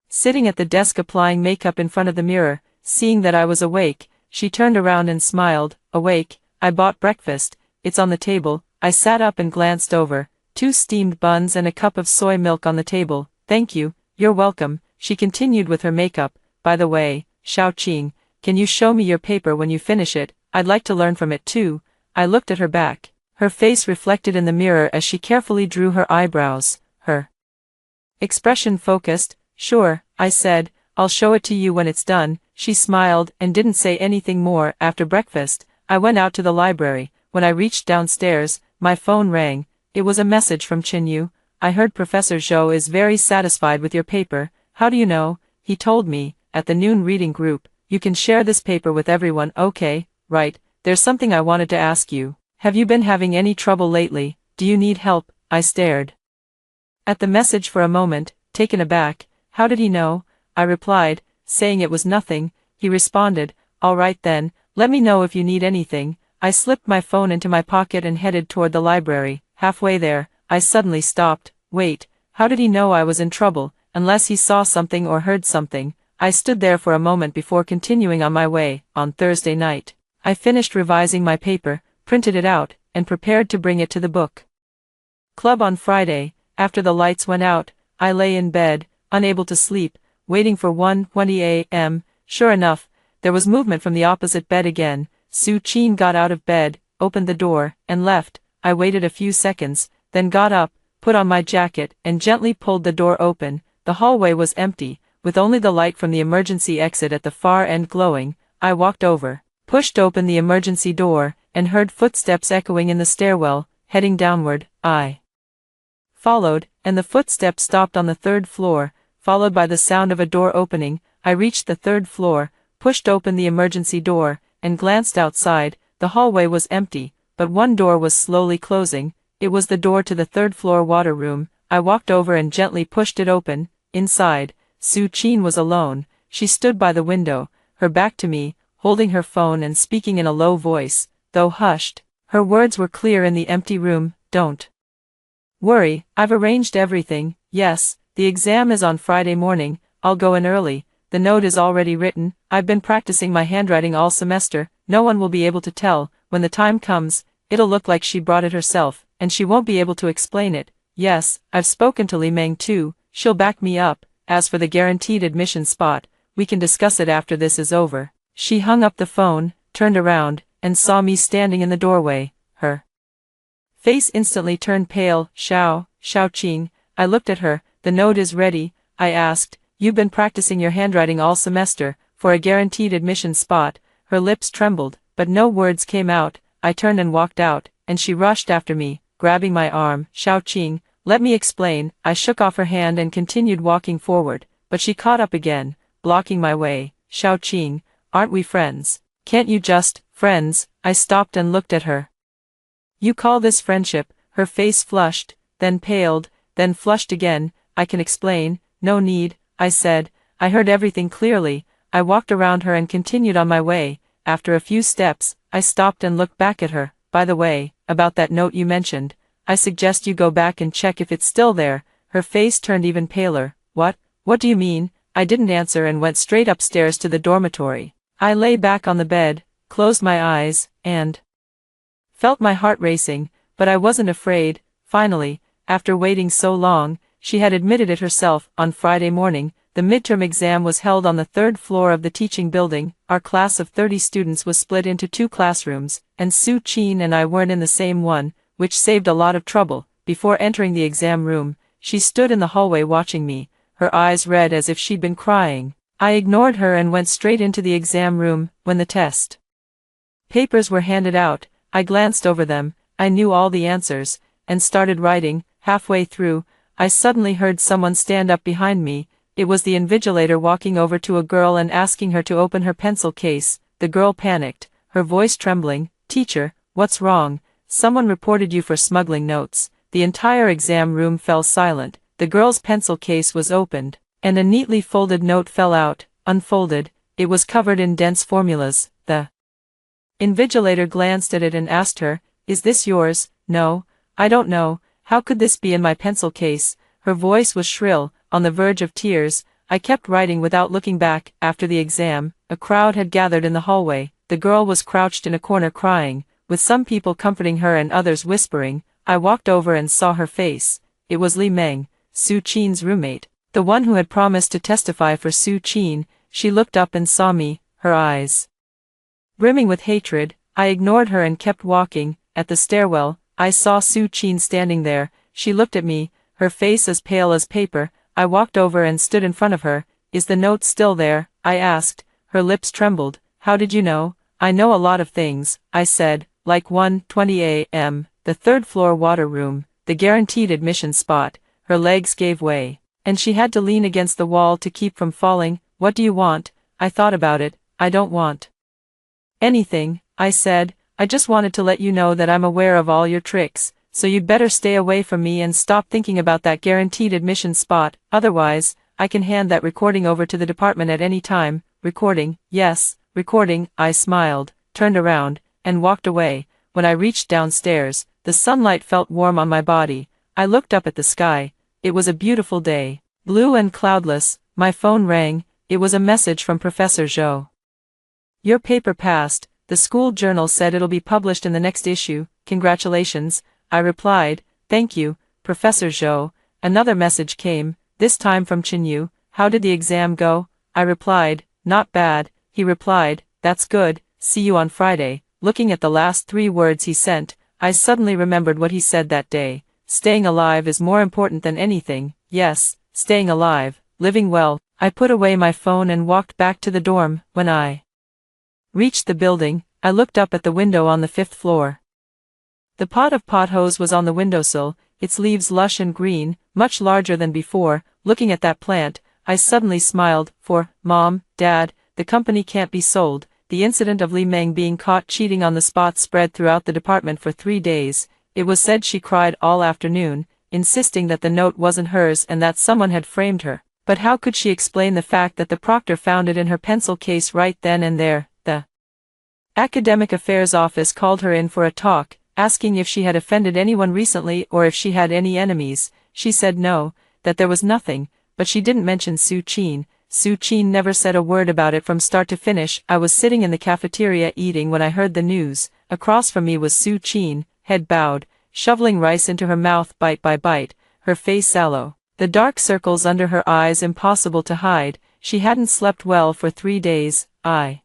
sitting at the desk applying makeup in front of the mirror. Seeing that I was awake, she turned around and smiled. "Awake? I bought breakfast. It's on the table." I sat up and glanced over. 2 steamed buns and a cup of soy milk on the table. "Thank you." "You're welcome." She continued with her makeup. "By the way, Xiao Qing, can you show me your paper when you finish it? I'd like to learn from it too." I looked at her back, her face reflected in the mirror as she carefully drew her eyebrows, her expression focused. "Sure," I said, "I'll show it to you when it's done." She smiled and didn't say anything more. After breakfast, I went out to the library. When I reached downstairs, my phone rang. It was a message from Qinyu. "I heard Professor Zhou is very satisfied with your paper." "How do you know?" "He told me, at the noon reading group. You can share this paper with everyone." "Okay, right. There's something I wanted to ask you. Have you been having any trouble lately? Do you need help?" I stared at the message for a moment, taken aback. How did he know? I replied, saying it was nothing. He responded, "All right then, let me know if you need anything." I slipped my phone into my pocket and headed toward the library. Halfway there, I suddenly stopped. Wait, how did he know I was in trouble, unless he saw something or heard something? I stood there for a moment before continuing on my way. On Thursday night, I finished revising my paper, printed it out, and prepared to bring it to the book club on Friday. After the lights went out, I lay in bed, unable to sleep, waiting for 1:20 a.m. Sure enough, there was movement from the opposite bed again. Su Qin got out of bed, opened the door, and left. I waited a few seconds, then got up, put on my jacket, and gently pulled the door open. The hallway was empty, with only the light from the emergency exit at the far end glowing. I walked over, pushed open the emergency door, and heard footsteps echoing in the stairwell, heading downward. I followed, and the footsteps stopped on the 3rd floor, followed by the sound of a door opening. I reached the 3rd floor, pushed open the emergency door, and glanced outside. The hallway was empty, but one door was slowly closing. It was the door to the 3rd floor water room. I walked over and gently pushed it open. Inside, Su Qin was alone. She stood by the window, her back to me, holding her phone and speaking in a low voice, though hushed. Her words were clear in the empty room. Don't worry, I've arranged everything. Yes, the exam is on Friday morning. I'll go in early. The note is already written. I've been practicing my handwriting all semester. No one will be able to tell. When the time comes, it'll look like she brought it herself, and she won't be able to explain it. Yes, I've spoken to Li Meng too. She'll back me up. As for the guaranteed admission spot, we can discuss it after this is over. She hung up the phone, turned around, and saw me standing in the doorway. Her face instantly turned pale. Xiaoqing, I looked at her. The note is ready, I asked. You've been practicing your handwriting all semester, for a guaranteed admission spot. Her lips trembled, but no words came out. I turned and walked out, and she rushed after me, grabbing my arm. Xiaoqing, let me explain. I shook off her hand and continued walking forward, but she caught up again, blocking my way. Xiaoqing, aren't we friends? Can't you just, friends? I stopped and looked at her. You call this friendship? Her face flushed, then paled, then flushed again. I can explain. No need, I said. I heard everything clearly. I walked around her and continued on my way. After a few steps, I stopped and looked back at her. By the way, about that note you mentioned, I suggest you go back and check if it's still there. Her face turned even paler. What do you mean? I didn't answer and went straight upstairs to the dormitory. I lay back on the bed, closed my eyes, and felt my heart racing, but I wasn't afraid. Finally, after waiting so long, she had admitted it herself. On Friday morning, the midterm exam was held on the 3rd floor of the teaching building. Our class of 30 students was split into 2 classrooms, and Su Qin and I weren't in the same one, which saved a lot of trouble. Before entering the exam room, she stood in the hallway watching me, her eyes red as if she'd been crying. I ignored her and went straight into the exam room. When the test papers were handed out, I glanced over them. I knew all the answers, and started writing. Halfway through, I suddenly heard someone stand up behind me. It was the invigilator walking over to a girl and asking her to open her pencil case. The girl panicked, her voice trembling. Teacher, what's wrong? Someone reported you for smuggling notes. The entire exam room fell silent. The girl's pencil case was opened, and a neatly folded note fell out. Unfolded, it was covered in dense formulas. The invigilator glanced at it and asked her, "Is this yours?" "No, I don't know. How could this be in my pencil case?" Her voice was shrill, on the verge of tears. I kept writing without looking back. After the exam, a crowd had gathered in the hallway. The girl was crouched in a corner crying, with some people comforting her and others whispering. I walked over and saw her face. It was Li Meng, Su Qin's roommate, the one who had promised to testify for Su Qin. She looked up and saw me, her eyes brimming with hatred. I ignored her and kept walking. At the stairwell, I saw Su Qin standing there. She looked at me, her face as pale as paper. I walked over and stood in front of her. "Is the note still there?" I asked. Her lips trembled. "How did you know?" "I know a lot of things," I said, like 1:20 a.m., the 3rd floor water room, the guaranteed admission spot. Her legs gave way, and she had to lean against the wall to keep from falling. "What do you want?" I thought about it. "I don't want anything," I said. "I just wanted to let you know that I'm aware of all your tricks, so you'd better stay away from me and stop thinking about that guaranteed admission spot. Otherwise, I can hand that recording over to the department at any time." "Recording?" "Yes, recording." I smiled, turned around, and walked away. When I reached downstairs, the sunlight felt warm on my body. I looked up at the sky. It was a beautiful day, blue and cloudless. My phone rang. It was a message from Professor Zhou. "Your paper passed. The school journal said it'll be published in the next issue. Congratulations." I replied. "Thank you, Professor Zhou." Another message came, this time from Chinyu. "How did the exam go?" I replied. "Not bad." He replied, "That's good. See you on Friday." Looking at the last 3 words he sent, I suddenly remembered what he said that day. staying alive is more important than anything. Yes, staying alive, living well. I put away my phone and walked back to the dorm. When I reached the building, I looked up at the window on the 5th floor. The pot of pothos was on the windowsill, its leaves lush and green, much larger than before. Looking at that plant, I suddenly smiled, for, Mom, Dad, the company can't be sold. The incident of Li Meng being caught cheating on the spot spread throughout the department for 3 days. It was said she cried all afternoon, insisting that the note wasn't hers and that someone had framed her. But how could she explain the fact that the proctor found it in her pencil case right then and there? The Academic Affairs Office called her in for a talk, asking if she had offended anyone recently or if she had any enemies. She said no, that there was nothing, but she didn't mention Su Qin. Su Qin never said a word about it from start to finish. I was sitting in the cafeteria eating when I heard the news. Across from me was Su Qin, head bowed, shoveling rice into her mouth bite by bite, her face sallow, the dark circles under her eyes impossible to hide. She hadn't slept well for 3 days, I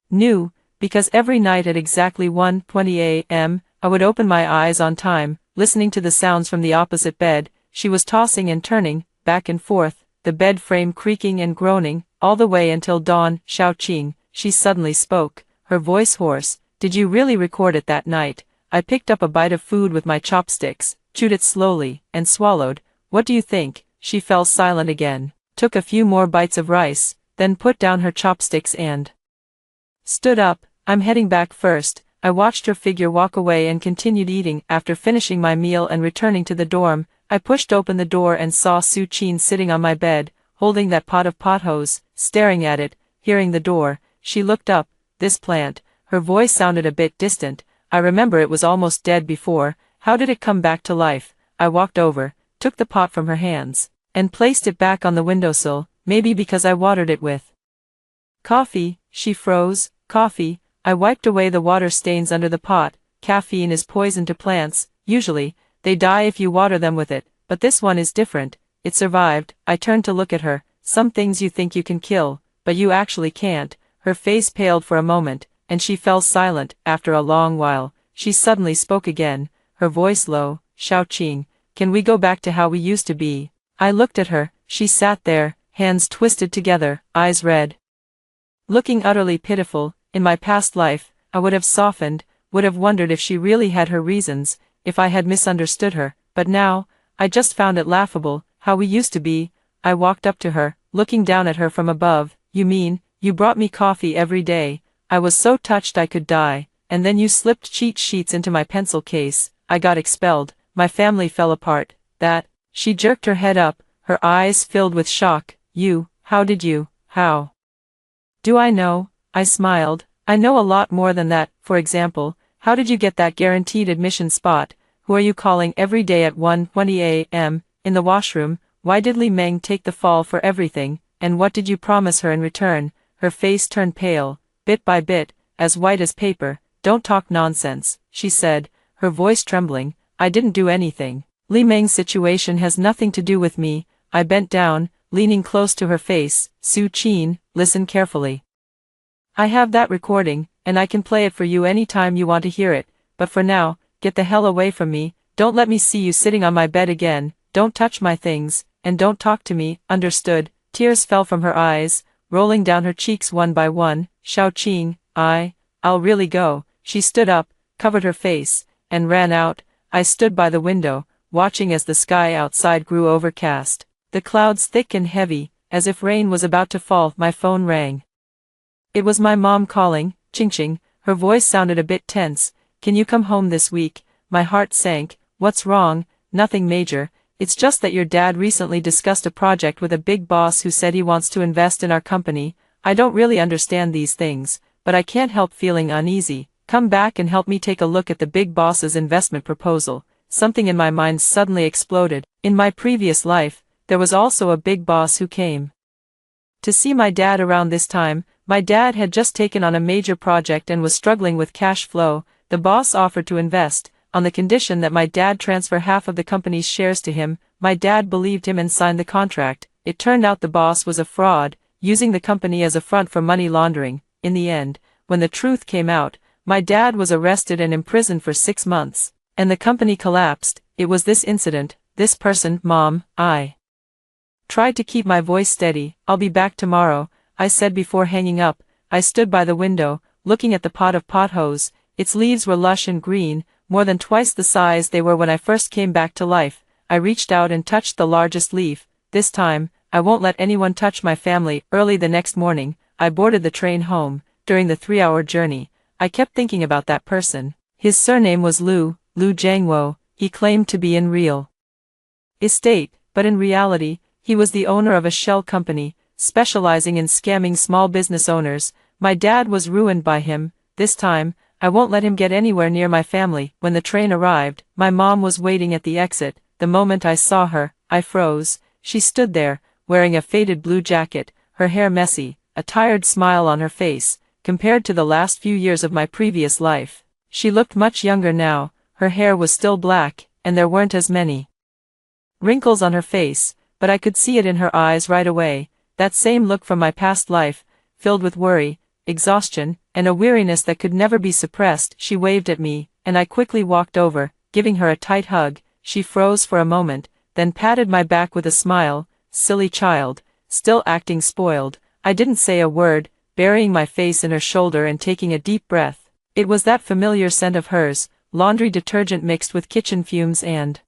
knew, because every night at exactly 1:20 a.m., I would open my eyes on time, listening to the sounds from the opposite bed. She was tossing and turning, back and forth, the bed frame creaking and groaning, all the way until dawn. Xiaoqing, she suddenly spoke, her voice hoarse. Did you really record it that night? I picked up a bite of food with my chopsticks, chewed it slowly, and swallowed. What do you think? She fell silent again, took a few more bites of rice, then put down her chopsticks and stood up. I'm heading back first. I watched her figure walk away and continued eating. After finishing my meal and returning to the dorm, I pushed open the door and saw Su Qin sitting on my bed, holding that pot of pothos, staring at it. Hearing the door, she looked up. This plant. Her voice sounded a bit distant. I remember it was almost dead before. How did it come back to life? I walked over, took the pot from her hands, and placed it back on the windowsill, maybe because I watered it with coffee. She froze. Coffee. I wiped away the water stains under the pot. Caffeine is poison to plants. Usually, they die if you water them with it, but this one is different. It survived. I turned to look at her. Some things you think you can kill, but you actually can't. Her face paled for a moment, and she fell silent. After a long while, she suddenly spoke again, her voice low. Xiaoqing, can we go back to how we used to be? I looked at her. She sat there, hands twisted together, eyes red, looking utterly pitiful. In my past life, I would have softened, would have wondered if she really had her reasons, if I had misunderstood her, but now, I just found it laughable, how we used to be. I walked up to her, looking down at her from above. You mean, you brought me coffee every day? I was so touched I could die, and then you slipped cheat sheets into my pencil case. I got expelled, my family fell apart. That, she jerked her head up, her eyes filled with shock. You, how did you, how? Do I know? I smiled. I know a lot more than that. For example, how did you get that guaranteed admission spot? Who are you calling every day at 1:20 a.m., in the washroom? Why did Li Meng take the fall for everything, and what did you promise her in return? Her face turned pale, bit by bit, as white as paper. Don't talk nonsense, she said, her voice trembling. I didn't do anything. Li Meng's situation has nothing to do with me. I bent down, leaning close to her face. Su Qin, listen carefully. I have that recording, and I can play it for you any time you want to hear it, but for now, get the hell away from me. Don't let me see you sitting on my bed again, don't touch my things, and don't talk to me, understood? Tears fell from her eyes, rolling down her cheeks one by one. Xiaoqing, I'll really go. She stood up, covered her face, and ran out. I stood by the window, watching as the sky outside grew overcast, the clouds thick and heavy, as if rain was about to fall. My phone rang. It was my mom calling. Ching-ching, her voice sounded a bit tense. Can you come home this week? My heart sank. What's wrong? Nothing major. It's just that your dad recently discussed a project with a big boss who said he wants to invest in our company. I don't really understand these things, but I can't help feeling uneasy. Come back and help me take a look at the big boss's investment proposal. Something in my mind suddenly exploded. In my previous life, there was also a big boss who came to see my dad around this time. My dad had just taken on a major project and was struggling with cash flow. The boss offered to invest, on the condition that my dad transfer half of the company's shares to him. My dad believed him and signed the contract. It turned out the boss was a fraud, using the company as a front for money laundering. In the end, when the truth came out, my dad was arrested and imprisoned for 6 months. And the company collapsed. It was this incident, this person, Mom. I tried to keep my voice steady. I'll be back tomorrow, I said before hanging up. I stood by the window, looking at the pot of pothos. Its leaves were lush and green, more than twice the size they were when I first came back to life. I reached out and touched the largest leaf. This time, I won't let anyone touch my family. Early the next morning, I boarded the train home. During the 3-hour journey, I kept thinking about that person. His surname was Lu Jiangwo. He claimed to be in real estate, but in reality, he was the owner of a shell company, specializing in scamming small business owners. My dad was ruined by him. This time, I won't let him get anywhere near my family. When the train arrived, my mom was waiting at the exit. The moment I saw her, I froze. She stood there, wearing a faded blue jacket, her hair messy, a tired smile on her face. Compared to the last few years of my previous life, she looked much younger now. Her hair was still black, and there weren't as many wrinkles on her face, but I could see it in her eyes right away. That same look from my past life, filled with worry, exhaustion, and a weariness that could never be suppressed. She waved at me, and I quickly walked over, giving her a tight hug. She froze for a moment, then patted my back with a smile. Silly child, still acting spoiled. I didn't say a word, burying my face in her shoulder and taking a deep breath. It was that familiar scent of hers, laundry detergent mixed with kitchen fumes and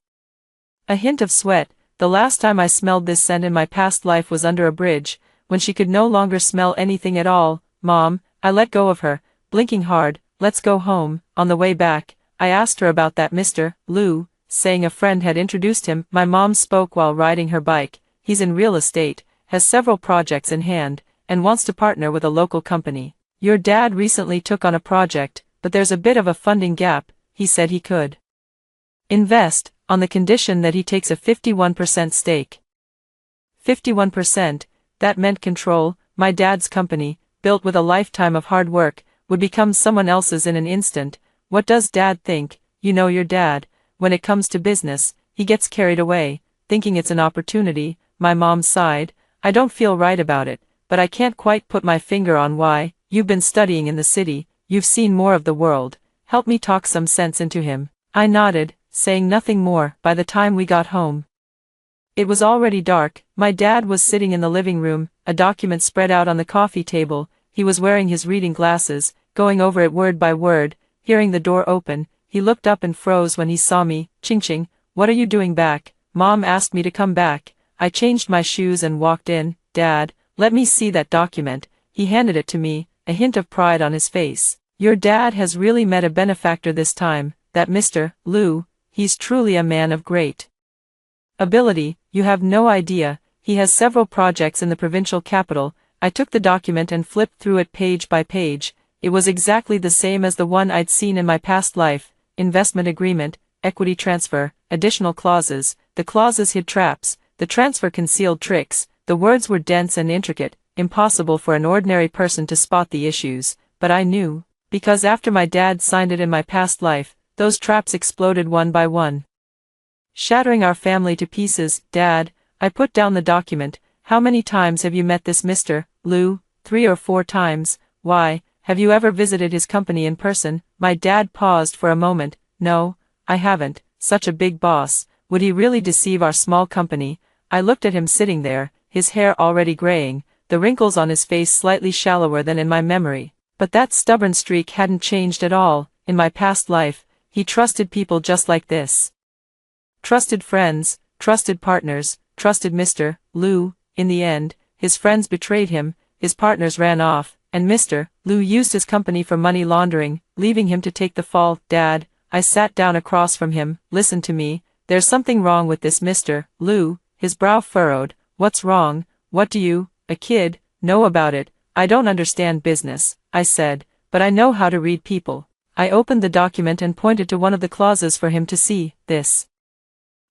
a hint of sweat. The last time I smelled this scent in my past life was under a bridge, when she could no longer smell anything at all. Mom, I let go of her, blinking hard. Let's go home. On the way back, I asked her about that Mr. Lu, saying a friend had introduced him. My mom spoke while riding her bike. He's in real estate, has several projects in hand, and wants to partner with a local company. Your dad recently took on a project, but there's a bit of a funding gap. He said he could invest, on the condition that he takes a 51% stake. 51%, that meant control. My dad's company, built with a lifetime of hard work, would become someone else's in an instant. What does Dad think? You know your dad, when it comes to business, he gets carried away, thinking it's an opportunity. My mom sighed. I don't feel right about it, but I can't quite put my finger on why. You've been studying in the city, you've seen more of the world. Help me talk some sense into him. I nodded, saying nothing more. By the time we got home, it was already dark. My dad was sitting in the living room, a document spread out on the coffee table. He was wearing his reading glasses, going over it word by word. Hearing the door open, he looked up and froze when he saw me. Ching, what are you doing back? Mom asked me to come back. I changed my shoes and walked in. Dad, let me see that document. He handed it to me, a hint of pride on his face. Your dad has really met a benefactor this time, that Mr. Lu. He's truly a man of great ability. You have no idea, he has several projects in the provincial capital. I took the document and flipped through it page by page. It was exactly the same as the one I'd seen in my past life. Investment agreement, equity transfer, additional clauses. The clauses hid traps, the transfer concealed tricks. The words were dense and intricate, impossible for an ordinary person to spot the issues. But I knew, because after my dad signed it in my past life, those traps exploded one by one, shattering our family to pieces. Dad, I put down the document. How many times have you met this Mr. Lu? 3 or 4 times. Why, have you ever visited his company in person? My dad paused for a moment. No, I haven't. Such a big boss. Would he really deceive our small company? I looked at him sitting there, his hair already graying, the wrinkles on his face slightly shallower than in my memory. But that stubborn streak hadn't changed at all. In my past life, he trusted people just like this. Trusted friends, trusted partners, trusted Mr. Lu. In the end, his friends betrayed him, his partners ran off, and Mr. Lu used his company for money laundering, leaving him to take the fall. Dad, I sat down across from him. Listen to me, there's something wrong with this Mr. Lu. His brow furrowed. What's wrong? What do you, a kid, know about it? I don't understand business, I said, but I know how to read people. I opened the document and pointed to one of the clauses for him to see. This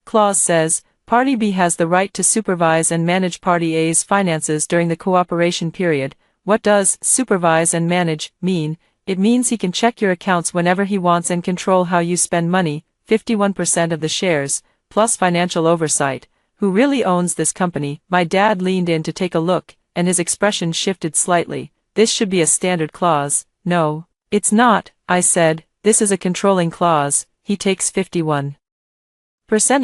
clause says, Party B has the right to supervise and manage Party A's finances during the cooperation period. What does supervise and manage mean? It means he can check your accounts whenever he wants and control how you spend money. 51% of the shares, plus financial oversight. Who really owns this company? My dad leaned in to take a look, and his expression shifted slightly. This should be a standard clause. No, it's not, I said. This is a controlling clause. he takes 51%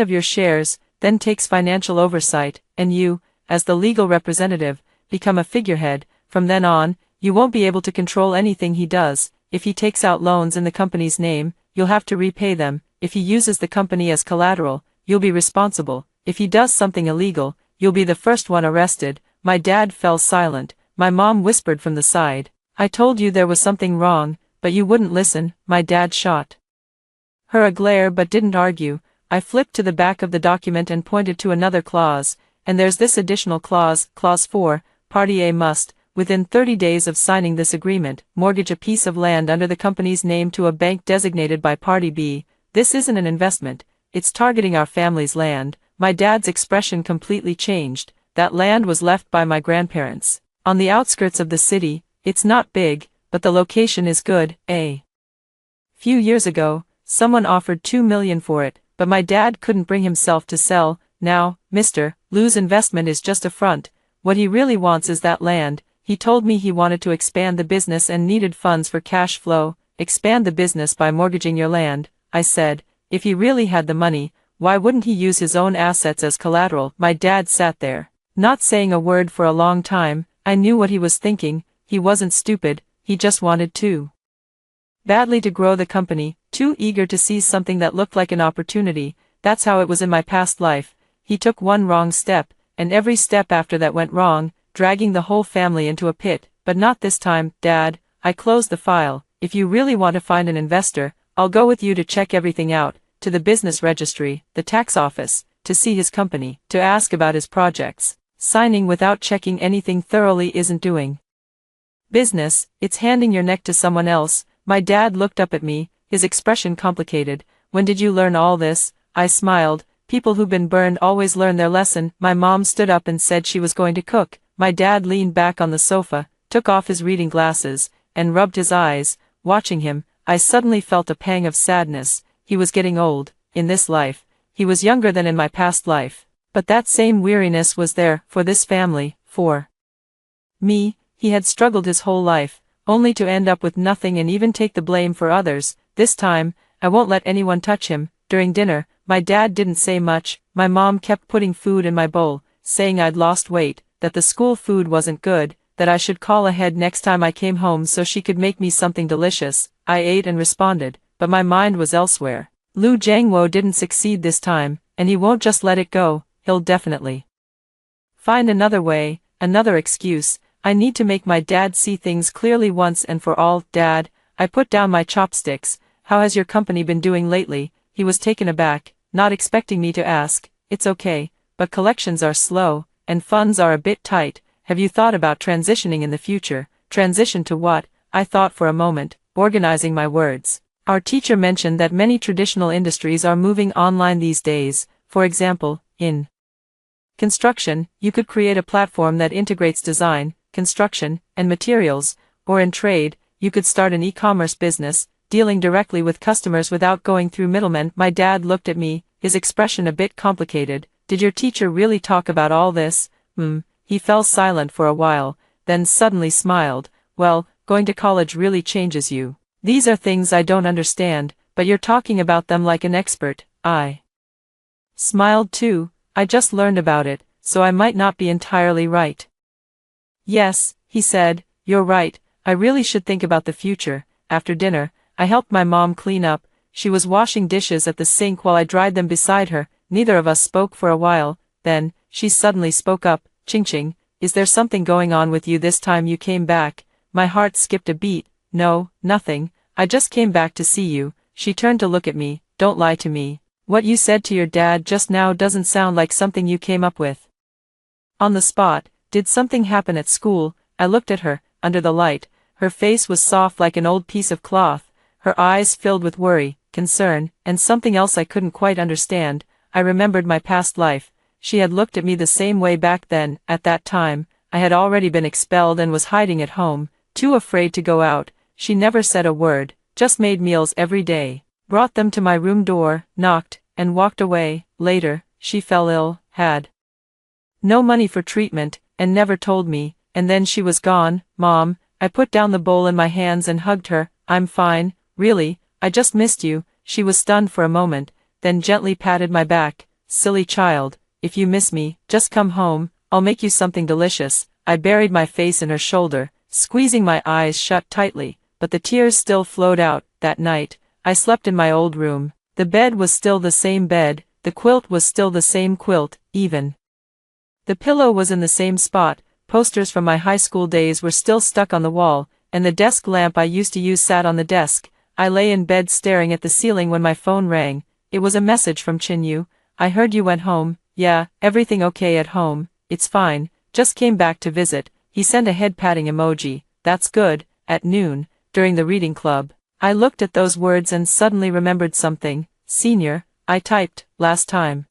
of your shares, then takes financial oversight, and you, as the legal representative, become a figurehead. From then on, you won't be able to control anything he does. If he takes out loans in the company's name, you'll have to repay them. If he uses the company as collateral, you'll be responsible. If he does something illegal, you'll be the first one arrested." My dad fell silent. My mom whispered from the side, "I told you there was something wrong, but you wouldn't listen." My dad shot her a glare but didn't argue. I flipped to the back of the document and pointed to another clause, "And there's this additional clause, Clause 4, Party A must, within 30 days of signing this agreement, mortgage a piece of land under the company's name to a bank designated by Party B. This isn't an investment, it's targeting our family's land." My dad's expression completely changed. That land was left by my grandparents, on the outskirts of the city. It's not big, but the location is good. A few years ago, someone offered $2 million for it, but my dad couldn't bring himself to sell. Now, Mr. Lou's investment is just a front. What he really wants is that land. He told me he wanted to expand the business and needed funds for cash flow. "Expand the business by mortgaging your land," I said. "If he really had the money, why wouldn't he use his own assets as collateral?" My dad sat there, not saying a word for a long time. I knew what he was thinking. He wasn't stupid, he just wanted too badly to grow the company, too eager to seize something that looked like an opportunity. That's how it was in my past life. He took one wrong step, and every step after that went wrong, dragging the whole family into a pit. But not this time, Dad. I closed the file. "If you really want to find an investor, I'll go with you to check everything out, to the business registry, the tax office, to see his company, to ask about his projects. Signing without checking anything thoroughly isn't doing business, it's handing your neck to someone else." My dad looked up at me, his expression complicated. "When did you learn all this?" I smiled. "People who've been burned always learn their lesson." My mom stood up and said she was going to cook. My dad leaned back on the sofa, took off his reading glasses, and rubbed his eyes. Watching him, I suddenly felt a pang of sadness. He was getting old. In this life, he was younger than in my past life. But that same weariness was there, for this family, for me. He had struggled his whole life, only to end up with nothing and even take the blame for others. This time, I won't let anyone touch him. During dinner, my dad didn't say much. My mom kept putting food in my bowl, saying I'd lost weight, that the school food wasn't good, that I should call ahead next time I came home so she could make me something delicious. I ate and responded, but my mind was elsewhere. Lu Jiangwo didn't succeed this time, and he won't just let it go. He'll definitely find another way, another excuse. I need to make my dad see things clearly once and for all. "Dad," I put down my chopsticks, "how has your company been doing lately?" He was taken aback, not expecting me to ask. "It's okay, but collections are slow, and funds are a bit tight. Have you thought about transitioning in the future?" "Transition to what?" I thought for a moment, organizing my words. "Our teacher mentioned that many traditional industries are moving online these days. For example, in construction, you could create a platform that integrates design, construction, and materials. Or in trade, you could start an e-commerce business, dealing directly with customers without going through middlemen." My dad looked at me, his expression a bit complicated. "Did your teacher really talk about all this?" He fell silent for a while, then suddenly smiled. "Well, going to college really changes you. These are things I don't understand, but you're talking about them like an expert." I smiled too. "I just learned about it, so I might not be entirely right." "Yes," he said, "you're right. I really should think about the future." After dinner, I helped my mom clean up. She was washing dishes at the sink while I dried them beside her. Neither of us spoke for a while. Then, she suddenly spoke up. "Ching-Ching, is there something going on with you this time you came back?" My heart skipped a beat. "No, nothing. I just came back to see you." She turned to look at me. "Don't lie to me. What you said to your dad just now doesn't sound like something you came up with on the spot. Did something happen at school?" I looked at her, under the light. Her face was soft like an old piece of cloth, her eyes filled with worry, concern, and something else I couldn't quite understand. I remembered my past life. She had looked at me the same way back then. At that time, I had already been expelled and was hiding at home, too afraid to go out. She never said a word, just made meals every day, brought them to my room door, knocked, and walked away. Later, she fell ill, had no money for treatment, and never told me, and then she was gone. "Mom," I put down the bowl in my hands and hugged her. "I'm fine, really, I just missed you." She was stunned for a moment, then gently patted my back. Silly child, if you miss me, just come home, I'll make you something delicious. I buried my face in her shoulder, squeezing my eyes shut tightly, but the tears still flowed out. That night, I slept in my old room. The bed was still the same bed, the quilt was still the same quilt, even the pillow was in the same spot. Posters from my high school days were still stuck on the wall, and the desk lamp I used to use sat on the desk. I lay in bed staring at the ceiling when my phone rang. It was a message from Chinyu. I heard you went home. Yeah, everything okay at home? It's fine, just came back to visit. He sent a head patting emoji. That's good. At noon, during the reading club, I looked at those words and suddenly remembered something. Senior, I typed, last time.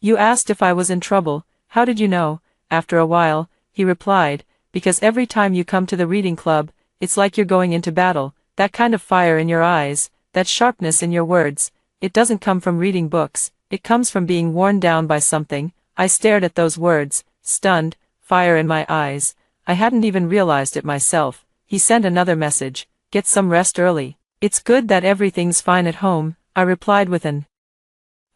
You asked if I was in trouble. How did you know? After a while, he replied, because every time you come to the reading club, it's like you're going into battle. That kind of fire in your eyes, that sharpness in your words, it doesn't come from reading books, it comes from being worn down by something. I stared at those words, stunned, fire in my eyes. I hadn't even realized it myself. He sent another message, get some rest early. It's good that everything's fine at home, I replied with an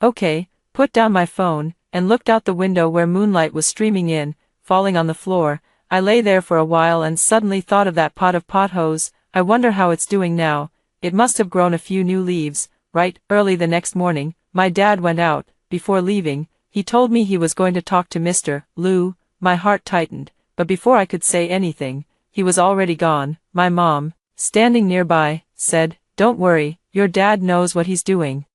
okay, put down my phone, and looked out the window where moonlight was streaming in, falling on the floor. I lay there for a while and suddenly thought of that pot of pothos. I wonder how it's doing now. It must have grown a few new leaves. Right, early the next morning, my dad went out. Before leaving, he told me he was going to talk to Mr. Liu. My heart tightened, but before I could say anything, he was already gone. My mom, standing nearby, said, "Don't worry, your dad knows what he's doing."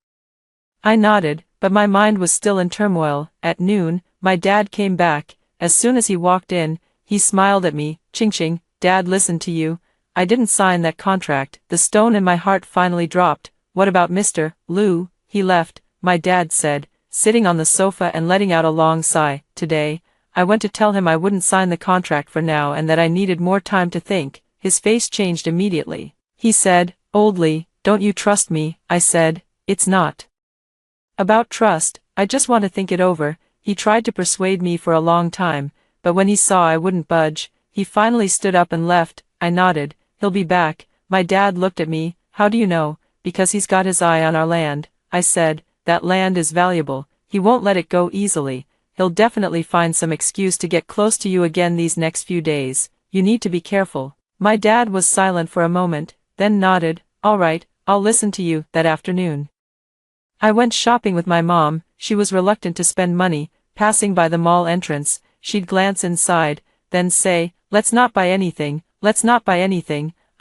I nodded, but my mind was still in turmoil. At noon, my dad came back. As soon as he walked in, he smiled at me. Ching, Dad listened to you. I didn't sign that contract. The stone in my heart finally dropped. What about Mr. Liu? He left, my dad said, sitting on the sofa and letting out a long sigh. Today, I went to tell him I wouldn't sign the contract for now and that I needed more time to think. His face changed immediately. He said, "Oldly, don't you trust me?" I said, "It's not about trust, I just want to think it over." He tried to persuade me for a long time, but when he saw I wouldn't budge, he finally stood up and left. I nodded. He'll be back. My dad looked at me. How do you know? Because he's got his eye on our land. I said, that land is valuable. He won't let it go easily. He'll definitely find some excuse to get close to you again these next few days. You need to be careful. My dad was silent for a moment, then nodded. All right, I'll listen to you. That afternoon, I went shopping with my mom. She was reluctant to spend money. Passing by the mall entrance, she'd glance inside, then say, let's not buy anything.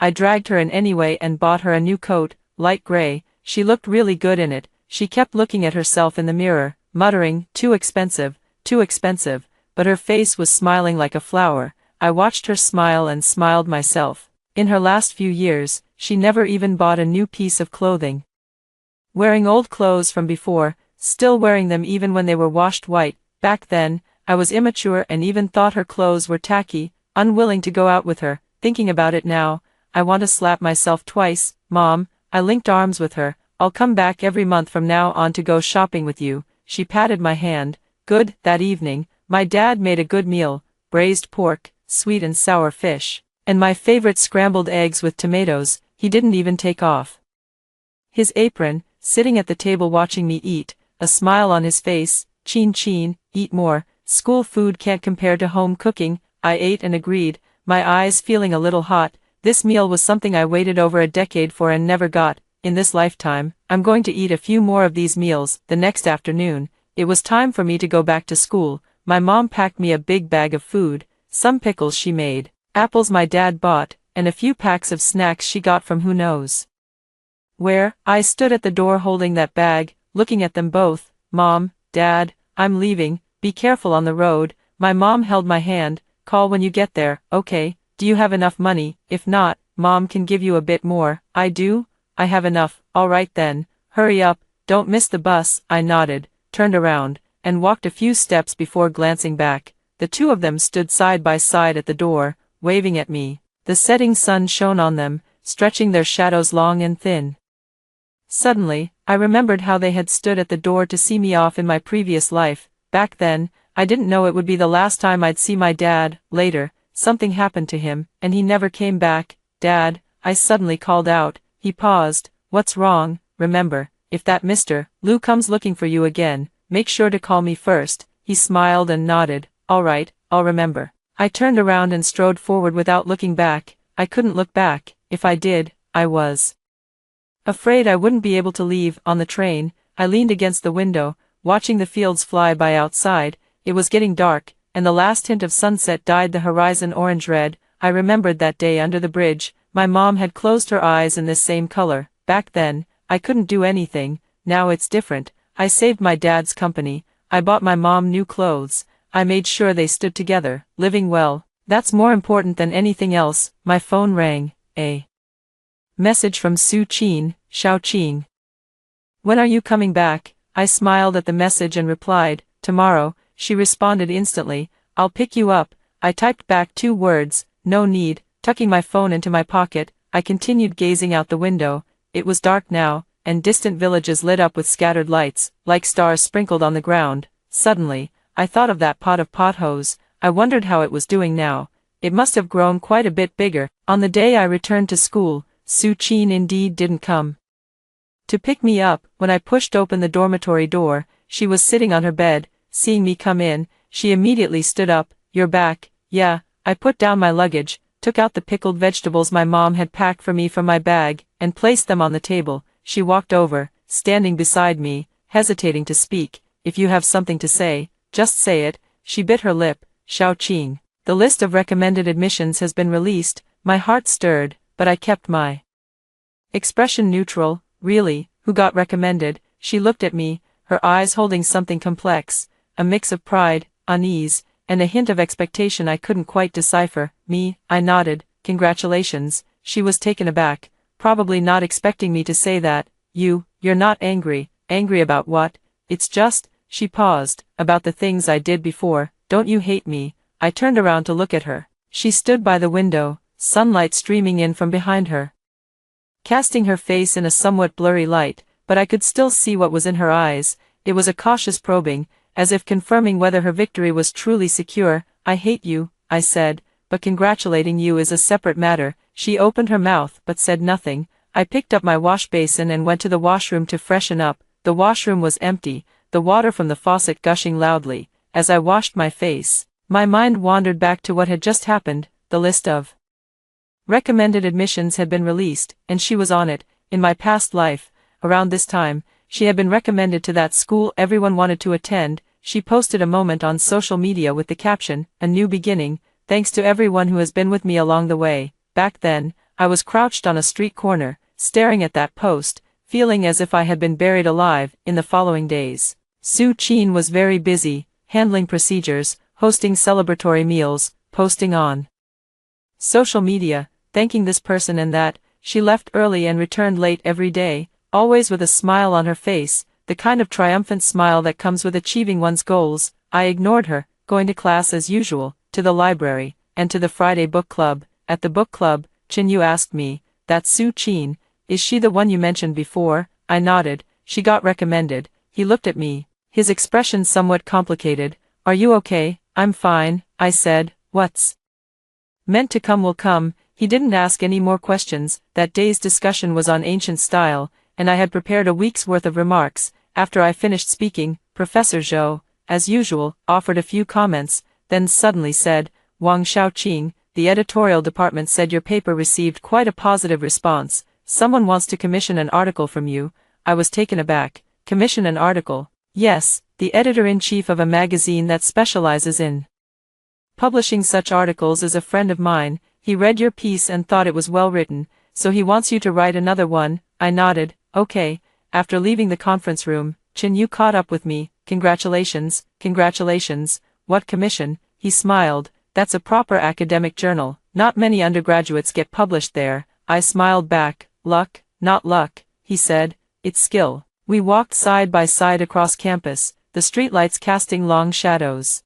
I dragged her in anyway and bought her a new coat, light gray. She looked really good in it. She kept looking at herself in the mirror, muttering, too expensive, but her face was smiling like a flower. I watched her smile and smiled myself. In her last few years, she never even bought a new piece of clothing. Wearing old clothes from before, still wearing them even when they were washed white. Back then, I was immature and even thought her clothes were tacky, unwilling to go out with her. Thinking about it now, I want to slap myself twice. Mom, I linked arms with her. I'll come back every month from now on to go shopping with you. She patted my hand. Good. That evening, my dad made a good meal, braised pork, sweet and sour fish, and my favorite scrambled eggs with tomatoes. He didn't even take off his apron, sitting at the table watching me eat, a smile on his face. Chin, eat more. School food can't compare to home cooking. I ate and agreed, my eyes feeling a little hot. This meal was something I waited over a decade for and never got. In this lifetime, I'm going to eat a few more of these meals. The next afternoon, it was time for me to go back to school. My mom packed me a big bag of food, some pickles she made, apples my dad bought, and a few packs of snacks she got from who knows where. I stood at the door holding that bag, looking at them both. Mom, Dad, I'm leaving, be careful on the road. My mom held my hand. Call when you get there, okay? Do you have enough money? If not, Mom can give you a bit more. I do? I have enough. All right then, hurry up, don't miss the bus. I nodded, turned around, and walked a few steps before glancing back. The two of them stood side by side at the door, waving at me. The setting sun shone on them, stretching their shadows long and thin. Suddenly, I remembered how they had stood at the door to see me off in my previous life. Back then, I didn't know it would be the last time I'd see my dad. Later, something happened to him, and he never came back. Dad, I suddenly called out. He paused. What's wrong? remember, if that Mr. Liu comes looking for you again, make sure to call me first." He smiled and nodded. "All right, I'll remember." I turned around and strode forward without looking back. I couldn't look back. If I did, I was afraid I wouldn't be able to leave. On the train, I leaned against the window, watching the fields fly by outside. It was getting dark, and the last hint of sunset dyed the horizon orange-red. I remembered that day under the bridge. My mom had closed her eyes in this same color. Back then, I couldn't do anything. Now it's different. I saved my dad's company. I bought my mom new clothes. I made sure they stood together, living well. That's more important than anything else. My phone rang. A message from Su Qin, Xiaoqing. "When are you coming back?" I smiled at the message and replied, "Tomorrow." She responded instantly, "I'll pick you up." I typed back 2 words, "No need." Tucking my phone into my pocket, I continued gazing out the window. It was dark now, and distant villages lit up with scattered lights, like stars sprinkled on the ground. Suddenly, I thought of that pot of pothos. I wondered how it was doing now. It must have grown quite a bit bigger. On the day I returned to school, Su Qin indeed didn't come to pick me up. When I pushed open the dormitory door, she was sitting on her bed. Seeing me come in, she immediately stood up. "You're back." "Yeah." I put down my luggage, took out the pickled vegetables my mom had packed for me from my bag, and placed them on the table. She walked over, standing beside me, hesitating to speak. "If you have something to say, just say it." She bit her lip. "Xiaoqing, the list of recommended admissions has been released." My heart stirred, but I kept my expression neutral. "Really? Who got recommended?" She looked at me, her eyes holding something complex, a mix of pride, unease, and a hint of expectation I couldn't quite decipher. "Me?" I nodded. "Congratulations." She was taken aback, probably not expecting me to say that. You're not angry." "Angry about what?" "It's just," she paused, "about the things I did before." "Don't you hate me?" I turned around to look at her. She stood by the window, sunlight streaming in from behind her, casting her face in a somewhat blurry light, but I could still see what was in her eyes. It was a cautious probing, as if confirming whether her victory was truly secure. "I hate you," I said, "but congratulating you is a separate matter." She opened her mouth but said nothing. I picked up my wash basin and went to the washroom to freshen up. The washroom was empty, the water from the faucet gushing loudly. As I washed my face, my mind wandered back to what had just happened. The list of recommended admissions had been released, and she was on it. In my past life, around this time, she had been recommended to that school everyone wanted to attend. She posted a moment on social media with the caption, "A new beginning, thanks to everyone who has been with me along the way." Back then, I was crouched on a street corner, staring at that post, feeling as if I had been buried alive. In the following days, Su Qin was very busy, handling procedures, hosting celebratory meals, posting on social media, thanking this person and that. She left early and returned late every day, always with a smile on her face, the kind of triumphant smile that comes with achieving one's goals. I ignored her, going to class as usual, to the library, and to the Friday book club. At the book club, Yu asked me, "That's Su Qin, is she the one you mentioned before?" I nodded. "She got recommended." He looked at me, his expression somewhat complicated. "Are you okay?" "I'm fine," I said. "What's meant to come will come." He didn't ask any more questions. That day's discussion was on ancient style, and I had prepared a week's worth of remarks. After I finished speaking, Professor Zhou, as usual, offered a few comments, then suddenly said, "Wang Xiaoqing, the editorial department said your paper received quite a positive response. Someone wants to commission an article from you." I was taken aback. "Commission an article?" "Yes, the editor-in-chief of a magazine that specializes in publishing such articles is a friend of mine. He read your piece and thought it was well written, so he wants you to write another one." I nodded. "Okay." After leaving the conference room, Yu caught up with me. "Congratulations." "Congratulations. What commission?" He smiled. "That's a proper academic journal. Not many undergraduates get published there." I smiled back. "Luck?" "Not luck," he said. "It's skill." We walked side by side across campus, the streetlights casting long shadows.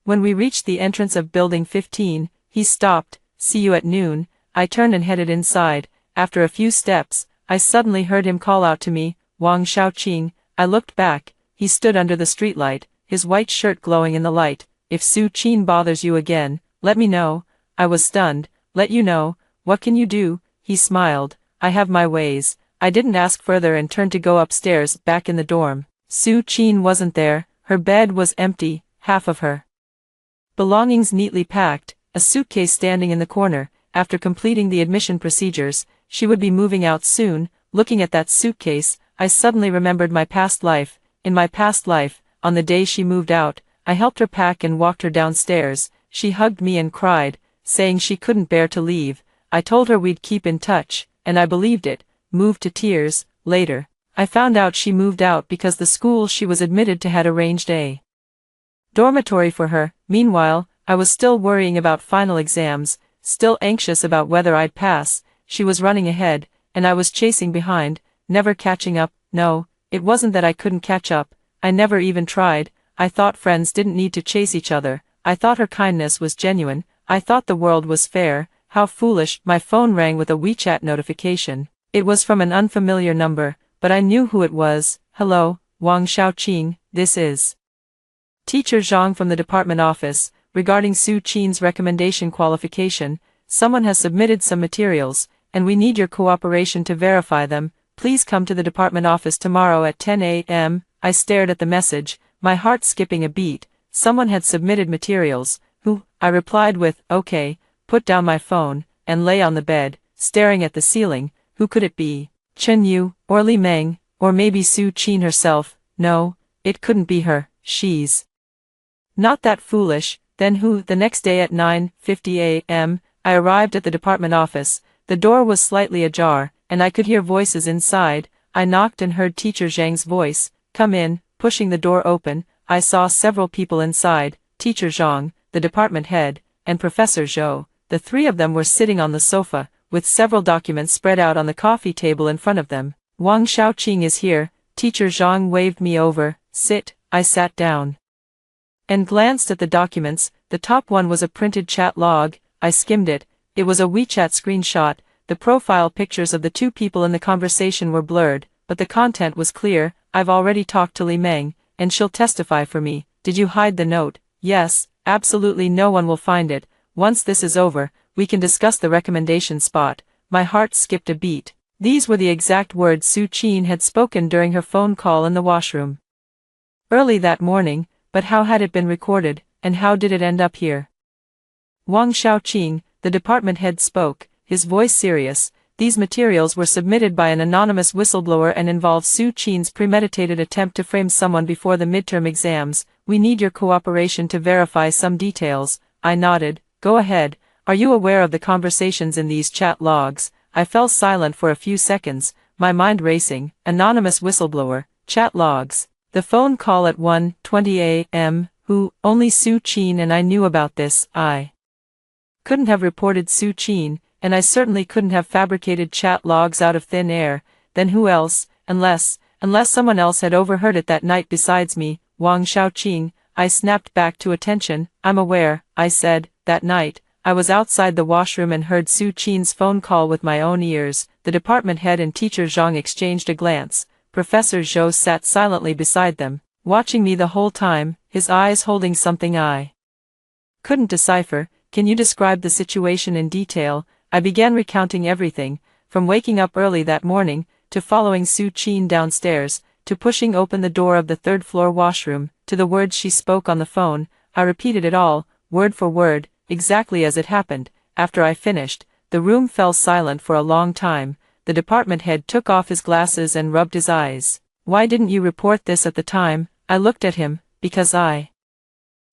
When we reached the entrance of Building 15, he stopped. "See you at noon." I turned and headed inside. After a few steps, I suddenly heard him call out to me, "Wang Xiaoqing." I looked back. He stood under the streetlight, his white shirt glowing in the light. "If Su Qin bothers you again, let me know." I was stunned. "Let you know? What can you do?" He smiled. "I have my ways." I didn't ask further and turned to go upstairs, back in the dorm. Su Qin wasn't there, her bed was empty, half of her belongings neatly packed, a suitcase standing in the corner. After completing the admission procedures, she would be moving out soon. Looking at that suitcase, I suddenly remembered my past life. In my past life, on the day she moved out, I helped her pack and walked her downstairs. She hugged me and cried, saying she couldn't bear to leave. I told her we'd keep in touch, and I believed it, moved to tears. Later, I found out she moved out because the school she was admitted to had arranged a dormitory for her. Meanwhile, I was still worrying about final exams, still anxious about whether I'd pass. She was running ahead, and I was chasing behind, never catching up. No, it wasn't that I couldn't catch up, I never even tried. I thought friends didn't need to chase each other. I thought her kindness was genuine. I thought the world was fair. How foolish. My phone rang with a WeChat notification. It was from an unfamiliar number, but I knew who it was. Hello, Wang Xiaoqing, this is Teacher Zhang from the department office. Regarding Su Qin's recommendation qualification, someone has submitted some materials, and we need your cooperation to verify them. Please come to the department office tomorrow at 10 a.m. I stared at the message, my heart skipping a beat. Someone had submitted materials. Who? I replied with, okay, put down my phone, and lay on the bed, staring at the ceiling. Who could it be? Chen Yu, or Li Meng, or maybe Su Qin herself? No, it couldn't be her. She's not that foolish. Then who? The next day at 9:50 a.m., I arrived at the department office. The door was slightly ajar, and I could hear voices inside. I knocked and heard Teacher Zhang's voice. Come in. Pushing the door open, I saw several people inside, Teacher Zhang, the department head, and Professor Zhou. The three of them were sitting on the sofa, with several documents spread out on the coffee table in front of them. Wang Xiaoqing is here. Teacher Zhang waved me over. Sit. I sat down and glanced at the documents. The top one was a printed chat log. I skimmed it. It was a WeChat screenshot. The profile pictures of the two people in the conversation were blurred, but the content was clear. I've already talked to Li Meng, and she'll testify for me. Did you hide the note? Yes, absolutely no one will find it. Once this is over, we can discuss the recommendation spot. My heart skipped a beat. These were the exact words Su Qin had spoken during her phone call in the washroom early that morning. But how had it been recorded, and how did it end up here? Wang Xiaoqing, the department head, spoke, his voice serious. These materials were submitted by an anonymous whistleblower and involve Su Qin's premeditated attempt to frame someone before the midterm exams. We need your cooperation to verify some details. I nodded. Go ahead. Are you aware of the conversations in these chat logs? I fell silent for a few seconds, my mind racing. Anonymous whistleblower, chat logs. The phone call at 1:20 a.m. Who? Only Su Qin and I knew about this. I couldn't have reported Su Qin, and I certainly couldn't have fabricated chat logs out of thin air. Then who else? Unless someone else had overheard it that night besides me. Wang Xiaoqing, I snapped back to attention. I'm aware, I said. That night, I was outside the washroom and heard Su Qin's phone call with my own ears. The department head and Teacher Zhang exchanged a glance. Professor Zhou sat silently beside them, watching me the whole time, his eyes holding something I couldn't decipher. Can you describe the situation in detail? I began recounting everything, from waking up early that morning, to following Su Qin downstairs, to pushing open the door of the third-floor washroom, to the words she spoke on the phone. I repeated it all, word for word, exactly as it happened. After I finished, the room fell silent for a long time. The department head took off his glasses and rubbed his eyes. Why didn't you report this at the time? I looked at him. Because I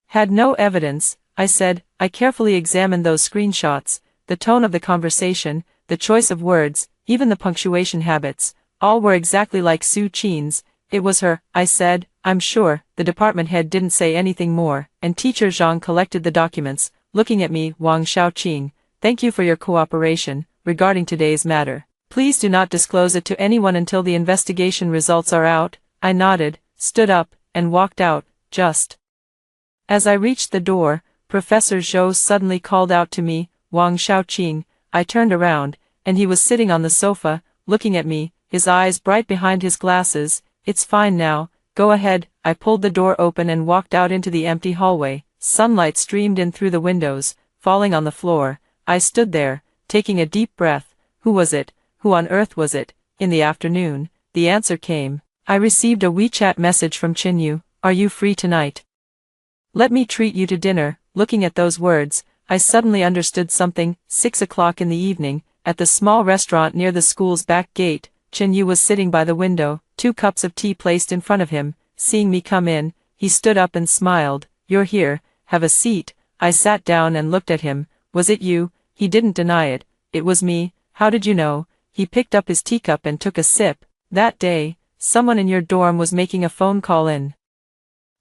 had no evidence, I said. I carefully examined those screenshots, the tone of the conversation, the choice of words, even the punctuation habits, all were exactly like Su Qin's. It was her, I said. I'm sure. The department head didn't say anything more, and Teacher Zhang collected the documents, looking at me. Wang Xiaoqing, thank you for your cooperation. Regarding today's matter, please do not disclose it to anyone until the investigation results are out. I nodded, stood up, and walked out. Just as I reached the door, Professor Zhou suddenly called out to me, Wang Xiaoqing. I turned around, and he was sitting on the sofa, looking at me, his eyes bright behind his glasses. It's fine now, go ahead. I pulled the door open and walked out into the empty hallway. Sunlight streamed in through the windows, falling on the floor. I stood there, taking a deep breath. Who was it? Who on earth was it? In the afternoon, the answer came. I received a WeChat message from Chinyu. Are you free tonight? Let me treat you to dinner. Looking at those words, I suddenly understood something. 6 o'clock in the evening, at the small restaurant near the school's back gate, Chinyu was sitting by the window, 2 cups of tea placed in front of him. Seeing me come in, he stood up and smiled. You're here, have a seat. I sat down and looked at him. Was it you? He didn't deny it. It was me. How did you know? He picked up his teacup and took a sip. That day, someone in your dorm was making a phone call in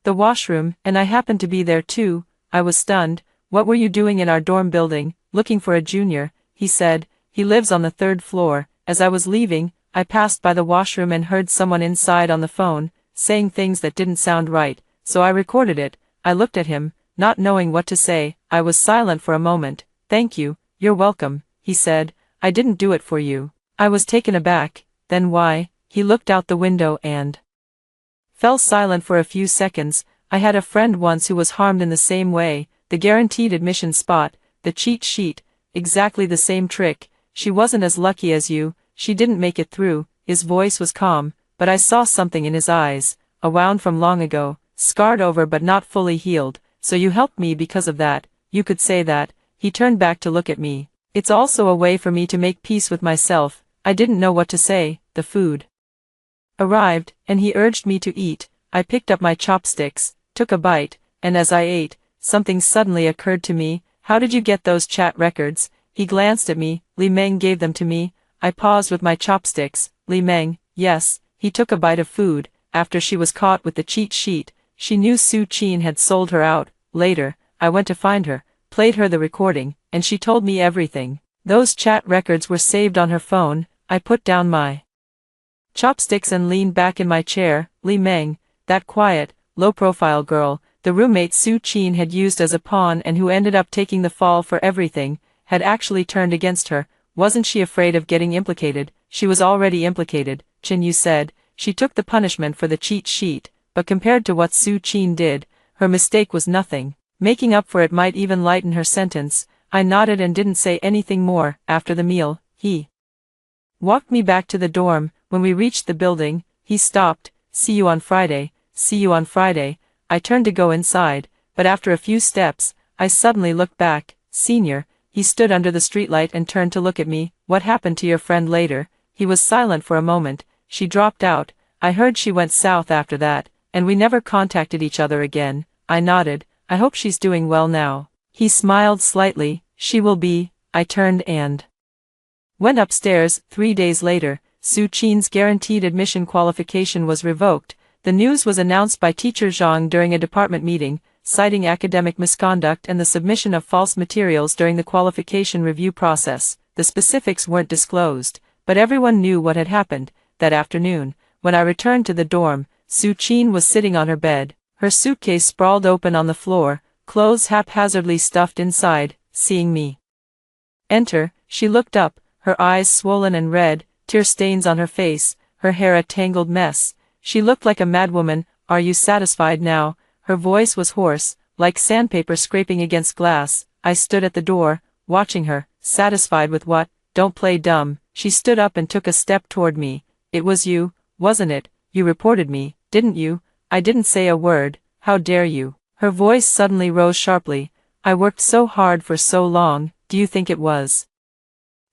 the washroom, and I happened to be there too. I was stunned. What were you doing in our dorm building? Looking for a junior, he said. He lives on the 3rd floor. As I was leaving, I passed by the washroom and heard someone inside on the phone, saying things that didn't sound right, so I recorded it. I looked at him, not knowing what to say. I was silent for a moment. Thank you, you're welcome, he said. I didn't do it for you. I was taken aback. Then why? He looked out the window and fell silent for a few seconds. I had a friend once who was harmed in the same way. The guaranteed admission spot, the cheat sheet, exactly the same trick. She wasn't as lucky as you. She didn't make it through. His voice was calm, but I saw something in his eyes, a wound from long ago, scarred over but not fully healed. So you helped me because of that. You could say that. He turned back to look at me. It's also a way for me to make peace with myself. I didn't know what to say. The food arrived, and he urged me to eat. I picked up my chopsticks, took a bite, and as I ate, something suddenly occurred to me. How did you get those chat records? He glanced at me. Li Meng gave them to me. I paused with my chopsticks. Li Meng, yes. He took a bite of food. After she was caught with the cheat sheet, she knew Su Qin had sold her out. Later, I went to find her, played her the recording, and she told me everything. Those chat records were saved on her phone. I put down my chopsticks and leaned back in my chair. Li Meng, that quiet, low-profile girl, the roommate Su Qin had used as a pawn and who ended up taking the fall for everything, had actually turned against her. Wasn't she afraid of getting implicated? She was already implicated, Chinyu said. She took the punishment for the cheat sheet, but compared to what Su Qin did, her mistake was nothing. Making up for it might even lighten her sentence. I nodded and didn't say anything more. After the meal, he walked me back to the dorm. When we reached the building, he stopped. See you on Friday. See you on Friday. I turned to go inside, but after a few steps, I suddenly looked back. Senior, he stood under the streetlight and turned to look at me. What happened to your friend later? He was silent for a moment. She dropped out. I heard she went south after that, and we never contacted each other again. I nodded. I hope she's doing well now. He smiled slightly. She will be. I turned and went upstairs. 3 days later, Su Qin's guaranteed admission qualification was revoked. The news was announced by teacher Zhang during a department meeting, citing academic misconduct and the submission of false materials during the qualification review process. The specifics weren't disclosed, but everyone knew what had happened. That afternoon, when I returned to the dorm, Su Qin was sitting on her bed, her suitcase sprawled open on the floor, clothes haphazardly stuffed inside. Seeing me enter, she looked up, her eyes swollen and red, tear stains on her face, her hair a tangled mess. She looked like a madwoman. Are you satisfied now? Her voice was hoarse, like sandpaper scraping against glass. I stood at the door, watching her. Satisfied with what? Don't play dumb. She stood up and took a step toward me. It was you, wasn't it? You reported me, didn't you? I didn't say a word. How dare you? Her voice suddenly rose sharply. I worked so hard for so long. Do you think it was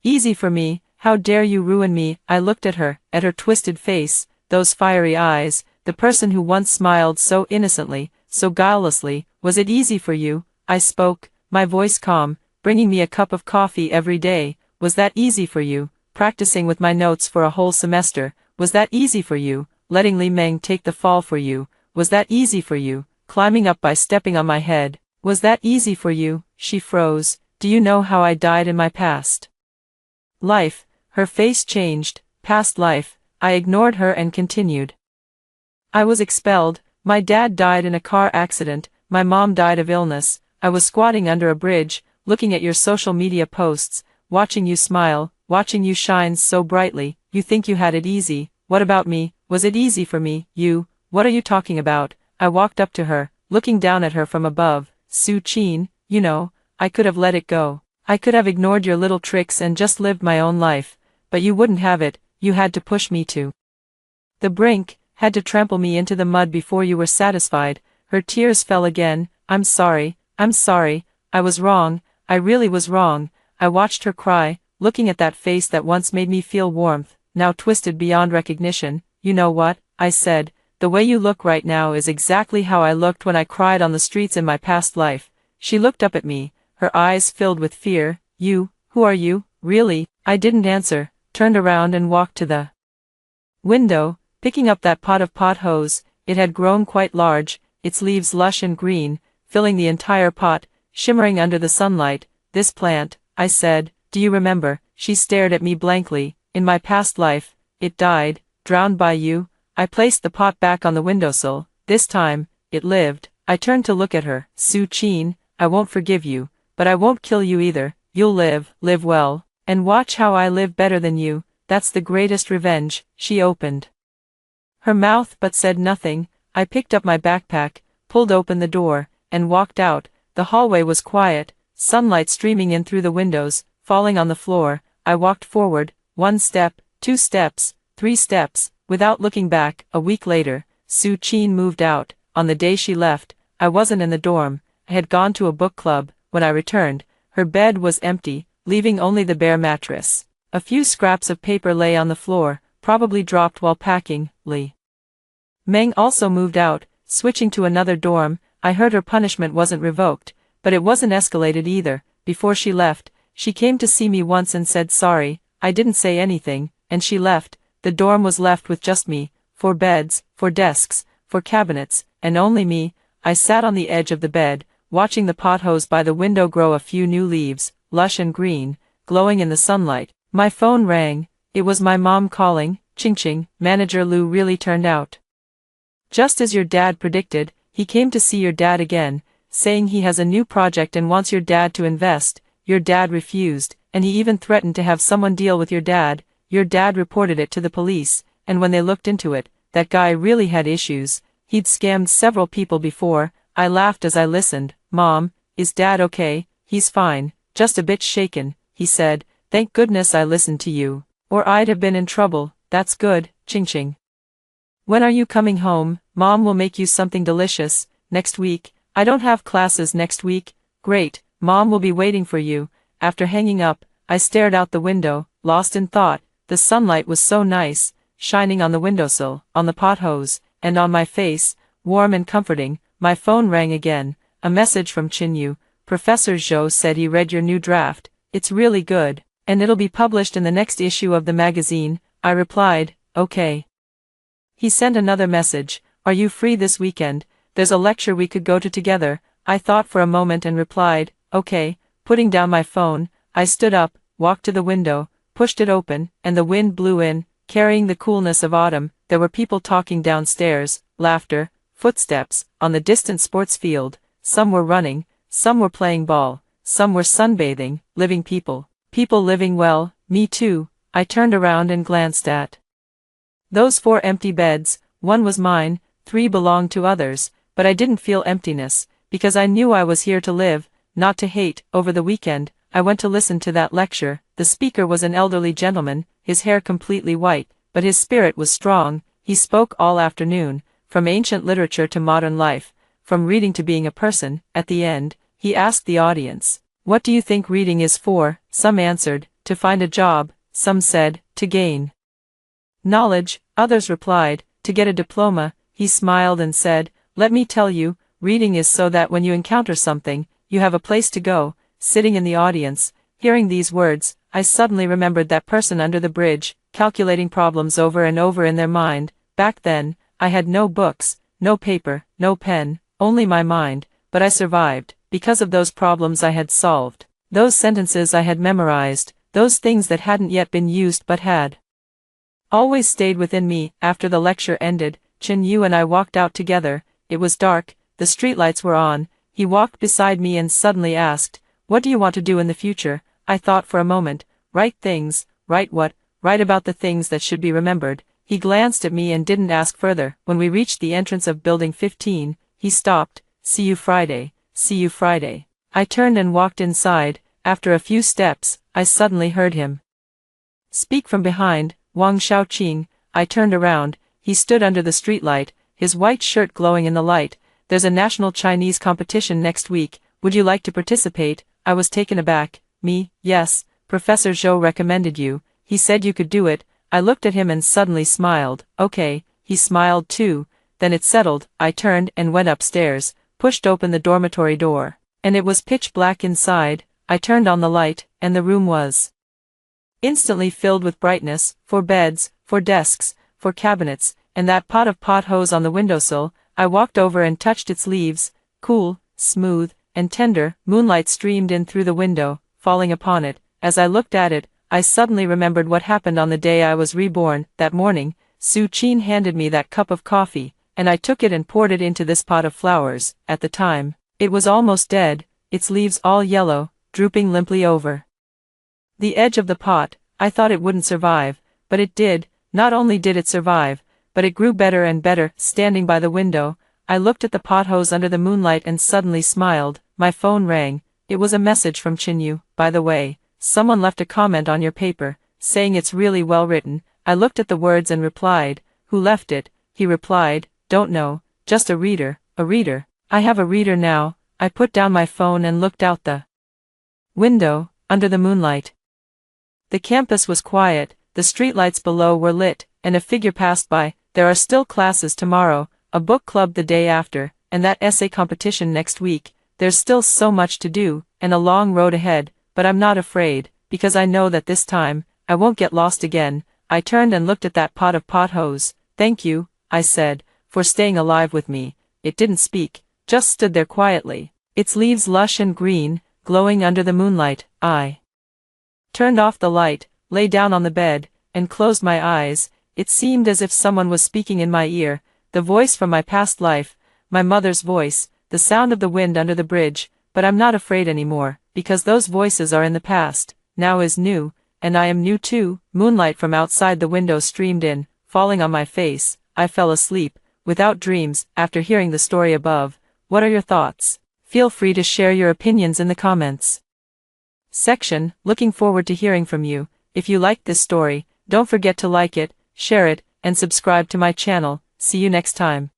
easy for me? How dare you ruin me? I looked at her twisted face, those fiery eyes, the person who once smiled so innocently, so guilelessly. Was it easy for you? I spoke, my voice calm. Bringing me a cup of coffee every day. Was that easy for you? Practicing with my notes for a whole semester. Was that easy for you? Letting Li Meng take the fall for you. Was that easy for you? Climbing up by stepping on my head. Was that easy for you? She froze. Do you know how I died in my past life? Her face changed. Past life. I ignored her and continued. I was expelled. My dad died in a car accident. My mom died of illness. I was squatting under a bridge, looking at your social media posts, watching you smile, watching you shine so brightly. You think you had it easy. What about me? Was it easy for me? You? What are you talking about? I walked up to her, looking down at her from above. Su Qin, you know, I could have let it go. I could have ignored your little tricks and just lived my own life. But you wouldn't have it. You had to push me to the brink, had to trample me into the mud before you were satisfied. Her tears fell again. I'm sorry, I was wrong, I really was wrong. I watched her cry, looking at that face that once made me feel warmth, now twisted beyond recognition. You know what, I said, the way you look right now is exactly how I looked when I cried on the streets in my past life. She looked up at me, her eyes filled with fear. Who are you, really? I didn't answer, turned around and walked to the window, picking up that pot hose. It had grown quite large, its leaves lush and green, filling the entire pot, shimmering under the sunlight. This plant, I said, do you remember? She stared at me blankly. In my past life, it died, drowned by you. I placed the pot back on the windowsill. This time, it lived. I turned to look at her. Su Chin, I won't forgive you, but I won't kill you either. You'll live well, and watch how I live better than you. That's the greatest revenge. She opened her mouth but said nothing. I picked up my backpack, pulled open the door, and walked out. The hallway was quiet, sunlight streaming in through the windows, falling on the floor. I walked forward, 1 step, 2 steps, 3 steps, without looking back. A week later, Su Chin moved out. On the day she left, I wasn't in the dorm. I had gone to a book club. When I returned, her bed was empty, leaving only the bare mattress. A few scraps of paper lay on the floor, probably dropped while packing. Li Meng also moved out, switching to another dorm. I heard her punishment wasn't revoked, but it wasn't escalated either. Before she left, she came to see me once and said sorry. I didn't say anything, and she left. The dorm was left with just me, 4 beds, 4 desks, 4 cabinets, and only me. I sat on the edge of the bed, watching the pothose by the window grow a few new leaves, lush and green, glowing in the sunlight. My phone rang. It was my mom calling. Ching, Manager Lu really turned out just as your dad predicted. He came to see your dad again, saying he has a new project and wants your dad to invest. Your dad refused, and he even threatened to have someone deal with your dad. Your dad reported it to the police, and when they looked into it, that guy really had issues. He'd scammed several people before. I laughed as I listened. Mom, is Dad okay? He's fine, just a bit shaken, he said. Thank goodness I listened to you, or I'd have been in trouble. That's good, Ching. When are you coming home? Mom will make you something delicious. Next week. I don't have classes next week. Great, Mom will be waiting for you. After hanging up, I stared out the window, lost in thought. The sunlight was so nice, shining on the windowsill, on the pothose, and on my face, warm and comforting. My phone rang again. A message from Chinyu. Professor Zhou said he read your new draft. It's really good, and it'll be published in the next issue of the magazine. I replied, okay. He sent another message. Are you free this weekend? There's a lecture we could go to together. I thought for a moment and replied, okay. Putting down my phone, I stood up, walked to the window, pushed it open, and the wind blew in, carrying the coolness of autumn. There were people talking downstairs, laughter, footsteps, on the distant sports field. Some were running, some were playing ball, some were sunbathing, living people. People living well, me too. I turned around and glanced at those 4 empty beds. 1 was mine, 3 belonged to others, but I didn't feel emptiness, because I knew I was here to live, not to hate. Over the weekend, I went to listen to that lecture. The speaker was an elderly gentleman, his hair completely white, but his spirit was strong. He spoke all afternoon, from ancient literature to modern life, from reading to being a person. At the end, he asked the audience, what do you think reading is for? Some answered, to find a job. Some said, to gain knowledge. Others replied, to get a diploma. He smiled and said, let me tell you, reading is so that when you encounter something, you have a place to go. Sitting in the audience, hearing these words, I suddenly remembered that person under the bridge, calculating problems over and over in their mind. Back then, I had no books, no paper, no pen, only my mind, but I survived, because of those problems I had solved, those sentences I had memorized, those things that hadn't yet been used but had always stayed within me. After the lecture ended, Chen Yu and I walked out together. It was dark, the streetlights were on. He walked beside me and suddenly asked, what do you want to do in the future? I thought for a moment. Write things. Write what? Write about the things that should be remembered. He glanced at me and didn't ask further. When we reached the entrance of Building 15, he stopped. See you Friday. See you Friday. I turned and walked inside. After a few steps, I suddenly heard him speak from behind. Wang Xiaoqing. I turned around. He stood under the streetlight, his white shirt glowing in the light. There's a national Chinese competition next week. Would you like to participate? I was taken aback. Me? Yes. Professor Zhou recommended you. He said you could do it. I looked at him and suddenly smiled. Okay. He smiled too. Then it settled. I turned and went upstairs, pushed open the dormitory door. And it was pitch black inside. I turned on the light, and the room was instantly filled with brightness, for beds, for desks, for cabinets, and that pot hose on the windowsill. I walked over and touched its leaves, cool, smooth, and tender. Moonlight streamed in through the window, falling upon it. As I looked at it, I suddenly remembered what happened on the day I was reborn. That morning, Su Qin handed me that cup of coffee, and I took it and poured it into this pot of flowers. At the time, it was almost dead, its leaves all yellow, drooping limply over the edge of the pot. I thought it wouldn't survive, but it did. Not only did it survive, but it grew better and better. Standing by the window, I looked at the pothose under the moonlight and suddenly smiled. My phone rang. It was a message from Chinyu. By the way, someone left a comment on your paper, saying it's really well written. I looked at the words and replied. Who left it? He replied, don't know, just a reader, a reader. I have a reader now. I put down my phone and looked out the window, under the moonlight. The campus was quiet, the streetlights below were lit, and a figure passed by. There are still classes tomorrow, a book club the day after, and that essay competition next week. There's still so much to do, and a long road ahead, but I'm not afraid, because I know that this time, I won't get lost again. I turned and looked at that pot hose. Thank you, I said, for staying alive with me. It didn't speak, just stood there quietly, its leaves lush and green, glowing under the moonlight. I turned off the light, lay down on the bed, and closed my eyes. It seemed as if someone was speaking in my ear, the voice from my past life, my mother's voice, the sound of the wind under the bridge. But I'm not afraid anymore, because those voices are in the past. Now is new, and I am new too. Moonlight from outside the window streamed in, falling on my face. I fell asleep, without dreams, after hearing the story above. What are your thoughts? Feel free to share your opinions in the comments section. Looking forward to hearing from you. If you liked this story, don't forget to like it, share it, and subscribe to my channel. See you next time.